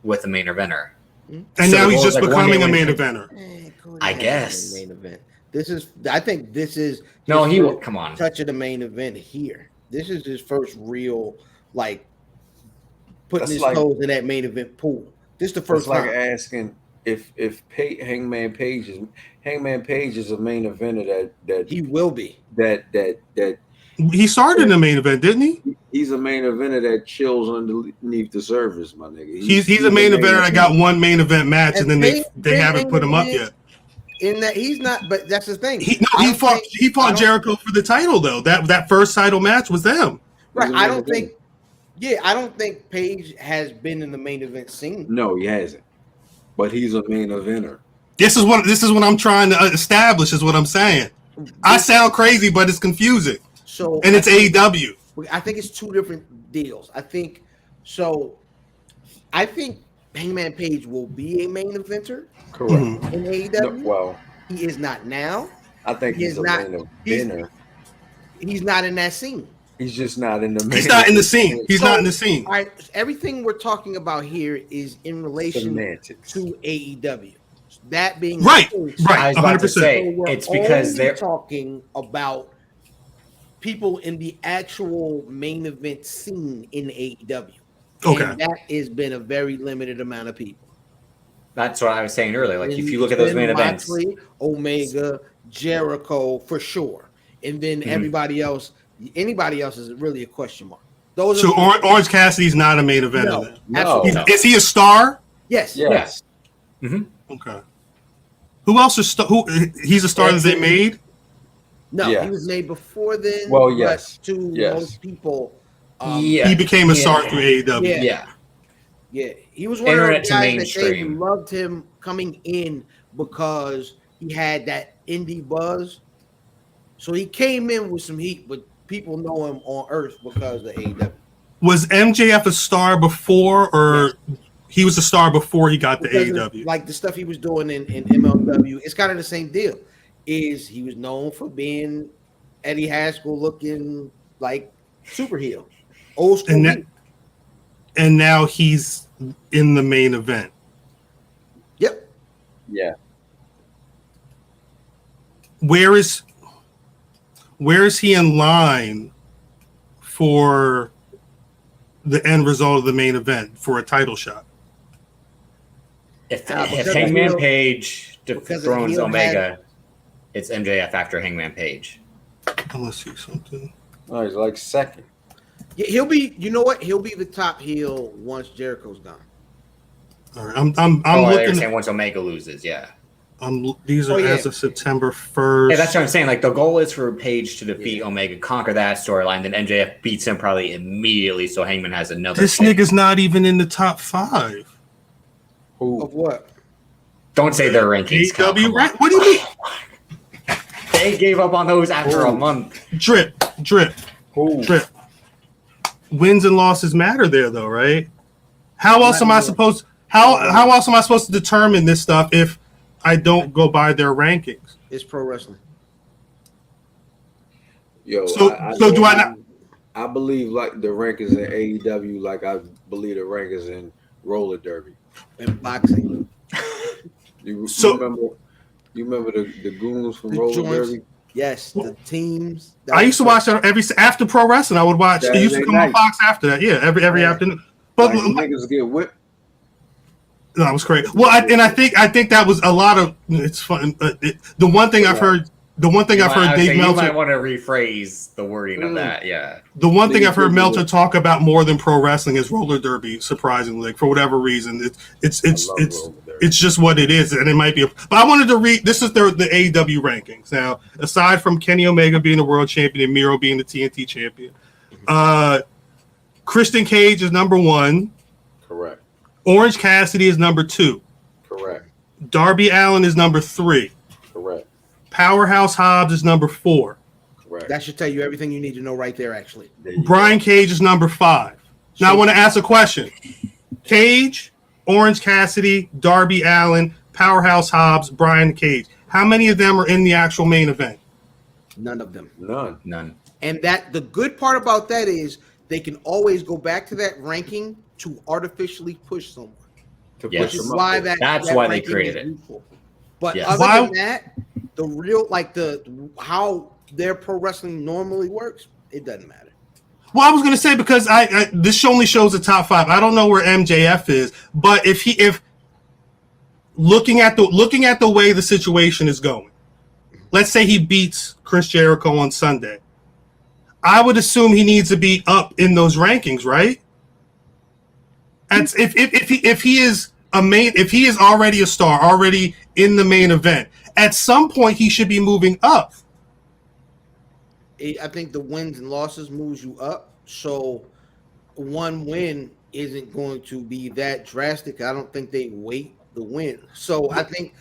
with a main eventer. And So now the he's goal just is, like, becoming a one day main when- eventer. Cody I has guess. a main event. This is. I think this is. No, his he first will. Come on. touch of the main event here. This is his first real like putting That's his like- toes in that main event pool. This is the it's first like time. asking if Hangman Page is a main eventer that He will be. He started in the main event, didn't he? he's a main eventer that chills underneath the surface, my nigga. He's a main eventer that got one main event match, and then they haven't put him up yet. In that he's not, but that's the thing. He I don't fought think- I don't- Jericho for the title though. That first title match was them. Right. He's a I main don't event. think. Yeah, I don't think Page has been in the main event scene. No, he hasn't. But he's a main eventer. This is what I'm trying to establish. Is what I'm saying. I sound crazy, but it's confusing, So and it's AEW. I think it's two different deals. I think so. I think Hangman Page will be a main eventer Correct. Mhm. in No, AEW. well, He is not now. I think He he's is a not- main he's- eventer. He's not in that scene. He's just not in the main He's not in the scene. He's So- not in the scene. All right, everything we're talking about here is in relation Semantics. to AEW. That being Right, the case, right. I was about to 100%. say we're it's because only they're talking about people in the actual main event scene in AEW. Okay. And that has been a very limited amount of people. that's what I was saying earlier. Like if And you look at those it's main been events, Moxley, Omega, Jericho for sure, and then everybody else. Anybody else is really a question mark. Those So are Orange Cassidy's not a main eventer. no, then. No. absolutely No. not. Is he a star? Yes, Yes. Okay. Who else is who? He's a star that they made. No, Yeah. he was made before then. Well, but yes. to Yes. most people, yeah, He became a yeah. star through AEW. Yeah. yeah. he was one Internet of to those guys that they mainstream. loved him coming in because he had that indie buzz. So he came in with some heat, but people know him on Earth because of AEW. Was MJF a star before, or he was a star before he got to Because of, AEW? like the stuff he was doing in MLW, it's kind of the same deal. Is he was known for being Eddie Haskell looking like super heel, old school. And that- heat. And now he's in the main event. Yep. Yeah. Where is he in line for the end result of the main event for a title shot? If because Hangman heel- Page because dethrones heel Omega, it's MJF after Hangman Page. Let's see something. Oh, he's like second. Yeah, he'll be. You know what? He'll be the top heel once Jericho's gone. All right, I'm They were looking. saying once Omega loses, yeah. These are yeah. as of September 1st. Hey, that's what I'm saying. Like the goal is for Page to defeat Omega, conquer that storyline, then MJF beats him probably immediately, so Hangman has another. This pick. nigga's not even in the top 5. Who? Of what? Don't say their rankings. Cal, AEW come on. rank? What do you mean? They gave up on those after a month. Drip. Who? Wins and losses matter there, though, right? How else am I supposed? How else am I supposed to determine this stuff if I don't go by their rankings. It's pro wrestling. Yo, So do I not? I believe like the rankings in AEW, like I believe the rankings in roller derby and boxing. You remember the goons from roller joints. derby? Yes, the teams. I used to watch that after pro wrestling. I would watch. It used to come on Fox after that. Yeah, every afternoon. But like, niggas get whipped. No, it was crazy. Well, I think that was a lot of. It's fun. The one thing I've heard. The one thing I've heard Dave Meltzer. You might want to rephrase the wording of that. Yeah. The one thing I've heard Meltzer talk about more than pro wrestling is roller derby. Surprisingly, for whatever reason, it's just what it is, and it might be. But I wanted to read. This is the AEW rankings. Now, aside from Kenny Omega being the world champion and Miro being the TNT champion, Christian Cage is number 1. Correct. Orange Cassidy is number 2. Correct. Darby Allin is number 3. Correct. Powerhouse Hobbs is number 4. Correct. That should tell you everything you need to know right there, actually. Brian Cage is number 5. Now I want to ask a question. Cage, Orange Cassidy, Darby Allin, Powerhouse Hobbs, Brian Cage. How many of them are in the actual main event? None of them. None. And that the good part about that is they can always go back to that ranking to artificially push someone. Yes. Which is why that's why they created it. Useful. But yes. other than that, the real how their pro wrestling normally works, it doesn't matter. Well, I was going to say because I this only shows the top 5. I don't know where MJF is, but if looking at the way the situation is going, let's say he beats Chris Jericho on Sunday, I would assume he needs to be up in those rankings, right? And if he is already a star, already in the main event, at some point he should be moving up. I think the wins and losses moves you up. So one win isn't going to be that drastic. I don't think they weight the win. So I think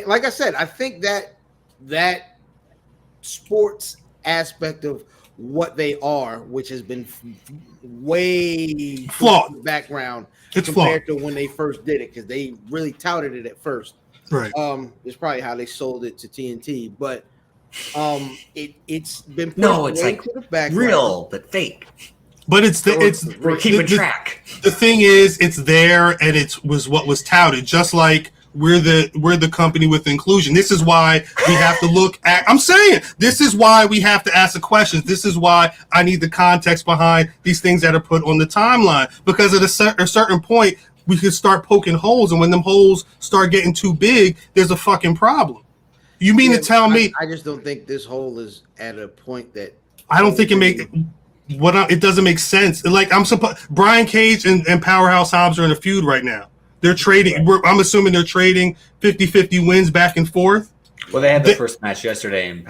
like I said, I think that sports aspect of what they are, which has been way flawed background it's compared flawed. to when they first did it, because they really touted it at first. Right. It's probably how they sold it to TNT, but it's been pushed it's way like to the background. real but fake. But we're keeping track. The thing is, it's there, and it was what was touted. Just like we're the company with inclusion. This is why we have to look at. I'm saying this is why we have to ask the questions. This is why I need the context behind these things that are put on the timeline. Because at a certain point, we could start poking holes, and when them holes start getting too big, there's a fucking problem. You mean to tell me? I just don't think this hole is at a point that I don't think it doesn't make sense. Like Brian Cage and Powerhouse Hobbs are in a feud right now. They're trading. I'm assuming they're trading 50-50 wins back and forth. Well, they had the first match yesterday, and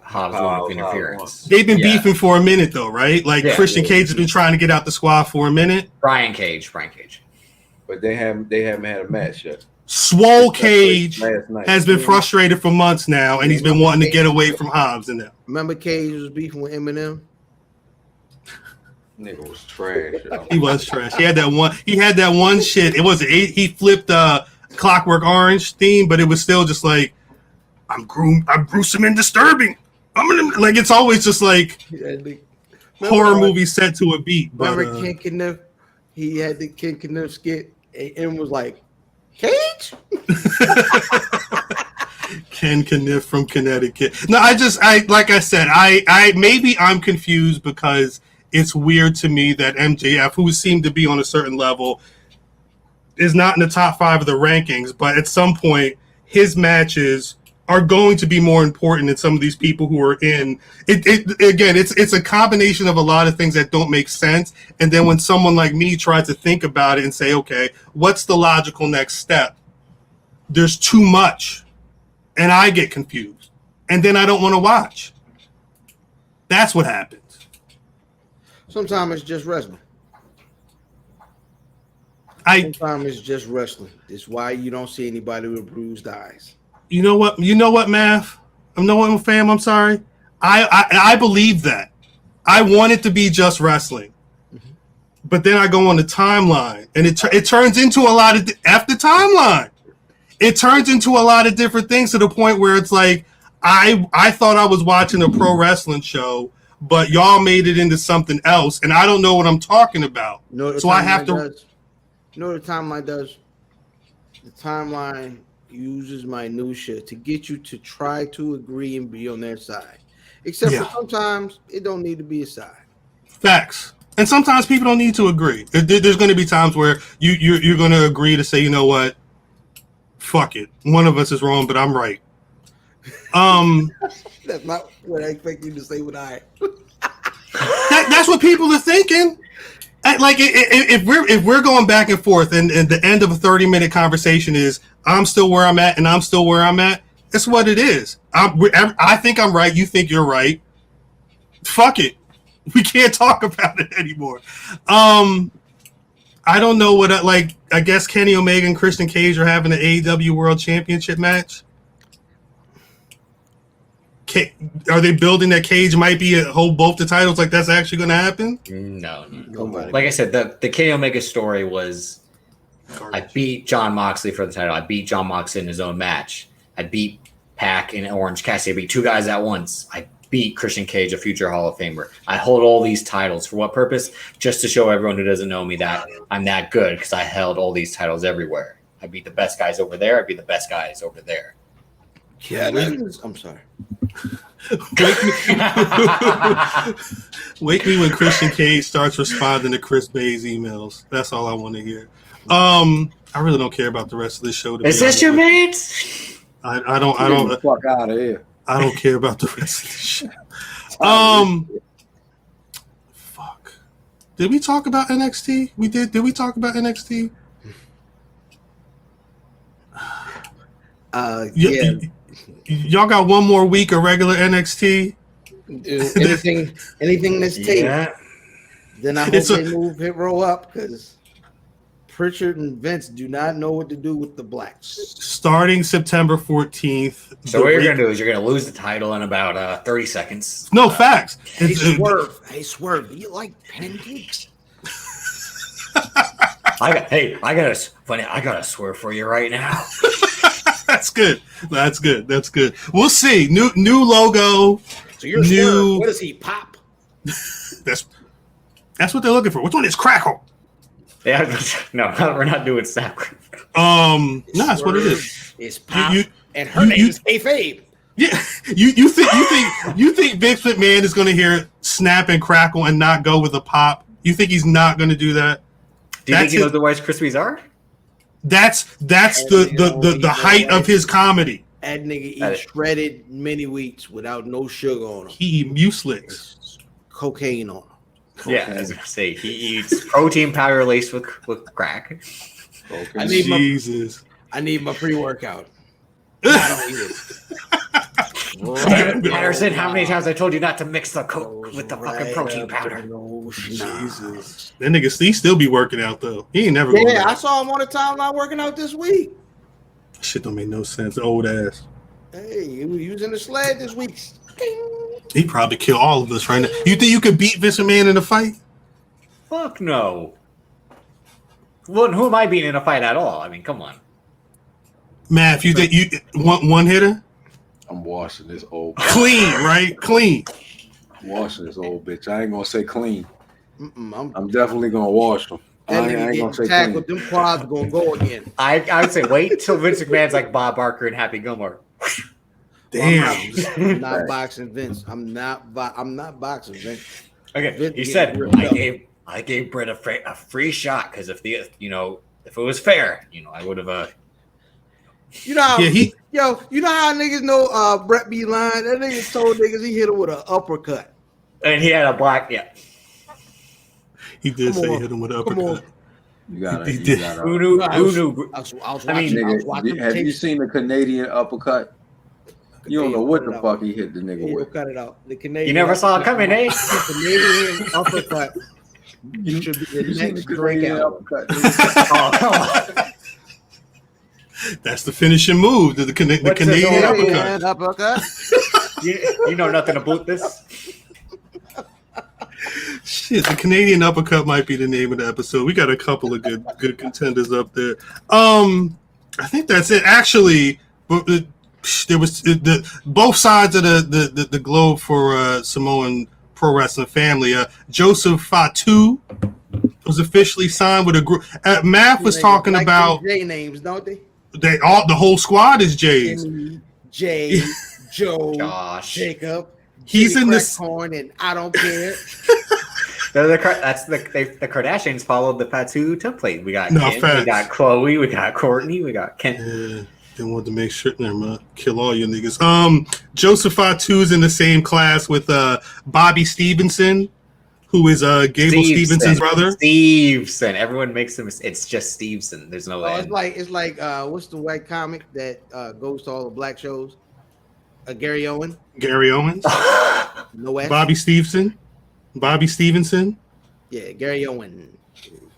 Hobbs won with interference. They've been beefing for a minute, though, right? Like Christian Cage has been trying to get out the squad for a minute. Brian Cage. But they haven't had a match yet. Swole Cage has been frustrated for months now, and he's been wanting to get away from Hobbs and them. Remember Cage was beefing with Eminem? Nigga was trash. He was trash. He had that one shit. It wasn't. He flipped Clockwork Orange theme, but it was still just like I'm gruesome and disturbing. Like it's always just like horror movie set to a beat. Remember Ken Kniff? He had the Ken Kniff skit and was like, Cage? Ken Kniff from Connecticut. No, like I said, maybe I'm confused because it's weird to me that MJF, who seemed to be on a certain level, is not in the top 5 of the rankings, but at some point his matches are going to be more important than some of these people who are in it. Again, it's a combination of a lot of things that don't make sense. And then when someone like me tries to think about it and say, okay, what's the logical next step? There's too much. And I get confused. And then I don't want to watch. That's what happens. Sometimes it's just wrestling. Sometimes it's just wrestling. It's why you don't see anybody with bruised eyes. You know what, Math? I'm no one fam. I'm sorry. I believe that. I want it to be just wrestling, but then I go on the timeline, and it turns into a lot of after timeline. it turns into a lot of different things to the point where it's like I thought I was watching a pro wrestling show, but y'all made it into something else, and I don't know what I'm talking about. So I have to. You know what the timeline does? The timeline uses minutia to get you to try to agree and be on their side. Except for sometimes it don't need to be a side. Facts. And sometimes people don't need to agree. There's going to be times where you're going to agree to say, you know what, fuck it. One of us is wrong, but I'm right. That's not what I expect you to say. That's what people are thinking. Like if we're going back and forth, and the end of a 30-minute conversation is I'm still where I'm at and I'm still where I'm at. That's what it is. I think I'm right. You think you're right. Fuck it. We can't talk about it anymore. I don't know what I guess Kenny Omega and Christian Cage are having an AEW World Championship match. Are they building that Cage might be hold both the titles? Like that's actually going to happen? No. Like I said, the Kenny Omega story was I beat John Moxley for the title. I beat John Moxley in his own match. I beat Pac and Orange Cassidy. I beat two guys at once. I beat Christian Cage, a future Hall of Famer. I hold all these titles for what purpose? Just to show everyone who doesn't know me that I'm that good because I held all these titles everywhere. I beat the best guys over there. I beat the best guys over there. Yeah, I'm sorry. Wake me when Christian Cage starts responding to Chris Bay's emails. That's all I want to hear. I really don't care about the rest of this show. Is this your mates? I don't. Get the fuck out of here. I don't care about the rest of the show. Fuck. Did we talk about NXT? We did. Did we talk about NXT? Yeah. Y'all got one more week of regular NXT. Anything that's taped, then I hope they hit roll up because Pritchard and Vince do not know what to do with the blacks. Starting September 14th. So what you're going to do is you're going to lose the title in about 30 seconds. No, facts. Hey, Swerve, do you like pancakes? I got a swerve for you right now. That's good. We'll see. New logo. So you're new. What is he? Pop. That's what they're looking for. Which one is Crackle? Yeah, no, we're not doing snap. No, that's what it is. It's Pop, and her name is Kayfabe. Yeah, you think Vince McMahon is going to hear Snap and Crackle and not go with a pop? You think he's not going to do that? Do you think he knows the Rice Krispies are? That's the height of his comedy. That nigga eats shredded mini wheats without no sugar on them. He eat mucilix. Cocaine on them. Yeah, I was gonna say he eats protein powder laced with crack. Okay. I need my pre-workout. I don't eat it. Patterson, how many times I told you not to mix the Coke with the fucking protein powder? Jesus. That nigga, he still be working out though. He ain't never going back. I saw him on the timeline working out this week. Shit don't make no sense. Old ass. Hey, he was in the sled this week. He probably kill all of us right now. You think you could beat Vince McMahon in a fight? Fuck no. Well, who am I beating in a fight at all? I mean, come on. Matt, if you think you one hitter? I'm washing this old clean, right? Clean. I'm washing this old bitch. I ain't gonna say clean. I'm definitely gonna wash them. That nigga getting tackled. Them quads gonna go again. I would say wait till Vince McMahon's like Bob Barker and Happy Gilmore. Damn. I'm not boxing Vince. I'm not boxing Vince. Okay, Vince he said I gave Brett a free shot because if it was fair, I would have. You know how niggas know Brett be lying. That nigga told niggas he hit him with an uppercut. And he had a black, He did say he hit him with an uppercut. You gotta. Who knew? Have you seen the Canadian uppercut? You don't know what the fuck he hit the nigga with. Cut it out. The Canadian. You never saw it coming, eh? Canadian uppercut. You should be the next breakout. Uppercut. Oh, come on. That's the finishing move. The Canadian uppercut. You know nothing about this. Shit, the Canadian uppercut might be the name of the episode. We got a couple of good contenders up there. I think that's it. Actually, there was both sides of the globe for Samoan pro wrestling family. Joseph Fatu was officially signed with a group. Math was talking like about J names, don't they? The whole squad is J's. Jay, Joe, Josh. Jacob. He's Jimmy in this. Corn, and I don't care. The Kardashians followed the Fatu template. We got No, Kim, facts. we got Chloe, we got Courtney, we got Ken. Yeah, they wanted to make sure. Never mind. Kill all you niggas. Joseph Fatu's in the same class with Bobby Stevenson, who is Gable Stevenson's brother. Stevenson. Everyone makes him. It's just Stevenson. There's no end. It's like what's the white comic that goes to all the black shows? Gary Owens. Gary Owens. No S. Bobby Stevenson. Yeah, Gary Owens.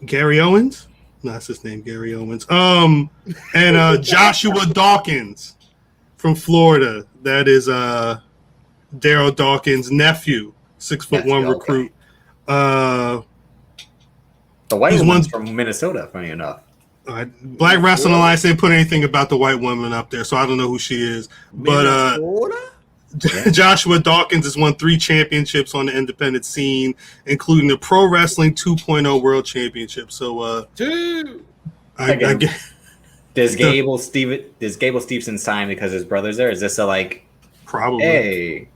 Gary Owens. No, that's his name, Gary Owens. And Joshua Dawkins from Florida. That is Daryl Dawkins' nephew, 6'1" recruit. The white one's from Minnesota, funny enough. Black Rasslin Alliance didn't put anything about the white woman up there, so I don't know who she is. But Joshua Dawkins has won 3 championships on the independent scene, including the Pro Wrestling 2.0 World Championship. So, I guess. Does Gable Stevenson sign because his brother's there? Is this a like? Probably. Hey,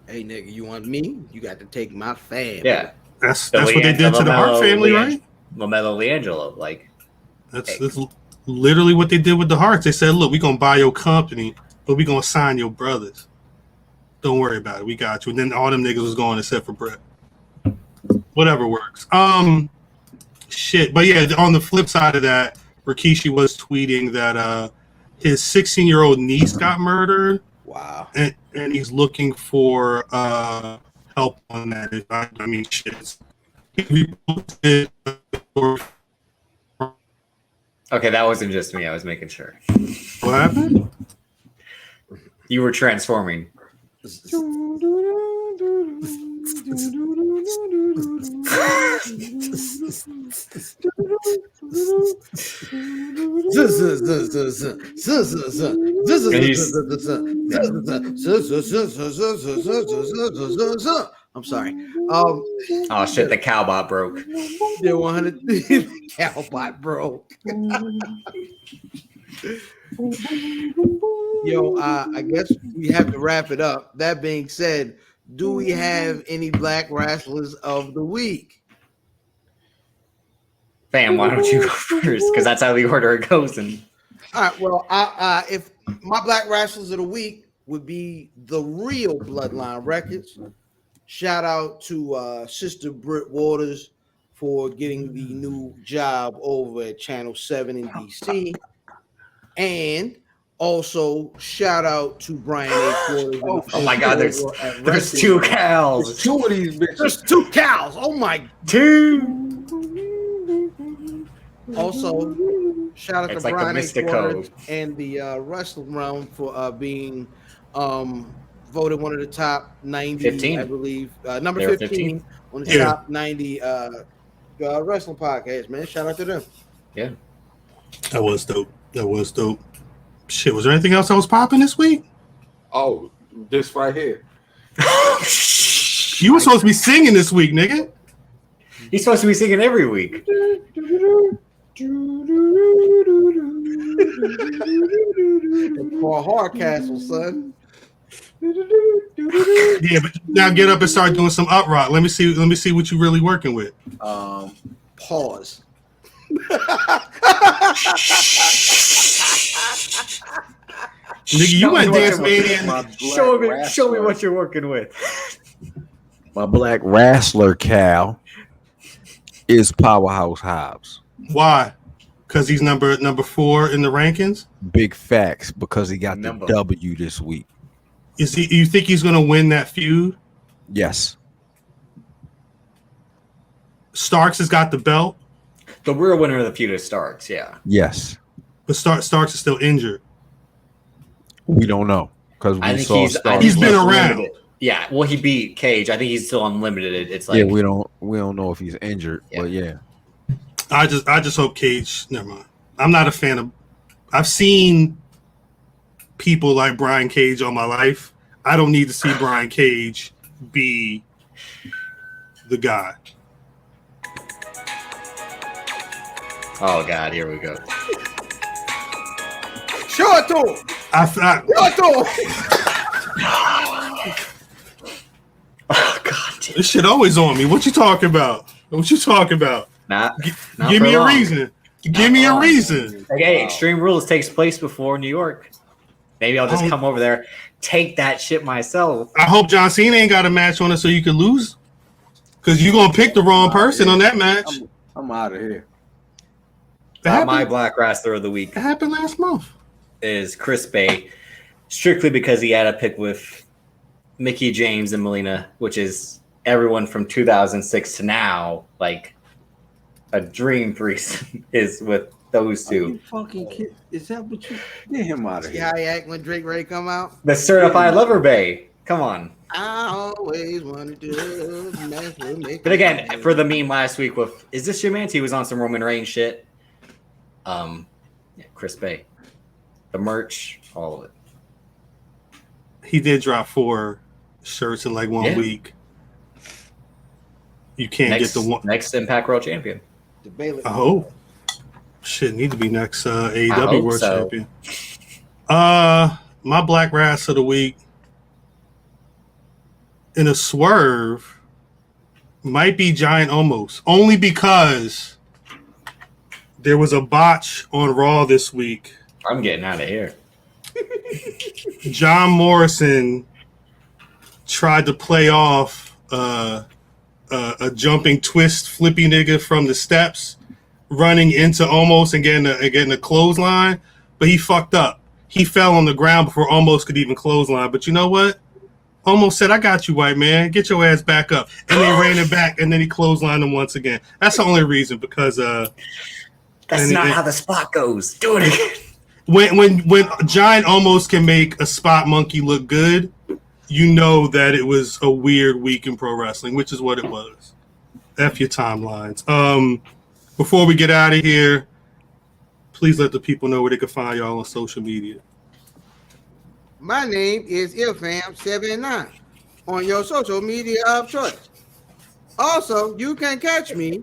nigga, you want me? You got to take my family. Yeah, that's what they did to the Hart family, right? LaMelo Leangelo, like. That's literally what they did with the Harts. They said, "Look, we're gonna buy your company, but we're gonna sign your brothers. Don't worry about it. We got you." And then all them niggas was going except for Brett. Whatever works. Shit. But yeah, on the flip side of that, Rikishi was tweeting that his 16-year-old niece got murdered. Wow. And he's looking for help on that. I mean, shit. Okay, that wasn't just me. I was making sure. What happened? You were transforming. I'm sorry. Oh shit! The cowbot broke. Yeah, 100. Cowbot broke. Yo, I guess we have to wrap it up. That being said, do we have any black wrestlers of the week? Bam! Why don't you go first? Because that's how the order it goes. And all right. Well, if my black wrestlers of the week would be the real Bloodline Records. Shout out to Sister Britt Waters for getting the new job over at Channel 7 in DC. And also shout out to Brian A. Oh my God, there's 2 cows. There's 2 of these bitches. There's 2 cows. Oh my. 2. Also, shout out It's to like Brian the A. Mystico. Waters and the Wrestling Realm for being voted one of the top 90, 15. I believe. Number 15 on the top 90 wrestling podcast, man. Shout out to them. Yeah. That was dope. Shit, was there anything else that was popping this week? Oh, this right here. You were supposed to be singing this week, nigga. He's supposed to be singing every week. For Hardcastle, son. Yeah, but now get up and start doing some uprock. Let me see what you're really working with. Pause. Nigga, you went Dance Mania. Show me what you're working with. My black wrestler Cal is Powerhouse Hobbs. Why? Because he's number 4 in the rankings? Big facts, because he got Number. the W this week. Is he? You think he's gonna win that feud? Yes. Starks has got the belt, The real winner of the feud is Starks, yeah. Yes. but Starks is still injured. We don't know because I we think saw he's Starks. He's been around. limited. Yeah, well, he beat Cage. I think he's still unlimited. It's like Yeah, we don't know if he's injured, Yeah. but yeah. I just hope Cage. Never mind. I'm not a fan I've seen people like Brian Cage all my life. I don't need to see Brian Cage be the guy. Oh God, here we go. Show it to him. Show it to him. Oh God, This shit always on me. What you talking about? What you talking about? not Give me for a long. reason. Give me a reason. Okay, Extreme Rules takes place before New York. Maybe I'll just come over there, take that shit myself. I hope John Cena ain't got a match on it so you can lose. Because you're going to pick the wrong person on that match. I'm out of here. My Black Wrestler of the Week It happened last month. is Chris Bay, strictly because he had a pick with Mickie James and Melina, which is everyone from 2006 to now. Like a dream threesome is with those Are you two. fucking kid? Is that what you get him out of See here? how he act when Drake ready come out? The Certified Lover Bay. Come on. I always wanted to mess with me. But again, for the meme last week with is this your man? He was on some Roman Reigns shit. Chris Bay. The merch, all of it. He did drop 4 shirts in like 1 week. You can't get the one. Next Impact World Champion. The Baylor. I hope. Shit, need to be next AEW hope World so. Champion. My Black Rass of the Week in a swerve might be Giant Omos. Only because there was a botch on Raw this week. I'm getting out of here. John Morrison tried to play off a jumping twist flippy nigga from the steps, running into Omos and getting a clothesline, but he fucked up. He fell on the ground before Omos could even clothesline. But you know what? Omos said, "I got you, white man. Get your ass back up." And they ran it back, and then he clotheslined him once again. That's the only reason, because That's not how the spot goes. Do it again. when Giant Omos can make a spot monkey look good, you know that it was a weird week in pro wrestling, which is what it was. F your timelines. Before we get out of here, please let the people know where they can find y'all on social media. My name is Ilfam79 on your social media of choice. Also, you can catch me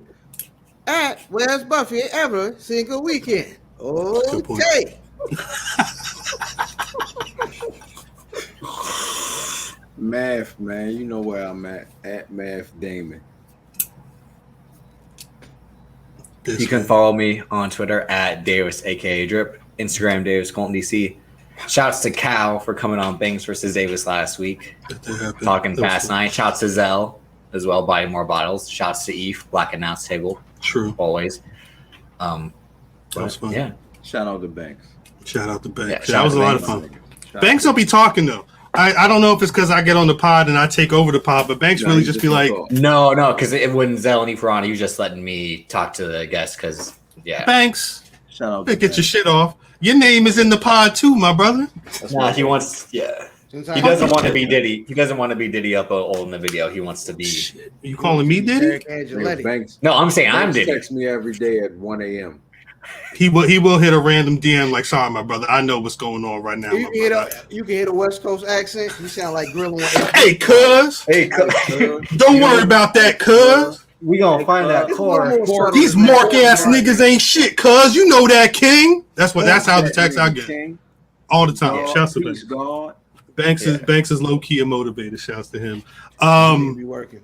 at Where's Buffy every single weekend. Okay. Math, man, you know where I'm at Math Damon. You can follow me on Twitter at Davis, aka Drip, Instagram Davis Colton DC. Shouts to Cal for coming on Banks versus Davis last week, talking past 9. Shouts to Zell as well, buying more bottles. Shouts to Eve, Black Announce Table. True. Always. That was fun. Yeah. Shout out to Banks. Shout out to Banks. Yeah, That was a lot of Banks. fun. Banks don't be talking though. I don't know if it's because I get on the pod and I take over the pod, but Banks really just be like, No, because when Zell and Eve were on, he was just letting me talk to the guests because, yeah. Banks, Shout out. get your shit off. Your name is in the pod too, my brother. Nah, he wants, yeah. He doesn't want to be Diddy. He doesn't want to be Diddy up old in the video. He wants to be. Shit. You calling me Diddy? Banks. No, I'm saying I'm Banks Diddy. text me every day at 1 a.m. He will hit a random DM like, sorry, my brother. I know what's going on right now. You can hit a West Coast accent. You sound like grilling. Hey, cuz. Hey, Don't worry about that, cuz. we gonna find that core. These mark ass niggas ain't shit, cuz. You know that, King. That's how the text I get all the time. Shouts to Banks. Banks is low key a motivator. Shouts to him. Be working.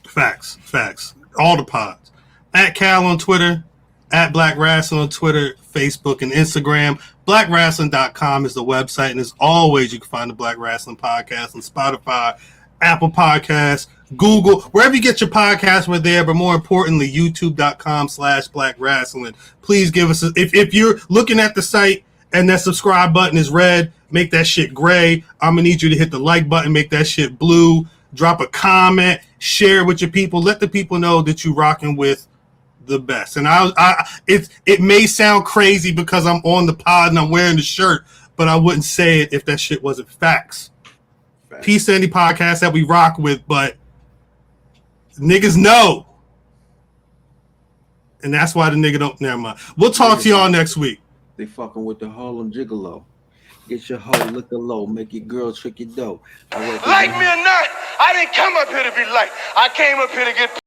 Facts. All the pods. At Cal on Twitter. At Black Rasslin on Twitter, Facebook, and Instagram. BlackRasslin.com is the website. And as always, you can find the Black Rasslin Podcast on Spotify, Apple Podcasts, Google, wherever you get your podcasts, we're there. But more importantly, YouTube.com/Black Rasslin. Please give us if you're looking at the site and that subscribe button is red, make that shit gray. I'm going to need you to hit the like button, make that shit blue. Drop a comment, share with your people. Let the people know that you're rocking with the best. And it may sound crazy because I'm on the pod and I'm wearing the shirt, but I wouldn't say it if that shit wasn't facts. Peace to any podcast that we rock with, but niggas know. And that's why the nigga don't. Never mind. We'll talk to y'all next week. They fucking with the Harlem Gigolo. Get your hoe, lick her low, make your girl trick your dough. Like me or not, I didn't come up here to be liked. I came up here to get